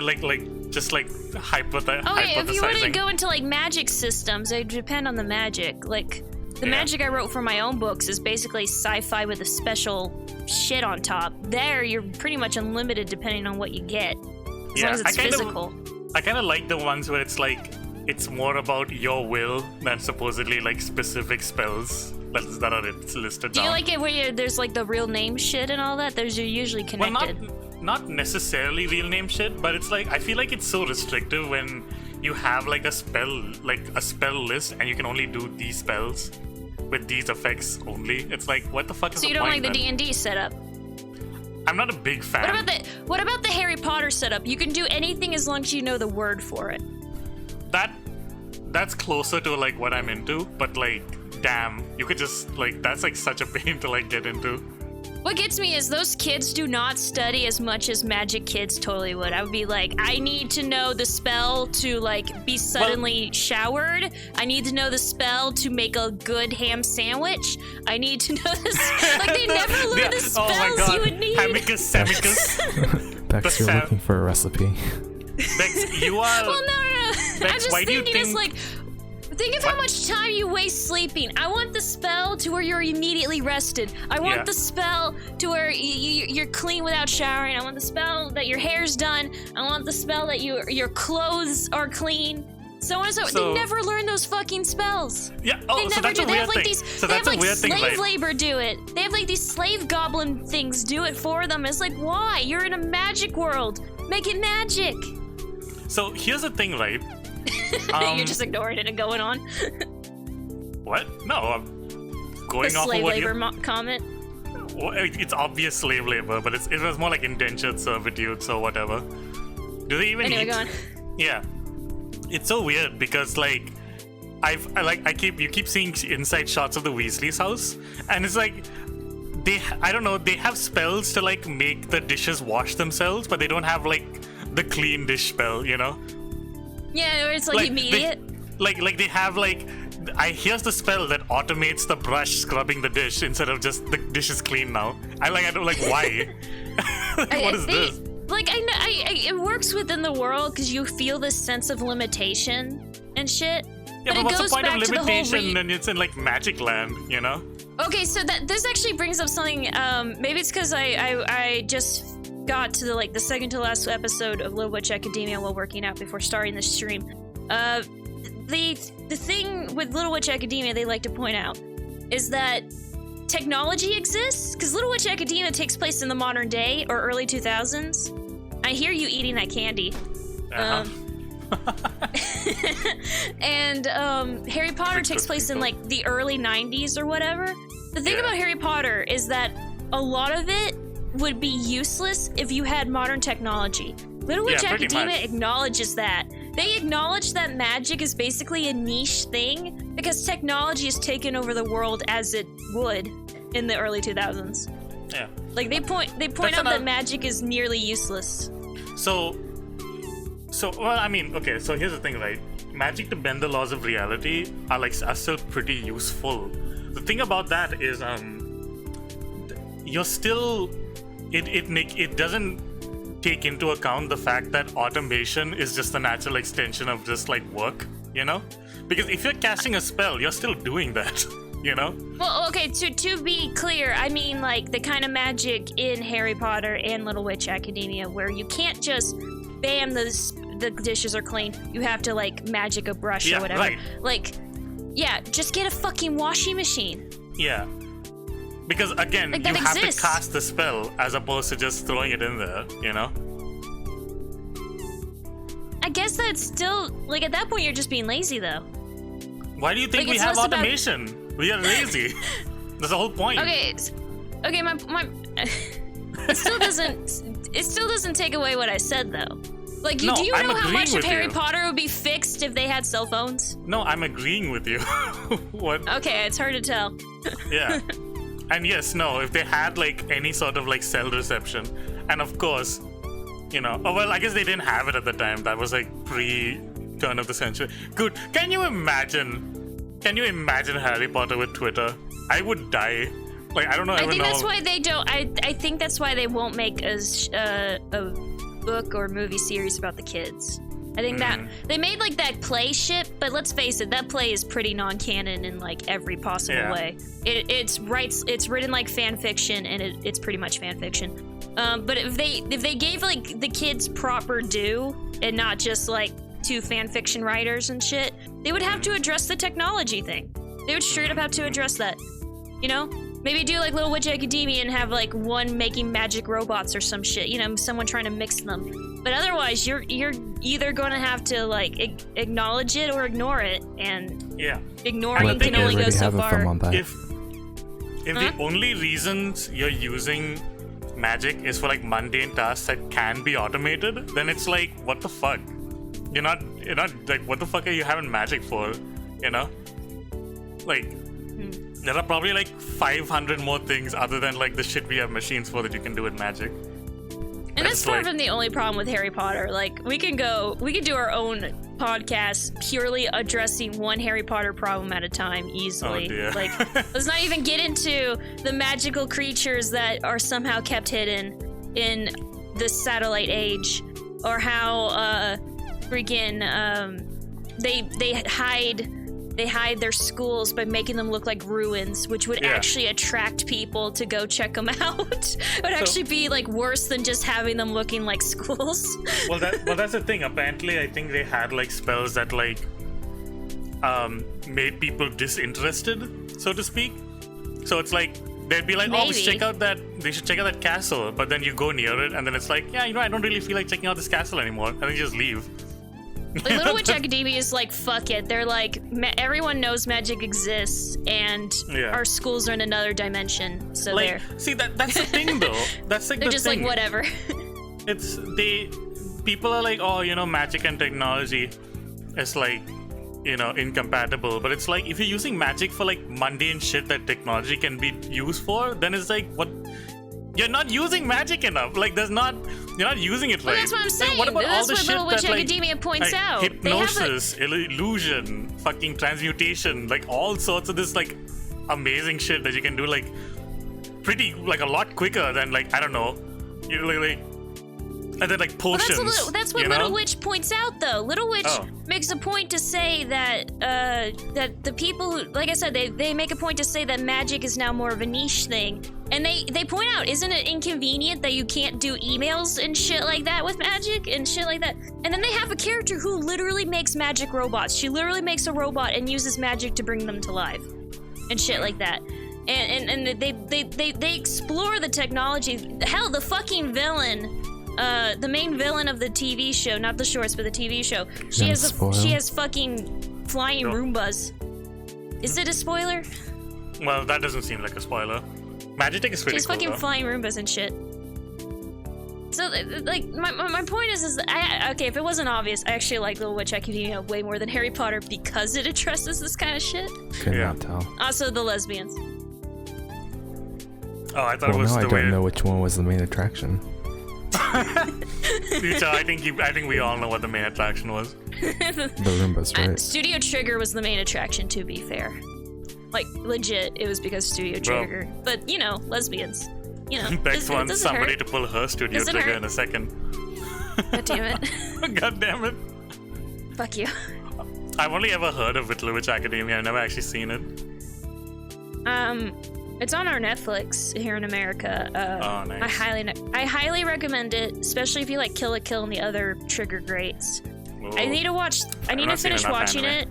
just like hypothesizing. Okay, if you were to go into like magic systems, it would depend on the magic. Like the magic I wrote for my own books is basically sci-fi with a special shit on top. There, you're pretty much unlimited depending on what you get, as long as it's physical. I kind of like the ones where it's like it's more about your will than supposedly like specific spells that are listed Do down. you like it where there's like the real name shit and all that? Those are usually connected. Well, not necessarily real name shit, but it's like I feel like it's so restrictive when you have like a spell list and you can only do these spells with these effects only. It's like, what the fuck is So the you don't point like the then? D&D setup? I'm not a big fan. What about the Harry Potter setup? You can do anything as long as you know the word for it. That's closer to like what I'm into, but like, damn, you could just like that's like such a pain to like get into. What gets me is those kids do not study as much as magic kids totally would. I would be like, I need to know the spell to like be suddenly showered. I need to know the spell to make a good ham sandwich. I need to know this. Like they never learn the spells oh my God. you would need. Amicus, Semicus. Bex, you're looking for a recipe. Bex, you are. Well, no. Bex, I'm just why do you thinking it's think- like, think of how much time you waste sleeping. I want the spell to where you're immediately rested. I want the spell to where you're clean without showering. I want the spell that your hair's done. I want the spell that your clothes are clean. So on and so forth. They never learn those fucking spells. Yeah. They Oh, never so that's do. a They weird have like thing. these. So they that's have a like weird thing, slave right? labor do it. They have like these slave goblin things do it for them. It's like, why? You're in a magic world. Make it magic. So here's the thing, right? You're just ignoring it and going on. What? No, I'm going The off slave of what labor you... comment. Well, it's obvious slave labor, but it was more like indentured servitude, so whatever. Do they even Anyway, eat? go on. Yeah, it's so weird because like you keep seeing inside shots of the Weasley's house, and it's like I don't know, they have spells to like make the dishes wash themselves, but they don't have like the clean dish spell, you know? Yeah, where it's like immediate. They have like here's the spell that automates the brush scrubbing the dish instead of just the dish is clean now. I don't like why. What is this? Like I know, it works within the world because you feel this sense of limitation and shit. Yeah, but it what's the goes point of back to the whole limitation and it's in like magic land, you know? Okay, so this actually brings up something. Maybe it's because I just got to the second to last episode of Little Witch Academia while working out before starting the stream. The thing with Little Witch Academia they like to point out is that technology exists because Little Witch Academia takes place in the modern day or early 2000s. I hear you eating that candy. And Harry Potter takes place in like the early 90s or whatever. The thing about Harry Potter is that a lot of it would be useless if you had modern technology. Little Witch Academia acknowledges that. They acknowledge that magic is basically a niche thing because technology has taken over the world as it would in the early 2000s. Yeah. Like they point out that magic is nearly useless. So well, I mean, okay, so here's the thing, right? Magic to bend the laws of reality are still pretty useful. The thing about that is you're still it doesn't take into account the fact that automation is just a natural extension of just like work, you know? Because if you're casting a spell, you're still doing that, you know? Well, okay, to be clear, I mean like the kind of magic in Harry Potter and Little Witch Academia where you can't just bam, the dishes are clean. You have to like magic a brush or whatever. Right. Like, yeah, just get a fucking washing machine. Yeah. Because again, like, you have exists. to cast the spell as opposed to just throwing it in there, you know? I guess that's still like at that point you're just being lazy though. Why do you think Like, we it's have less about- automation? We are lazy. That's the whole point. Okay, my it still doesn't take away what I said though. Like, do you know how much of Harry Potter would be fixed if they had cell phones? No, I'm agreeing with you. What? Okay, it's hard to tell. Yeah. And yes, no, if they had like any sort of like cell reception, and of course, you know, oh well, I guess they didn't have it at the time. That was like pre-turn of the century. Good. Can you imagine Harry Potter with Twitter? I would die. Like, I don't know. I think that's why they don't. I think that's why they won't make a book or movie series about the kids. I think that they made like that play shit, but let's face it, that play is pretty non-canon in like every possible way. It's written like fan fiction, and it's pretty much fan fiction. But if they gave like the kids proper due and not just like two fan fiction writers and shit, they would have to address the technology thing. They would straight up have to address that. You know? Maybe do like Little Witch Academia and have like one making magic robots or some shit. You know, someone trying to mix them. But otherwise, you're either going to have to like acknowledge it or ignore it, and ignoring can only go so far. If the only reasons you're using magic is for like mundane tasks that can be automated, then it's like, what the fuck? You're not like, what the fuck are you having magic for? You know, like. There are probably like 500 more things other than like the shit we have machines for that you can do with magic. And that's far from the only problem with Harry Potter. Like, we can do our own podcast purely addressing one Harry Potter problem at a time easily. Oh dear. Like, let's not even get into the magical creatures that are somehow kept hidden in this satellite age, or how they hide their schools by making them look like ruins, which would actually attract people to go check them out. It would actually be like worse than just having them looking like schools. Well, that's the thing. Apparently, I think they had like spells that like made people disinterested, so to speak. So it's like they'd be like, they should check out that castle, but then you go near it, and then it's like, yeah, you know, I don't really feel like checking out this castle anymore, and then you just leave. Like, Little Witch Academia is like, fuck it. They're like, everyone knows magic exists, and our schools are in another dimension. So like, see, that's the thing though. That's like they're just thing. like, whatever. People are like, oh, you know, magic and technology is like, you know, incompatible. But it's like, if you're using magic for like mundane shit that technology can be used for, then it's like, what? You're not using magic enough. Like, you're not using it right. Well, that's what I'm saying. Like, what about that's all the what shit Little Witch that, Academia points out. Hypnosis, illusion, fucking transmutation, like all sorts of this like amazing shit that you can do like pretty like a lot quicker than like, I don't know, you like And then like potions. Well, that's what Little Witch points out, though. Little Witch makes a point to say that that the people who, like I said, they make a point to say that magic is now more of a niche thing. And they point out, isn't it inconvenient that you can't do emails and shit like that with magic and shit like that? And then they have a character who literally makes magic robots. She literally makes a robot and uses magic to bring them to life and shit like that. And they explore the technology. Hell, the fucking villain, the main villain of the TV show, not the shorts, but the TV show. She has fucking flying Roombas. Is it a spoiler? Well, that doesn't seem like a spoiler. Magic is pretty cool. She's fucking flying Roombas and shit. So, like, my point is okay, if it wasn't obvious, I actually like Little Witch Academia way more than Harry Potter because it addresses this kind of shit. Could not tell. Also, the lesbians. Oh, I thought it was now the I don't know which one was the main attraction. Uchao, I think we all know what the main attraction was. The Roombas, right? Studio Trigger was the main attraction, to be fair. Like, legit, it was because Studio Trigger. But, you know, lesbians. You know, Bexx wants somebody to pull her Studio Trigger in a second. God damn it. God damn it. Fuck you. I've only ever heard of Little Witch Academia. I've never actually seen it. It's on our Netflix here in America. Oh, nice. I highly recommend it, especially if you like Kill la Kill and the other Trigger greats. Ooh. I need to finish watching it.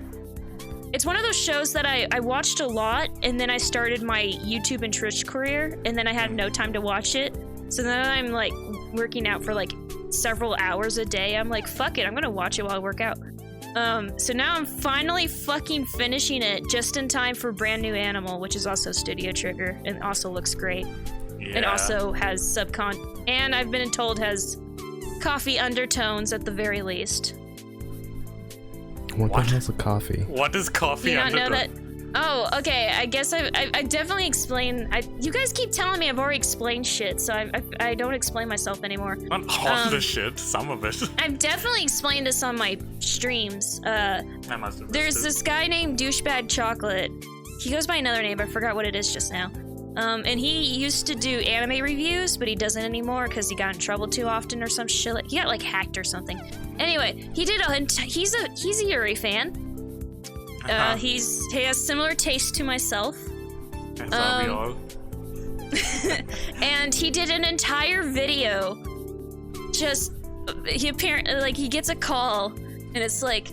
It's one of those shows that I watched a lot, and then I started my YouTube and Twitch career, and then I had no time to watch it. So then I'm like working out for like several hours a day. I'm like, fuck it, I'm gonna watch it while I work out. So now I'm finally fucking finishing it just in time for Brand New Animal, which is also Studio Trigger and also looks great. Yeah. It also has and I've been told has coffee undertones at the very least. What the hell's a coffee? What is coffee undertones? You undertone? not know that? Oh, okay. I guess I definitely explained. You guys keep telling me I've already explained shit, so I don't explain myself anymore. Not all the shit, some of it. I've definitely explained this on my streams. I must have There's this guy named Douchebag Chocolate. He goes by another name, but I forgot what it is just now. And he used to do anime reviews, but he doesn't anymore because he got in trouble too often or some shit. Like, he got like hacked or something. Anyway, he's a Yuri fan. He has similar taste to myself. That's all we all. And he did an entire video. He apparently he gets a call, and it's like,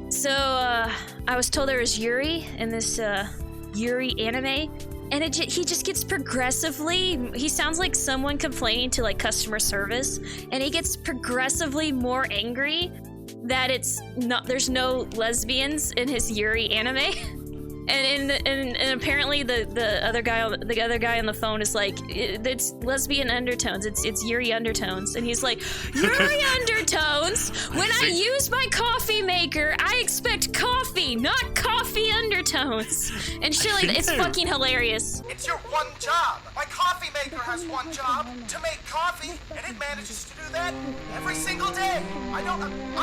so I was told there was Yuri in this Yuri anime. And he just gets progressively, he sounds like someone complaining to like customer service, and he gets progressively more angry that there's no lesbians in his Yuri anime. And apparently the other guy on the phone is like, it's lesbian undertones, it's Yuri undertones, and he's like, Yuri undertones? When I use my coffee maker, I expect coffee, not coffee undertones. And shit like that. It's fucking hilarious. It's your one job. My coffee maker has one job, to make coffee, and it manages to do that every single day. I'm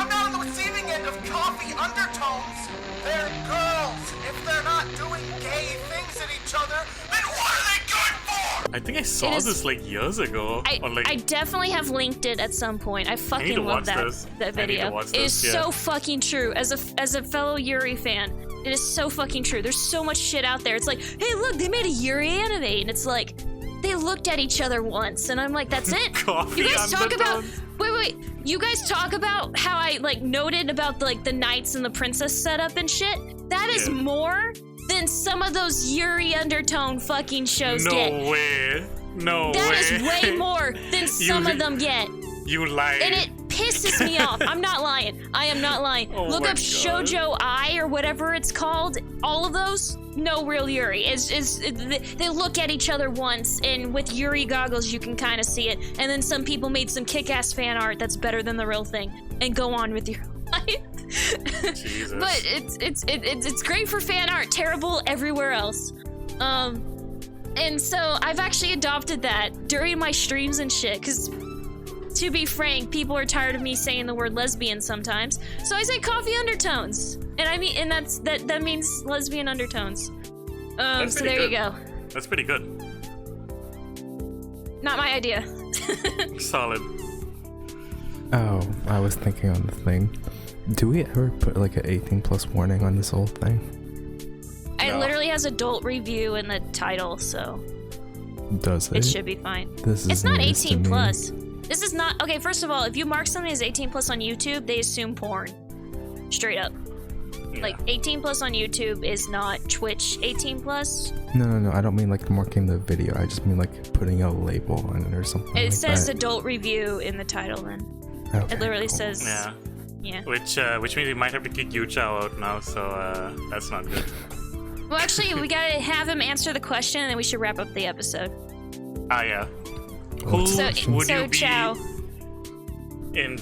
not on the receiving end of coffee undertones. They're girls. If they're not doing gay things at each other, then what are they good for? I think I saw this like years ago. I definitely have linked it at some point. I fucking love that video. It is so fucking true. As a fellow Yuri fan, it is so fucking true. There's so much shit out there. It's like, hey, look, they made a Yuri anime, and it's like, they looked at each other once, and I'm like, that's it. You guys talk about wait. You guys talk about how I like noted about like the knights and the princess setup and shit. That is more than some of those Yuri undertone fucking shows get. No way. That is way more than some of them get. You lied. And it pisses me off. I'm not lying. I am not lying. Look up Shoujo Ai or whatever it's called. All of those, no real Yuri. They look at each other once, and with Yuri goggles, you can kind of see it. And then some people made some kick-ass fan art that's better than the real thing, and go on with your life. Jesus. But it's great for fan art. Terrible everywhere else. And so I've actually adopted that during my streams and shit, because to be frank, people are tired of me saying the word lesbian sometimes. So I say coffee undertones. And that means lesbian undertones. So there you go. That's pretty good. Not my idea. Solid. Oh, I was thinking on the thing. Do we ever put like an 18+ warning on this whole thing? It literally has adult review in the title, so Does it? it should be fine. This is It's not news to 18 me. plus. This is not okay. First of all, if you mark something as 18 plus on YouTube, they assume porn. Straight up. Like 18 plus on YouTube is not Twitch 18 plus. No. I don't mean like marking the video. I just mean like putting a label on it or something. It like says that. adult review in the title. Then Okay, it literally cool. says. Yeah. Yeah. Which means we might have to kick Uchao out now. So that's not good. Well, actually, we gotta have him answer the question, and then we should wrap up the episode. Ah, yeah. Oh, Who would you be Chow. in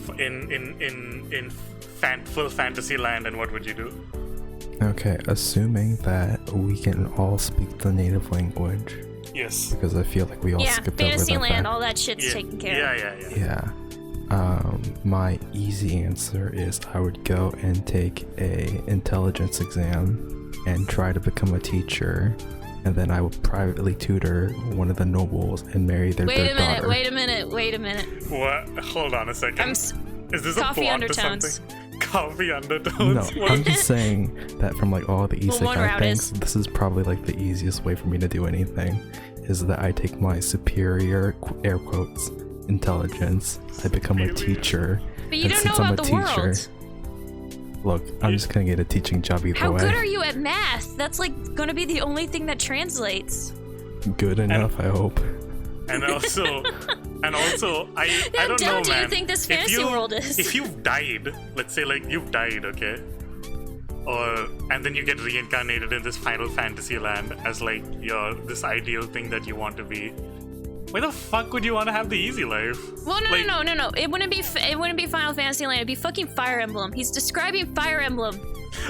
full fantasy land, and what would you do? Okay, assuming that we can all speak the native language. Yes. Because I feel like we all Yeah, skipped over that Fantasyland, fact. all that shit's taken care of. Yeah. My easy answer is I would go and take a intelligence exam and try to become a teacher, and then I would privately tutor one of the nobles and marry their daughter. Wait a minute. What? Hold on a second. Is this a Coffee plot undertones. to something? Coffee undertones? No, I'm just saying that from like all the Well, one isekai route things, is- this is probably like the easiest way for me to do anything, is that I take my superior, air quotes, intelligence, I become a teacher. But you and don't know since I'm about a the teacher, world. Look, I'm just gonna get a teaching job either How way. good are you at math? That's like gonna be the only thing that translates. Good enough, I hope. And also, I How don't dumb know, do you man. think this If fantasy world is? If you've died, let's say like you've died, okay, and then you get reincarnated in this Final Fantasy land as like this ideal thing that you want to be. Why the fuck would you want to have the easy life? Well, no, Like- no. It wouldn't be Final Fantasy Land. It'd be fucking Fire Emblem. He's describing Fire Emblem.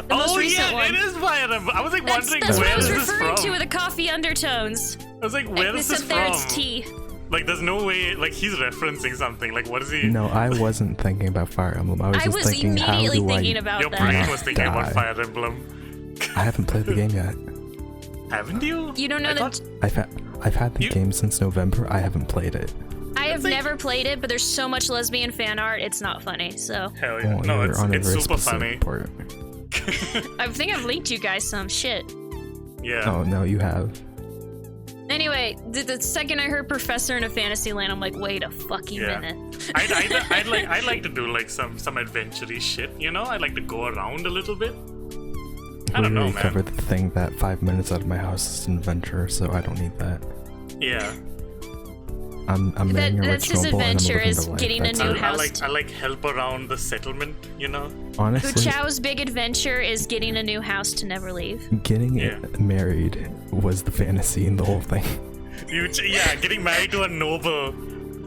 The most recent one. It is Fire Emblem. I was like wondering That's what where I was is this referring from? to with the coffee undertones. I was like, where is this Except there from? it's tea. Like, there's no way. Like, he's referencing something. Like, what is he? No, I wasn't thinking about Fire Emblem. I was I just was thinking, how immediately do thinking I about Your that. brain not was thinking about die? Fire Emblem. I haven't played the game yet. Haven't you? You don't know that. I've had the game since November. I haven't played it. I have never played it, but there's so much lesbian fan art. It's not funny. So Hell yeah. Oh, No, you're on a it's very super specific funny. part. I think I've linked you guys some shit. Yeah. Oh no, you have. Anyway, the second I heard Professor in a Fantasyland, I'm like, wait a fucking Yeah. minute. I'd like to do like some adventure-y shit, you know? I'd like to go around a little bit. I don't We know, already man. covered the thing that 5 minutes out of my house is an adventure, so I don't need that. Yeah. I'm marrying a That's rich his noble and I'm adventure living is the life. getting a That's new it. house. I like help around the settlement, you know? Honestly, Uchao's big adventure is getting a new house to never leave. getting married was the fantasy in the whole thing. Getting married to a noble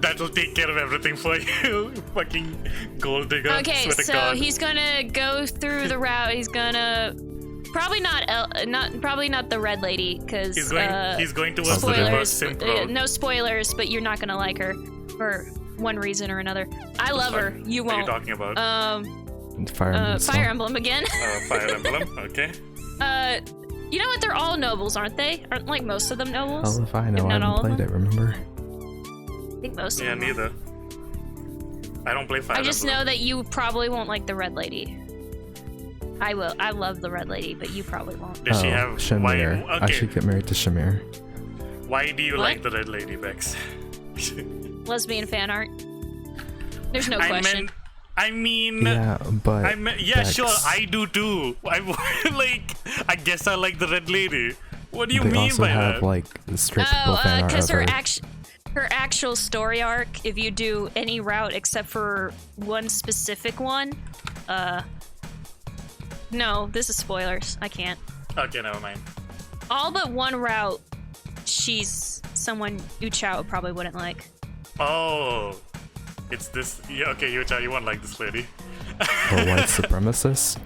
that'll take care of everything for you. Fucking gold digger. Okay, swear to so God. he's gonna go through the route. He's gonna probably not the red lady because He's going towards the spoilers. reverse simp road. No spoilers, but you're not gonna like her for one reason or another. I love her. You What are you won't. talking about? Fire Emblem. Fire Emblem again. Fire Emblem. Okay. You know what? They're all nobles, aren't they? Aren't like most of them nobles? Hell if I know, If I not all haven't of played them? it, remember? I think most of Yeah, them. neither. I don't play Fire I just Emblem. know that you probably won't like the red lady. I will. I love the red lady, but you probably won't. Does she have Shamir. why? I Okay. should get married to Shamir. Why do you What? like the red lady, Bexx? Lesbian fan art. There's no I question. meant. I mean. Yeah, but I mean, yeah, Bexx, sure, I do too. I guess I like the red lady. What do you they mean also by have that? like straight people fan art because of her her. her actual story arc, if you do any route except for one specific one, no, this is spoilers. I can't. Okay, never mind. All but one route, she's someone Uchao probably wouldn't like. Oh, it's this. Yeah, okay, you won't like this lady. Or white supremacist.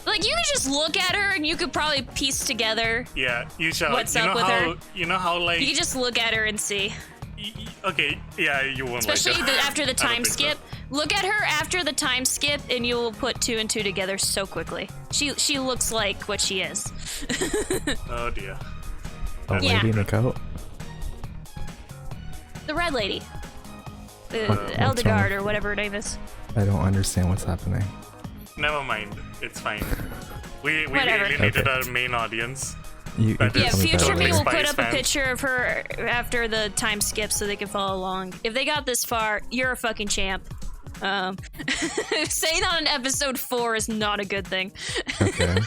Like, you could just look at her and you could probably piece together. Yeah, you shall. What's you up know with how, her? You know how like. You could just look at her and see. Okay, yeah, you won't Especially like her. after the I don't time think so. skip. Look at her after the time skip, and you will put two and two together so quickly. She looks like what she is. Oh dear. A Yeah. lady in a coat. The red lady. The What's Eldegard wrong? or whatever her name is. I don't understand what's happening. Never mind. It's fine. We Whatever. alienated our main audience. You That Yeah, is future me will Spies put up a fans. picture of her after the time skip so they can follow along. If they got this far, you're a fucking champ. Saying on episode 4 is not a good thing. Okay.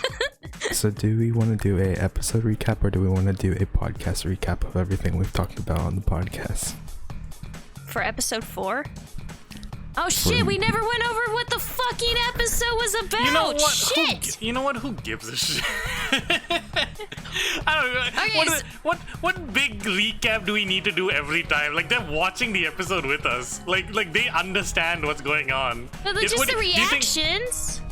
So do we want to do a episode recap or do we want to do a podcast recap of everything we've talked about on the podcast? For episode 4? Oh shit, we never went over what the fucking episode was about. You know what? Shit! You know what? Who gives a shit? I don't know. Okay, What big recap do we need to do every time? Like, they're watching the episode with us. Like they understand what's going on. But just What- the do you think- reactions.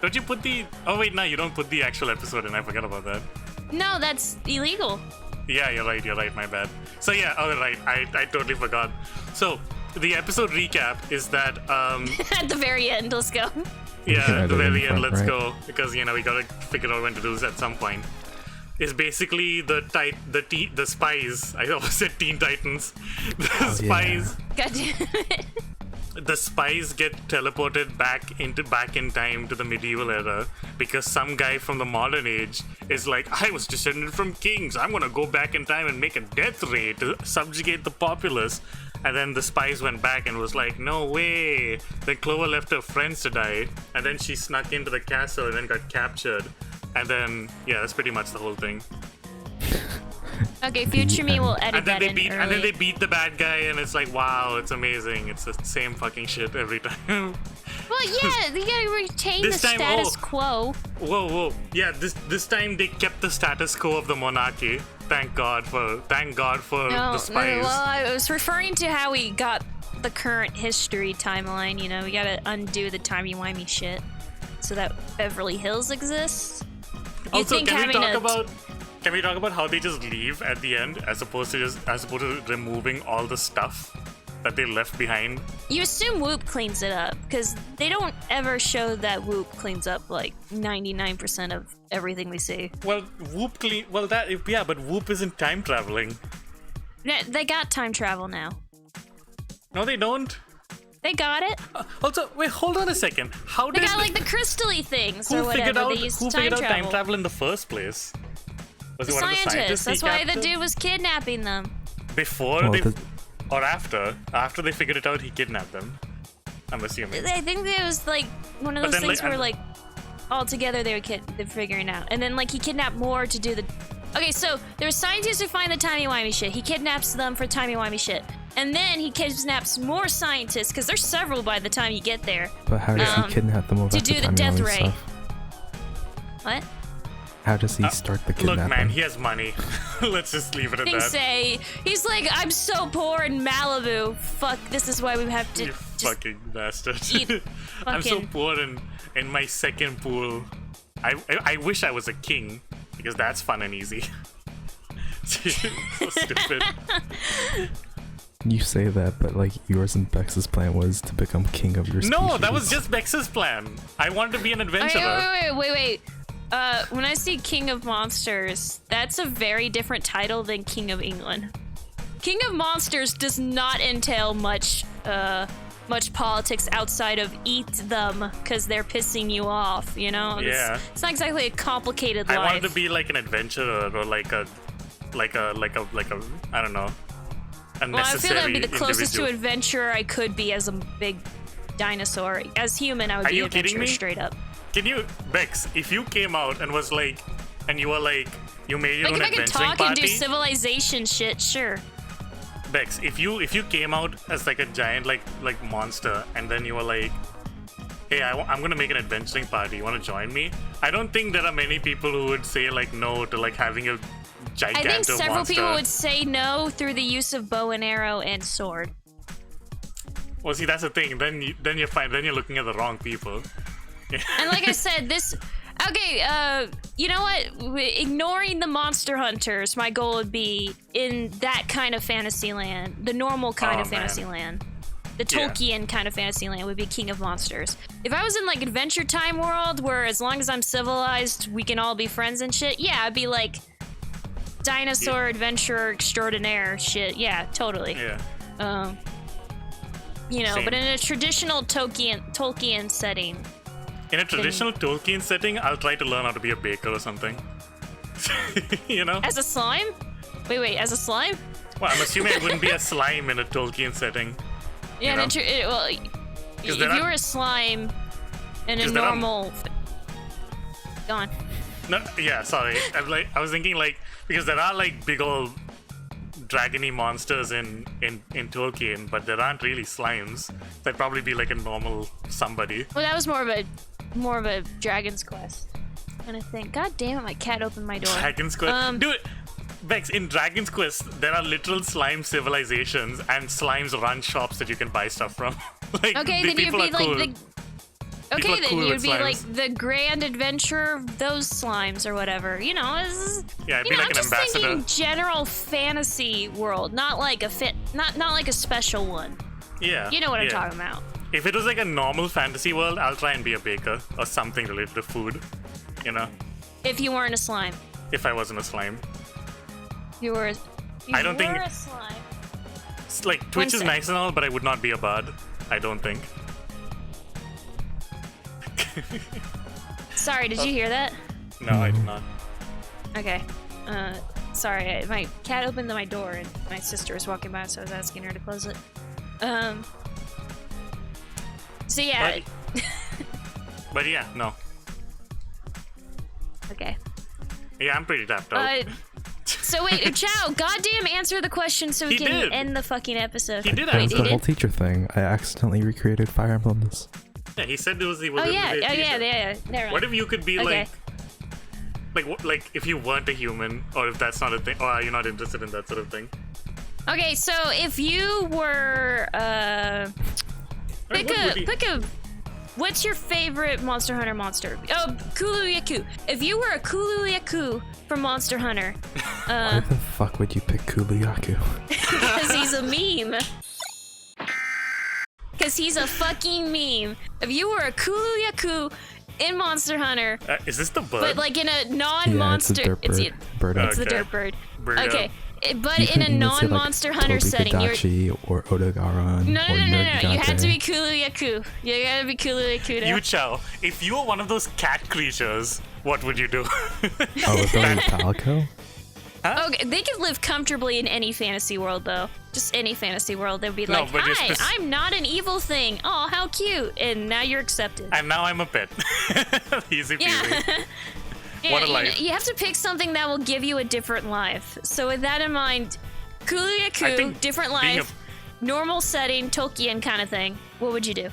Don't you put the... Oh, wait, no, you don't put the actual episode in. I forgot about that. No, that's illegal. Yeah, you're right, my bad. So, yeah, all right, I totally forgot. So, the episode recap is that... At the very end, let's go. Yeah, Yeah, at the they're in very end, front, let's right? go. Because, we gotta figure out when to do this at some point. Is basically the spies. I almost said Teen Titans. The spies... God damn it. The spies get teleported back in time to the medieval era because some guy from the modern age is like, I was descended from kings. I'm gonna go back in time and make a death ray to subjugate the populace. And then the spies went back and was like, no way. Then Clover left her friends to die, and then she snuck into the castle and then got captured. And then, yeah, that's pretty much the whole thing. Okay, future me will edit And then that in and then early. they beat the bad guy, and it's like, wow, it's amazing. It's the same fucking shit every time. Well, yeah, you gotta retain the This time- status oh. quo. Whoa. Yeah, this time they kept the status quo of the monarchy. Thank God for the spies. Well, I was referring to how we got the current history timeline. We gotta undo the timey-wimey shit so that Beverly Hills exists. Also, think can we having talk about how they just leave at the end as opposed to removing all the stuff that they left behind? You assume Whoop cleans it up, because they don't ever show that Whoop cleans up like 99% of everything we see. Well, but Whoop isn't time traveling. They got time travel now. No, they don't. They got it. Also, wait, hold on a second. They got like the crystally things who or whatever. figured out They used who time figured out travel. time travel in the first place? Was The it one of the scientists. scientists? That's he why the captured? dude was kidnapping them. Before Well, or after? After they figured it out, he kidnapped them. I'm assuming. I think it was like one of But those then, things like, where like all together they're figuring out, and then like he kidnapped more to do the. Okay, so there's scientists who find the timey-wimey shit. He kidnaps them for timey-wimey shit. And then he kidnaps more scientists, because there's several by the time you get there. But how does he kidnap them over to do the death ray. What? How does he start the Look, kidnapping? man, he has money. Let's just leave it at Things that. say he's like, I'm so poor in Malibu. Fuck, this is why we have to. You fucking bastard. eat I'm so fucking- poor in my second pool. I wish I was a king, because that's fun and easy. So stupid. You say that, but like yours and Bex's plan was to become king of your species. No, that was just Bex's plan. I wanted to be an adventurer. Wait. When I see King of Monsters, that's a very different title than King of England. King of Monsters does not entail much politics outside of eat them because they're pissing you off, Yeah. It's not exactly a complicated I life. wanted to be like an adventurer or like a I don't know. Well, I feel that would be the closest to individual. adventurer I could be as a big dinosaur. As human, I would Are be you kidding adventurer me? straight up. Can you, Bex, if you came out and was like, and you were like, you made your Like own if I could adventuring talk party? and do civilization shit, sure. Bex, if you came out as like a giant like monster, and then you were like, hey, I'm gonna make an adventuring party. You want to join me? I don't think there are many people who would say like no to like having a gigantic I think several monster. people would say no through the use of bow and arrow and sword. Well, see, that's the thing. Then you're fine. Then you're looking at the wrong people. And like I said, this. Okay, you know what? Ignoring the monster hunters, my goal would be in that kind of fantasy land, the normal kind of fantasy land. The Tolkien kind of fantasy land would be King of Monsters. If I was in like Adventure Time world, where as long as I'm civilized, we can all be friends and shit, yeah, I'd be like dinosaur adventurer extraordinaire shit. Yeah, totally. Yeah. You know, Same. but in a traditional Tolkien setting. In a traditional Tolkien setting, I'll try to learn how to be a baker or something. You know? As a slime? Wait, as a slime? Well, I'm assuming I wouldn't be a slime in a Tolkien setting. Yeah, know? If you were a slime in a normal... Go on. No, yeah, sorry. I was thinking like, because there are like big old dragony monsters in Tolkien, but there aren't really slimes. That'd probably be like a normal somebody. Well, that was more of a Dragon's Quest kind of thing. God damn it, my cat opened my door. Dragon's Quest? Dude, Bexx, in Dragon's Quest, there are literal slime civilizations and slimes run shops that you can buy stuff from. Like, okay, then you'd be like you'd be like the grand adventure of those slimes or whatever. You know, yeah, I'd be like I'm an just ambassador. thinking general fantasy world, not like a not like a special one. Yeah. You know what I'm talking about. If it was like a normal fantasy world, I'll try and be a baker or something related to food. You know? If you weren't a slime. If I wasn't a slime. You were. I don't think. A slime. It's like Twitch is nice and all, but I would not be a bard. I don't think. Sorry, did you hear that? No, I did not. Okay. Sorry, my cat opened my door and my sister was walking by, so I was asking her to close it. So yeah. But yeah, no. Okay. Yeah, I'm pretty tapped out. So wait, Uchao, goddamn answer the question so we can end the fucking episode. He did That was answer. the whole teacher thing. I accidentally recreated Fire Emblems. Yeah, he said it was the. Oh yeah. Never mind. What if you could be Okay. like if you weren't a human, or if that's not a thing, or are you not interested in that sort of thing? Okay, so if you were pick a what's your favorite Monster Hunter monster? Oh, Kulu-Yaku. If you were a Kulu-Yaku from Monster Hunter, Why the fuck would you pick Kulu-Yaku? because he's a meme. Because he's a fucking meme. If you were a Kulu-Yaku in Monster Hunter, Is this the bird? but like in a non-monster, it's a dirt bird. it's the Okay. dirt bird. Bird. Okay, but You in couldn't a even say, non-Monster Hunter setting, you're Tobikadachi or Odogaron no. or You have to be Nergigante. Kulu-Yaku. You gotta be Kulu-Yaku. Uchao, if you were one of those cat creatures, what would you do? Oh, with only Palico? Okay, they could live comfortably in any fantasy world, though. Just any fantasy world. They'd be like, but you're "Hi, I'm not an evil thing. Oh, how cute!" And now you're accepted. And now I'm a pet. Easy peasy. Yeah. Yeah, What a life. You have to pick something that will give you a different life. So with that in mind, I Kulu-Yaku, think different being life, normal setting, Tolkien kind of thing. What would you do?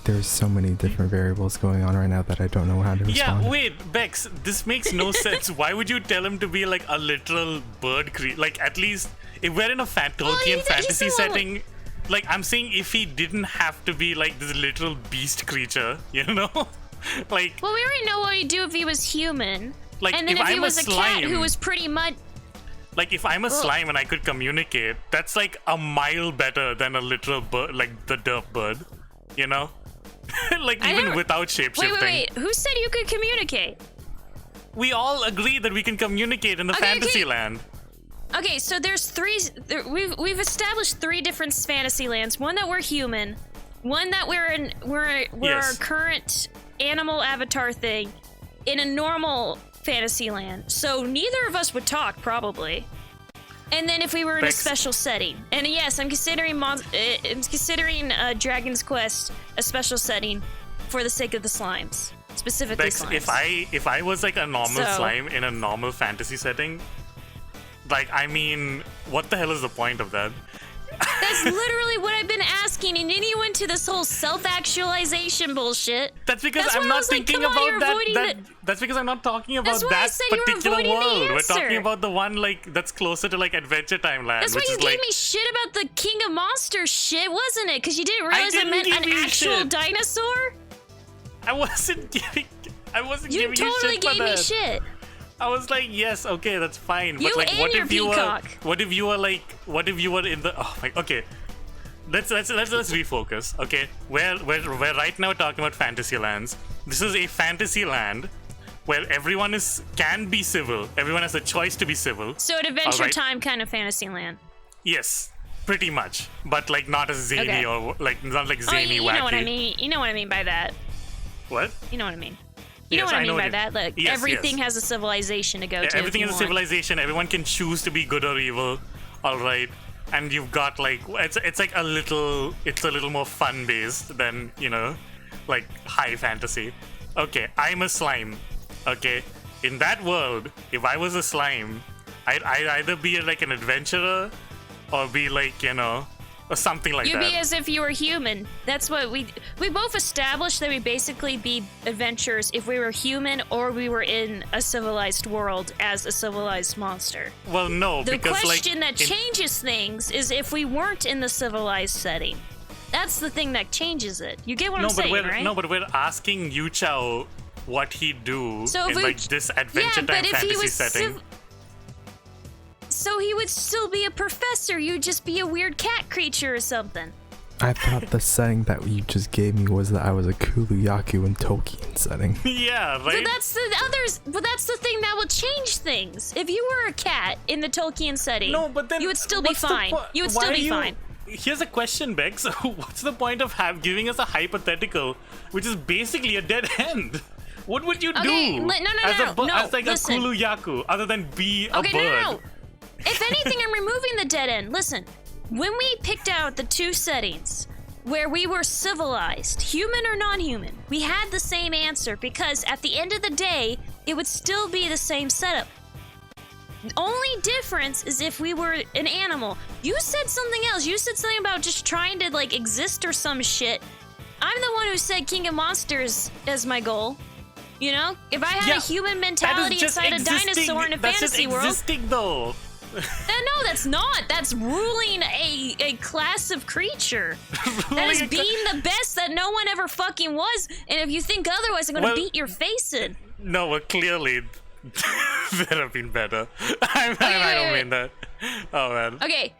There's so many different variables going on right now that I don't know how to respond. Yeah, wait, Bexx, this makes no sense. Why would you tell him to be like a literal bird creature? Like, at least if we're in a Tolkien fantasy setting, like, I'm saying if he didn't have to be like this literal beast creature, you know? Like, well, we already know what he'd do if he was human. Like, and then if if he I'm a was a cat slime- who was pretty much... like if I'm a slime and I could communicate, that's like a mile better than a literal bird, like the derp bird, you know? Like, even without shapeshifting. Wait. Who said you could communicate? We all agree that we can communicate in the fantasy land. Okay, so there's we've established 3 different fantasy lands. One that we're human, one that we're Yes. our current animal avatar thing in a normal fantasy land. So neither of us would talk probably. And then if we were in a Bexx. special setting, and yes, I'm considering Dragon's Quest a special setting for the sake of the slimes, specifically Bexx, slimes. if I was like a normal So- slime in a normal fantasy setting, like, I mean, what the hell is the point of that? That's literally what I've been asking, and then you went to this whole self-actualization bullshit. That's because That's I'm why I not was like, thinking come on, you're about avoiding that. That's because I'm not talking about That's why I that said you were particular avoiding the world. We're answer. talking about the one like that's closer to like Adventure Time Land, That's why which you is gave like. me shit about the King of Monsters shit, wasn't it? Because you didn't realize didn't it meant give an you actual shit. dinosaur? I wasn't giving. I wasn't You giving totally you shit for gave me that. shit. I was like, yes, okay, that's fine. You But like, and what your if you peacock. were? What if you were like? What if you were in the? Oh my. Okay. Let's refocus. Okay, we're right now talking about fantasy lands. This is a fantasy land where everyone can be civil. Everyone has a choice to be civil. So an Adventure Alright. Time kind of fantasy land. Yes. Pretty much, but like not as zany or like not like zany you wacky. know what I mean. You know what I mean by that. What? You know what I mean. You know what I mean by that. Like everything has a civilization to go to. Everything is a civilization. Everyone can choose to be good or evil. All right, and you've got like it's like a little more fun based than like high fantasy. Okay, I'm a slime. Okay, in that world, if I was a slime, I'd either be like an adventurer or be like or something like that. You'd be as if you were human. That's what we both established, that we basically be adventurers if we were human or we were in a civilized world as a civilized monster. Well, no, the because question that changes things is if we weren't in the civilized setting. That's the thing that changes it. You get what I'm saying, right? No, but we're asking Uchao what he'd do in like this Adventure Time fantasy setting. So he would still be a professor. You'd just be a weird cat creature or something. I thought the setting that you just gave me was that I was a Kuluyaku in Tolkien setting. Yeah, right? But that's the thing that will change things. If you were a cat in the Tolkien setting, you would still be fine. You would still be fine. Here's a question, Bexx. What's the point of giving us a hypothetical, which is basically a dead end? What would you do as like listen. a Kuluyaku other than be a bird? No. If anything, I'm removing the dead end. Listen, when we picked out the two settings where we were civilized, human or non-human, we had the same answer because at the end of the day, it would still be the same setup. The only difference is if we were an animal. You said something else. You said something about just trying to like exist or some shit. I'm the one who said King of Monsters as my goal. You know, if I had a human mentality inside a dinosaur in a fantasy world. That's just existing, though. No, that's not. That's ruling a class of creature. That is being the best that no one ever fucking was. And if you think otherwise, I'm gonna beat your face in. No, well, clearly there have been better. I don't mean that. Oh man. Okay.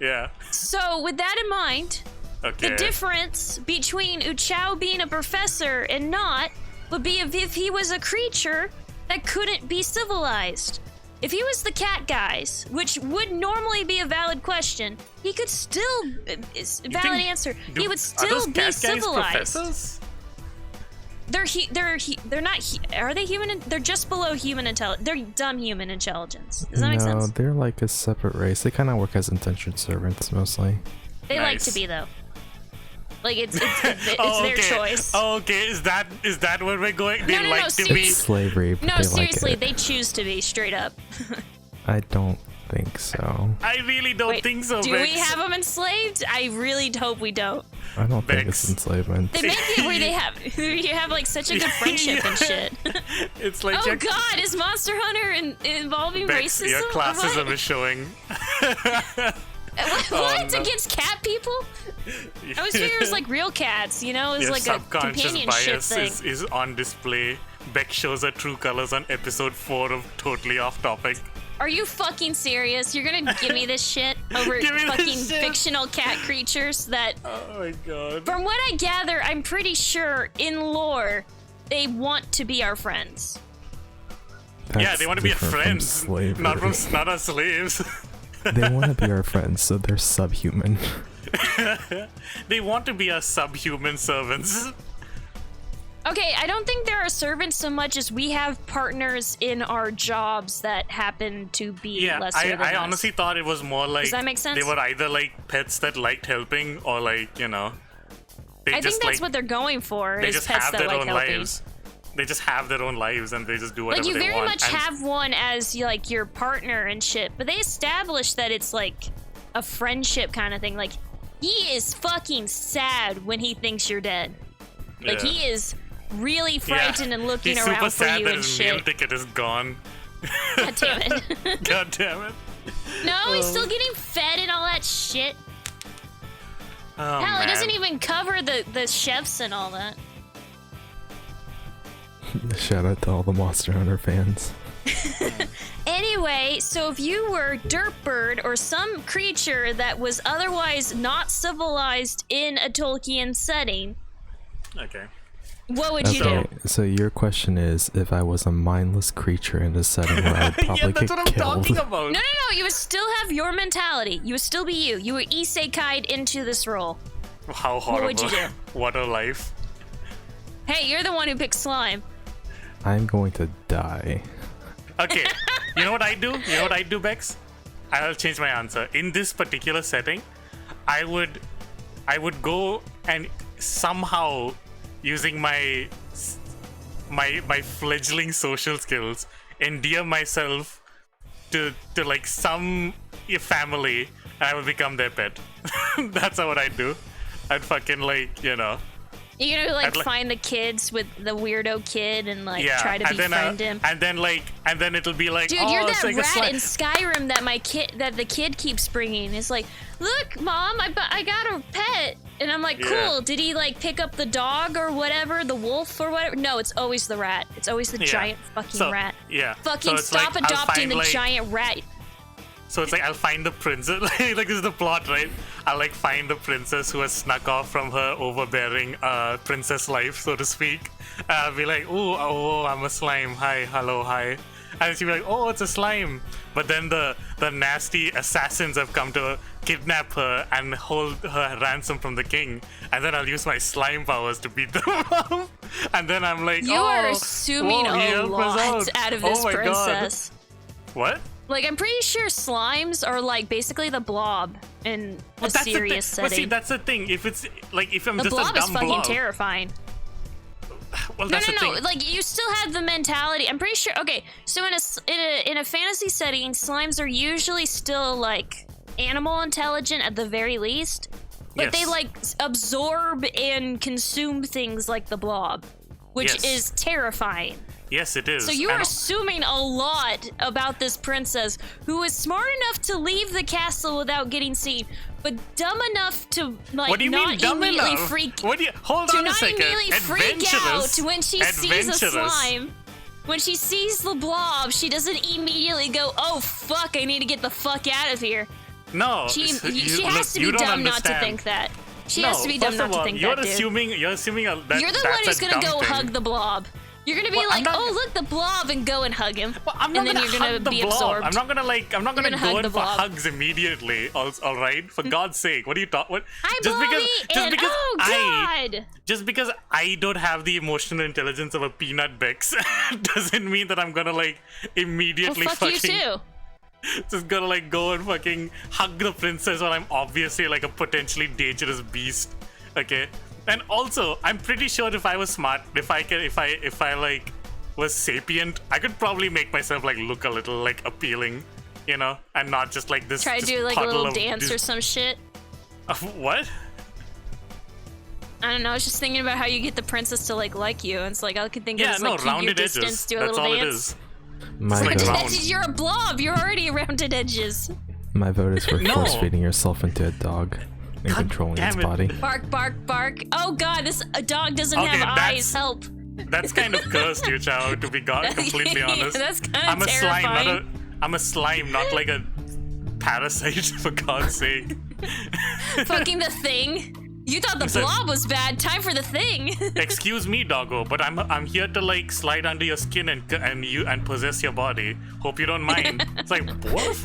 Yeah. So with that in mind, the difference between Uchao being a professor and not would be if he was a creature that couldn't be civilized. If he was the cat guys, which would normally be a valid question, he could still valid answer. He would still be civilized. They're not. Are they human? They're just below human intelligence. They're dumb human intelligence. Does that make sense? No, they're like a separate race. They kind of work as indentured servants mostly. They like to be though. Like it's their choice. Oh, okay. Is that where we're going? They like to be slavery. But no, they seriously, like it. They choose to be straight up. I don't think so. I really don't think so. Do we have them enslaved? I really hope we don't. I don't think it's enslavement. They make it where you have like such a good friendship and shit. It's like oh God, is Monster Hunter involving Bexx, racism? Your classism is showing. What? Against cat people? I was figuring it was like real cats, you know? It was Your like a companionship bias thing. is on display. Bexx shows her true colors on episode 4 of Totally Off Topic. Are you fucking serious? You're gonna give me this shit over fucking fictional cat creatures that... Oh my God. From what I gather, I'm pretty sure in lore, they want to be our friends. That's they want to be our friends, not our slaves. They want to be our friends, so they're subhuman. They want to be our subhuman servants. Okay, I don't think there are servants so much as we have partners in our jobs that happen to be lesser than us. I honestly thought it was more like... Does that make sense? They were either like pets that liked helping or like, I think that's what they're going for, they is just pets have that their like own helping. lives. They just have their own lives and they just do whatever they want. Like, you very much have one as like your partner and shit, but they establish that it's like a friendship kind of thing. Like, he is fucking sad when he thinks you're dead. Like, he is really frightened and looking around for you and shit. He's super sad that his meal ticket is gone. God damn it. God damn it. No, he's still getting fed and all that shit. Oh, Hell, man. it doesn't even cover the chefs and all that. Shout out to all the Monster Hunter fans. Anyway, so if you were Dirtbird or some creature that was otherwise not civilized in a Tolkien setting, okay, What would you do? So your question is if I was a mindless creature in this setting where I would probably yeah, that's get what I'm killed. talking about. No. You would still have your mentality. You would still be you. You were isekai'd into this role. How horrible. What would you do? What a life. Hey, you're the one who picked slime. I'm going to die. Okay, you know what I do? You know what I do, Bexx? I'll change my answer. In this particular setting, I would go and somehow, using my fledgling social skills, endear myself to like some family, and I would become their pet. That's what I'd do. I'd fucking You're gonna like find the kids with the weirdo kid and like try to befriend him. And then it'll be like, dude, you're that rat in Skyrim that the kid keeps bringing. It's like, look, Mom, I got a pet, and I'm like, cool. Did he like pick up the dog or whatever, the wolf or whatever? No, it's always the rat. It's always the giant fucking rat. Yeah. Fucking stop adopting the giant rat. So it's like I'll find the princess. Like this is the plot, right? I'll like find the princess who has snuck off from her overbearing princess life, so to speak. I'll be like, oh, I'm a slime. Hi, hello, hi. And she'll be like, oh, it's a slime. But then the nasty assassins have come to kidnap her and hold her ransom from the king. And then I'll use my slime powers to beat them up. And then I'm like, you are assuming a lot out of this princess. God. What? Like, I'm pretty sure slimes are like basically the blob in a serious setting. But see, that's the thing. If it's like, if I'm the just blob a dumb is fucking blob, terrifying. Well, that's no. Like, you still have the mentality. I'm pretty sure. Okay, so in a fantasy setting, slimes are usually still like animal intelligent at the very least, but they like absorb and consume things like the blob, which is terrifying. Yes, it is. So you are assuming a lot about this princess who is smart enough to leave the castle without getting seen, but dumb enough to like what do you not mean dumb immediately enough? freak. What do you hold on a second? Immediately freak out when she sees a slime. When she sees the blob, she doesn't immediately go, "Oh fuck, I need to get the fuck out of here." No, she has to be dumb not to think that. She has to be dumb not to think that. You're assuming that you're the one who's gonna go hug the blob. You're gonna be like, oh look, the blob, and go and hug him. Well, I'm not and then you're gonna be absorbed. I'm not gonna go in for hugs immediately. All right, for God's sake, what are you talking? What? Just because I don't have the emotional intelligence of a peanut Bexx doesn't mean that I'm gonna like immediately fuck you too. Just gonna like go and fucking hug the princess while I'm obviously like a potentially dangerous beast. Okay. And also, I'm pretty sure if I was smart, if I like was sapient, I could probably make myself like look a little like appealing, you know, and not just like this. Try to do like a little dance or some shit. What? I don't know. I was just thinking about how you get the princess to like you, and it's like I could think of like keep your distance, edges. Do a That's little all dance. It is. You're a blob. You're already rounded edges. My vote is for force feeding yourself into a dog. And controlling its body. Bark, bark, bark. Oh god, this dog doesn't have eyes. Help. That's kind of cursed, Uchao, to be completely honest. That's kind of terrifying. I'm a slime, not like a parasite, for God's sake. Fucking the thing. You thought the blob was bad. Time for the thing. Excuse me, doggo, but I'm here to like slide under your skin and possess your body. Hope you don't mind. It's like, what?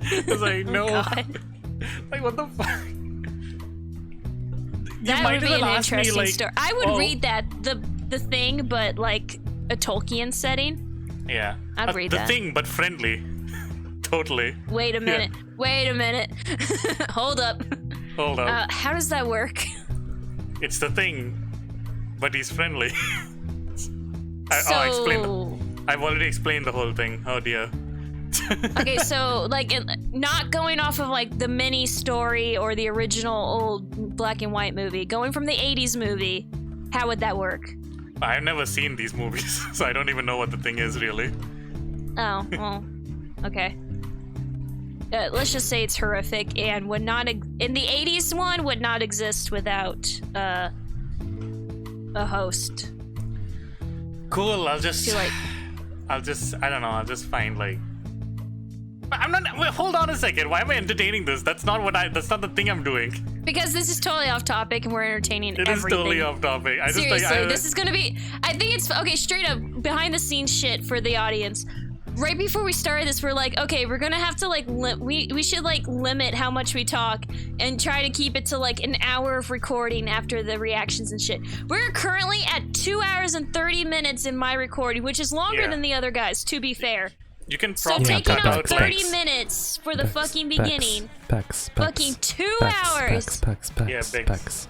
It's like, no. God. Like, what the fuck? That would be an interesting story. I would read that, the thing, but like a Tolkien setting. Yeah. I'd read that. The thing, but friendly. Totally. Wait a minute. Yeah. Wait a minute. Hold up. Hold up. How does that work? It's the thing, but he's friendly. I've already explained the whole thing. Oh dear. Okay, so like not going off of like the mini story or the original old black and white movie, going from the 80s movie, how would that work? I've never seen these movies, so I don't even know what the thing is really. Oh, well, okay. Let's just say it's horrific and would not in the 80s one would not exist without a host. Cool. I'll just I don't know. I'll just find like I'm not. Wait, hold on a second. Why am I entertaining this? That's not the thing I'm doing. Because this is totally off topic and we're entertaining It everything. is totally off topic. Seriously, this is gonna be. I think it's okay. Straight up behind the scenes shit for the audience. Right before we started this, we're like, okay, we're gonna have to like we should like limit how much we talk and try to keep it to like an hour of recording after the reactions and shit. We're currently at 2 hours and 30 minutes in my recording, which is longer than the other guys. To be fair. You can So probably taking cut out out 30 minutes for the fucking beginning. Bexx. Fucking 2 hours. Bexx.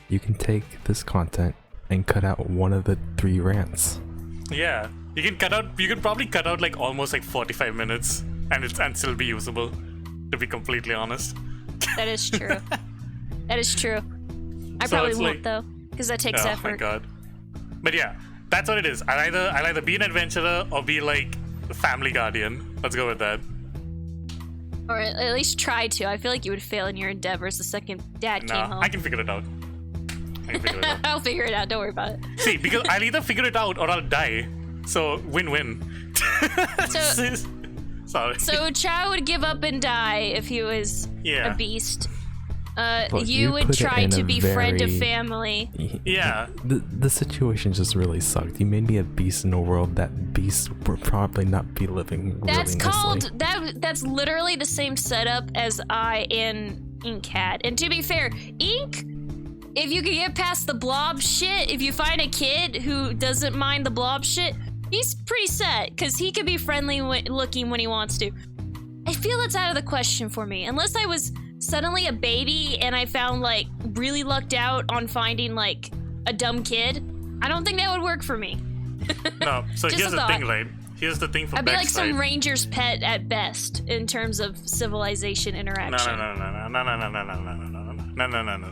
You can take this content and cut out one of the 3 rants. Yeah, you can probably cut out like almost like 45 minutes, and still be usable. To be completely honest. That is true. That is true. I So probably it's won't like- though, because that takes effort. Oh my god. But yeah, that's what it is. I'll either be an adventurer or be like the family guardian. Let's go with that. Or at least try to. I feel like you would fail in your endeavors the second Dad came home. I can figure it out. I'll figure it out. Don't worry about it. See, because I'll either figure it out or I'll die. So win-win. Sorry. So Uchao would give up and die if he was Yeah. a beast. Look, you would put it try in to a be friend of very- family. Yeah. The situation just really sucked. You made me a beast in a world that beasts would probably not be living That's really called nicely. that's literally the same setup as I in Ink had. And to be fair, Ink, if you can get past the blob shit, if you find a kid who doesn't mind the blob shit, he's pretty set because he can be friendly looking when he wants to. I feel it's out of the question for me unless I was suddenly a baby and I found like really lucked out on finding like a dumb kid. I don't think that would work for me. No, so Just here's a the thing, thought. right? Here's the thing for I'd be Bexx, like some right? ranger's pet at best in terms of civilization interaction. No.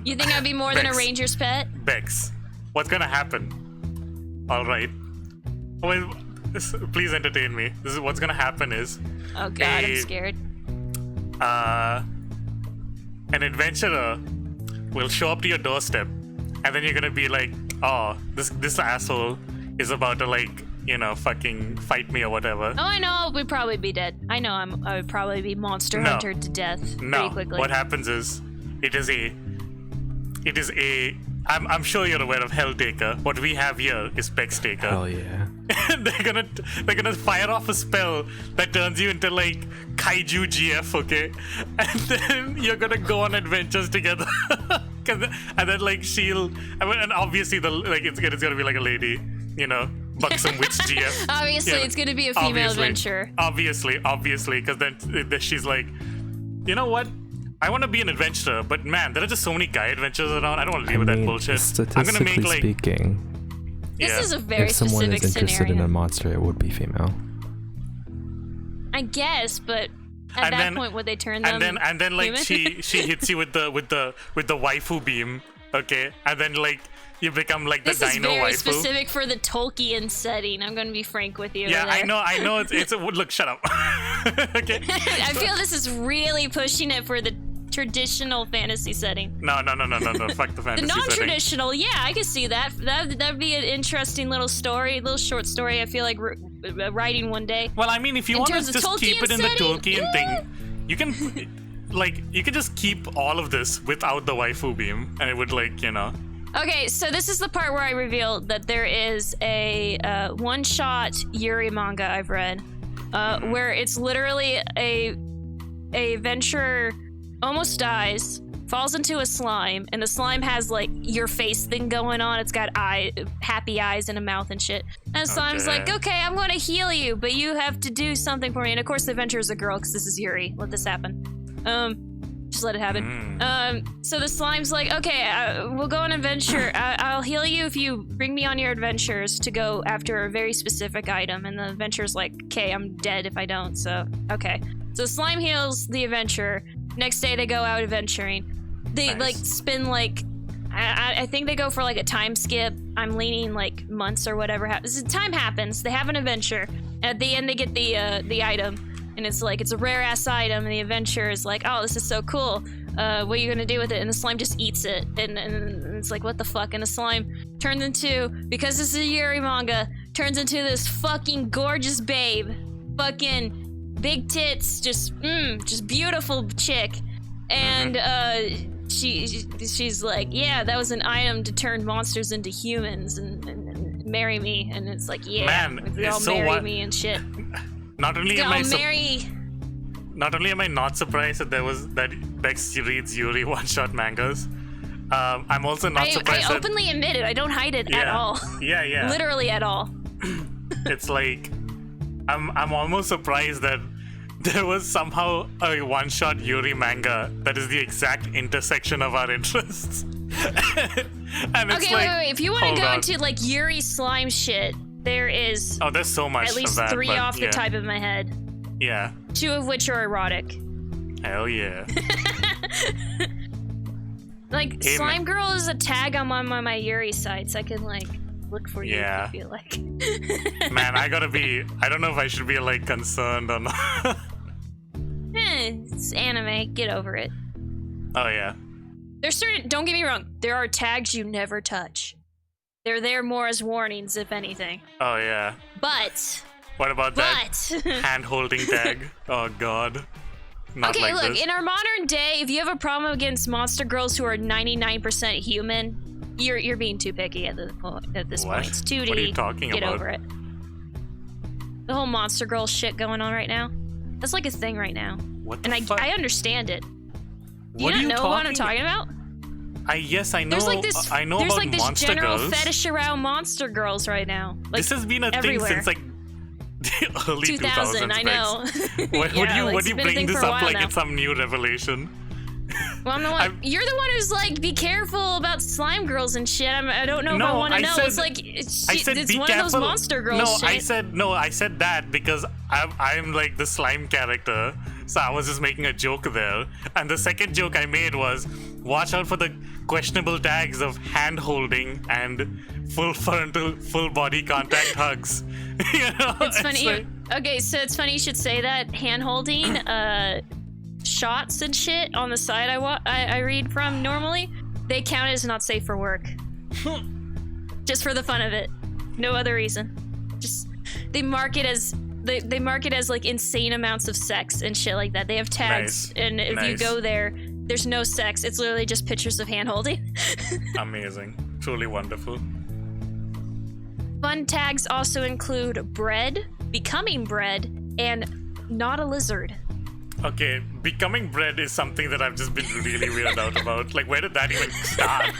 You think I'd be more than a Bexx. ranger's pet? Bexx, what's gonna happen? All right. Well, please entertain me. This is what's gonna happen is. Oh god, I'm scared. An adventurer will show up to your doorstep, and then you're gonna be like, "Oh, this asshole is about to like, fucking fight me or whatever." Oh, I know we'd probably be dead. I know I would probably be monster No. huntered to death No. pretty quickly. What happens is, it is a. I'm sure you're aware of Helltaker. What we have here is Bexx Taker. Hell yeah. they're gonna fire off a spell that turns you into like kaiju GF, okay? And then you're gonna go on adventures together. And then like and obviously it's gonna be like a lady, buxom witch GF. Obviously, it's gonna be a female adventurer. Obviously, because then she's like, you know what? I want to be an adventurer, but man, there are just so many guy adventures around. I don't want to deal with that bullshit. I'm gonna make Statistically speaking, This is a very if someone specific is interested scenario. in a monster, it would be female. I guess, but at that point, would they turn them? And then like human? she hits you with the waifu beam, okay? And then like you become like the This is dino very waifu. specific for the Tolkien setting. I'm gonna be frank with you. Yeah, there. I know. It's look, shut up. Okay. I feel this is really pushing it for the traditional fantasy setting. No. Fuck the fantasy The setting. non-traditional, yeah, I can see that. That'd be an interesting little short story. I feel like writing one day. Well, I mean, if you In want to terms of just keep Tolkien it in the setting, Tolkien thing, you can you can just keep all of this without the waifu beam, and it would Okay, so this is the part where I revealed that there is a one-shot Yuri manga I've read, where it's literally a adventurer almost dies, falls into a slime, and the slime has like your face thing going on. It's got happy eyes and a mouth and shit. And the slime's like, okay, I'm gonna heal you, but you have to do something for me. And of course the adventurer's a girl, because this is Yuri. Let this happen. Just let it happen. So the slime's like, okay, we'll go on an adventure. I'll heal you if you bring me on your adventures to go after a very specific item. And the adventurer's like, okay, I'm dead if I don't, so okay. So slime heals the adventurer. Next day they go out adventuring. They like spend like, I think they go for like a time skip. I'm leaning like months or whatever. Time happens. They have an adventure. At the end they get the item. And it's like, it's a rare ass item, and the adventurer is like, oh, this is so cool. What are you gonna do with it? And the slime just eats it. And it's like, what the fuck? And the slime turns into, because this is a Yuri manga, turns into this fucking gorgeous babe. Fucking big tits, just beautiful chick, and she's like, yeah, that was an item to turn monsters into humans and marry me, and it's like, yeah, Man, they all so marry what? me and shit. Not only am I not surprised that Bexx reads Yuri one-shot mangas, I'm also not surprised. I openly admit it. I don't hide it at all. Yeah. Literally at all. It's like I'm almost surprised that there was somehow a one-shot Yuri manga that is the exact intersection of our interests. And it's okay, like, wait. If you want to go on. into like Yuri slime shit, there is. Oh, there's so much at least of that, 3 but off the yeah. top of my head. Yeah. 2 of which are erotic. Hell yeah. Like Hey, slime girl is a tag on my Yuri sites. I can like look for you Yeah. if you feel like. Man, I don't know if I should be like concerned or not. It's anime. Get over it. Oh yeah. There's certain. Don't get me wrong. There are tags you never touch. They're there more as warnings, if anything. Oh yeah. But. What about that hand-holding tag? Oh god. Not okay, like look. this. In our modern day, if you have a problem against monster girls who are 99% human, you're being too picky at this point. What? It's 2D. What are you talking Get about? over it. The whole monster girl shit going on right now. That's like a thing right now. What the and fuck? I understand it. Do What are you you not know what I'm talking about? Yes, I know. There's like this. I know there's about like this monster general girls. fetish around monster girls right now. Like, This has been a everywhere. thing since like the early 2000. 2000s. I know. Would Yeah, you it's been a bring thing this for a up while like now. it's some new revelation? Well, I'm the one. You're the one who's like, be careful about slime girls and shit. I don't know if I No, want to I know. said- It's like I said it's be one careful. of those monster girls. No, shit. I said that because I'm like the slime character, so I was just making a joke there. And the second joke I made was, watch out for the questionable tags of hand holding and full frontal, full body contact hugs. You know, It's funny. like- Okay, so it's funny you should say that. Hand holding, shots and shit on the side I read from normally, they count as not safe for work. Just for the fun of it, no other reason. Just they mark it as they mark it as like insane amounts of sex and shit like that. They have tags, Nice. and if you Nice. go there, there's no sex. It's literally just pictures of hand holding. Amazing, truly wonderful. Fun tags also include bread, becoming bread, and not a lizard. Okay, becoming bread is something that I've just been really weirded out about. Like, where did that even start?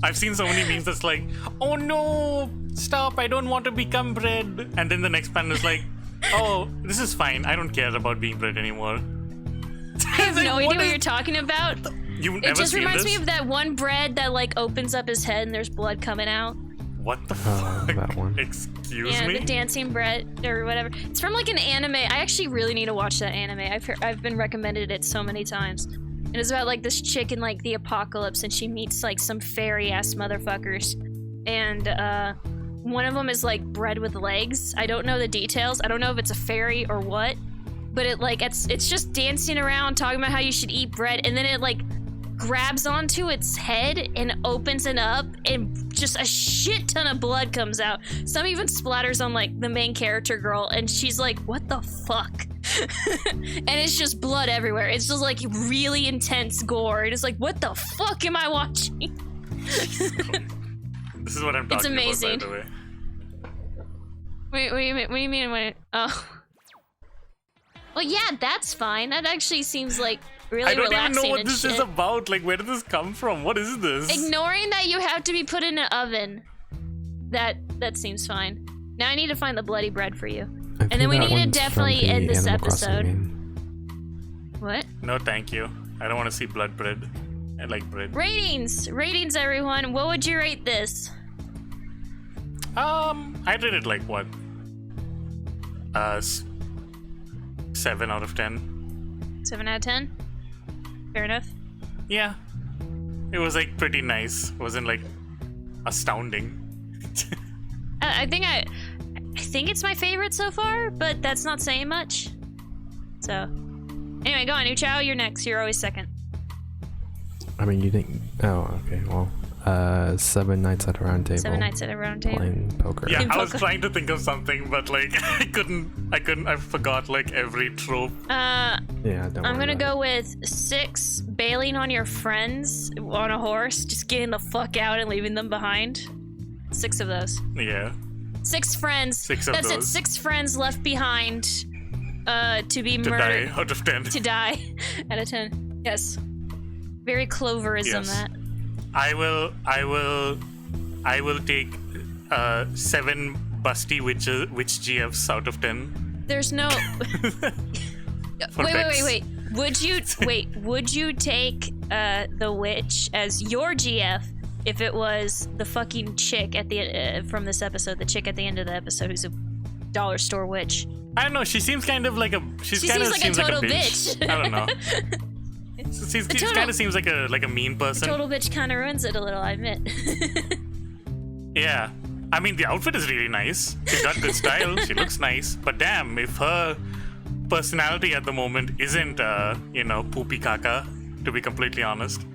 I've seen so many memes that's like, oh no, stop, I don't want to become bread. And then the next panel is like, oh, this is fine, I don't care about being bread anymore. I have no idea what you're talking about. You've It never just seen reminds this? me of that one bread that like opens up his head and there's blood coming out. What the fuck? That one. Excuse Yeah, me? the dancing bread or whatever. It's from like an anime. I actually really need to watch that anime. I've been recommended it so many times. And it's about like this chick in like the apocalypse, and she meets like some fairy ass motherfuckers, and one of them is like bread with legs. I don't know the details. I don't know if it's a fairy or what, but it's just dancing around talking about how you should eat bread, and then it like grabs onto its head and opens it up, and just a shit ton of blood comes out. Some even splatters on like the main character girl, and she's like, what the fuck? And it's just blood everywhere. It's just like really intense gore. It's like, what the fuck am I watching? This is what I'm talking amazing. about, by the way. Wait, what do you mean? Oh. Well, yeah, that's fine. That actually seems like really I don't even relaxing know what and this shit. is about. Like, where did this come from? What is this? Ignoring that you have to be put in an oven. That seems fine. Now I need to find the bloody bread for you. I And then think we that need to one's definitely from the end this Animal Crossing episode. game. What? No, thank you. I don't want to see blood bread. I like bread. Ratings, everyone. What would you rate this? I rated like what? 7 out of 10. 7 out of 10? Fair enough. Yeah. It was like pretty nice. It wasn't like astounding. I think it's my favorite so far, but that's not saying much. So, anyway, go on, Uchao. You're next. You're always second. I mean, you didn't. Oh, okay. Well, 7 nights at a round table. 7 nights at a round table. Playing poker. Yeah, I was trying to think of something, but like I forgot like every trope. Yeah, don't I'm worry gonna about go with 6 bailing on your friends on a horse, just getting the fuck out and leaving them behind. 6 of those. Yeah. 6 friends. 6 of That's those. it. 6 friends left behind to be To murdered. die out of 10. To die out of 10. Yes. Very Cloverism, Yes. that. I will take 7 busty witch GFs out of 10. There's no. For Bexx. wait. Would you take the witch as your GF if it was the fucking chick at the from this episode, the chick at the end of the episode who's a dollar store witch? I don't know. She seems kind of like a. She seems like a total bitch. I don't know. She kind of seems like a mean person. Total bitch kind of ruins it a little, I admit. Yeah. I mean, the outfit is really nice. She's got good style. She looks nice. But damn, if her personality at the moment isn't, poopy caca, to be completely honest.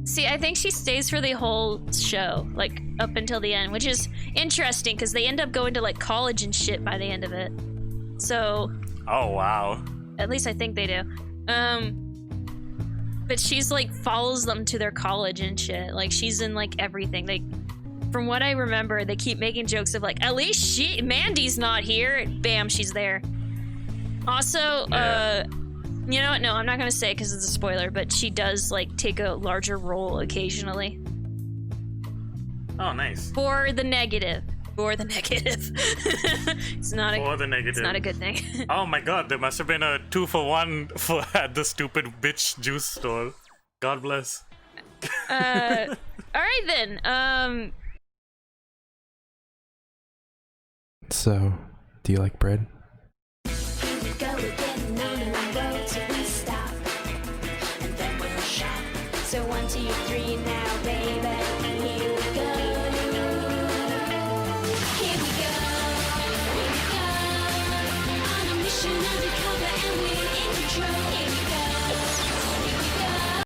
See, I think she stays for the whole show, like up until the end, which is interesting because they end up going to like college and shit by the end of it. So. Oh wow. At least I think they do. But she's like follows them to their college and shit. Like she's in like everything. Like from what I remember, they keep making jokes of like, at least Mandy's not here. Bam, she's there. Also, you know what? No, I'm not gonna say it because it's a spoiler. But she does like take a larger role occasionally. Oh, nice. For the negative. For the negative. It's not For the negative. It's not a good thing. Oh my god, there must have been a 2-for-1 at the stupid bitch juice store. God bless. Alright then. So, do you like bread? So 1, 2,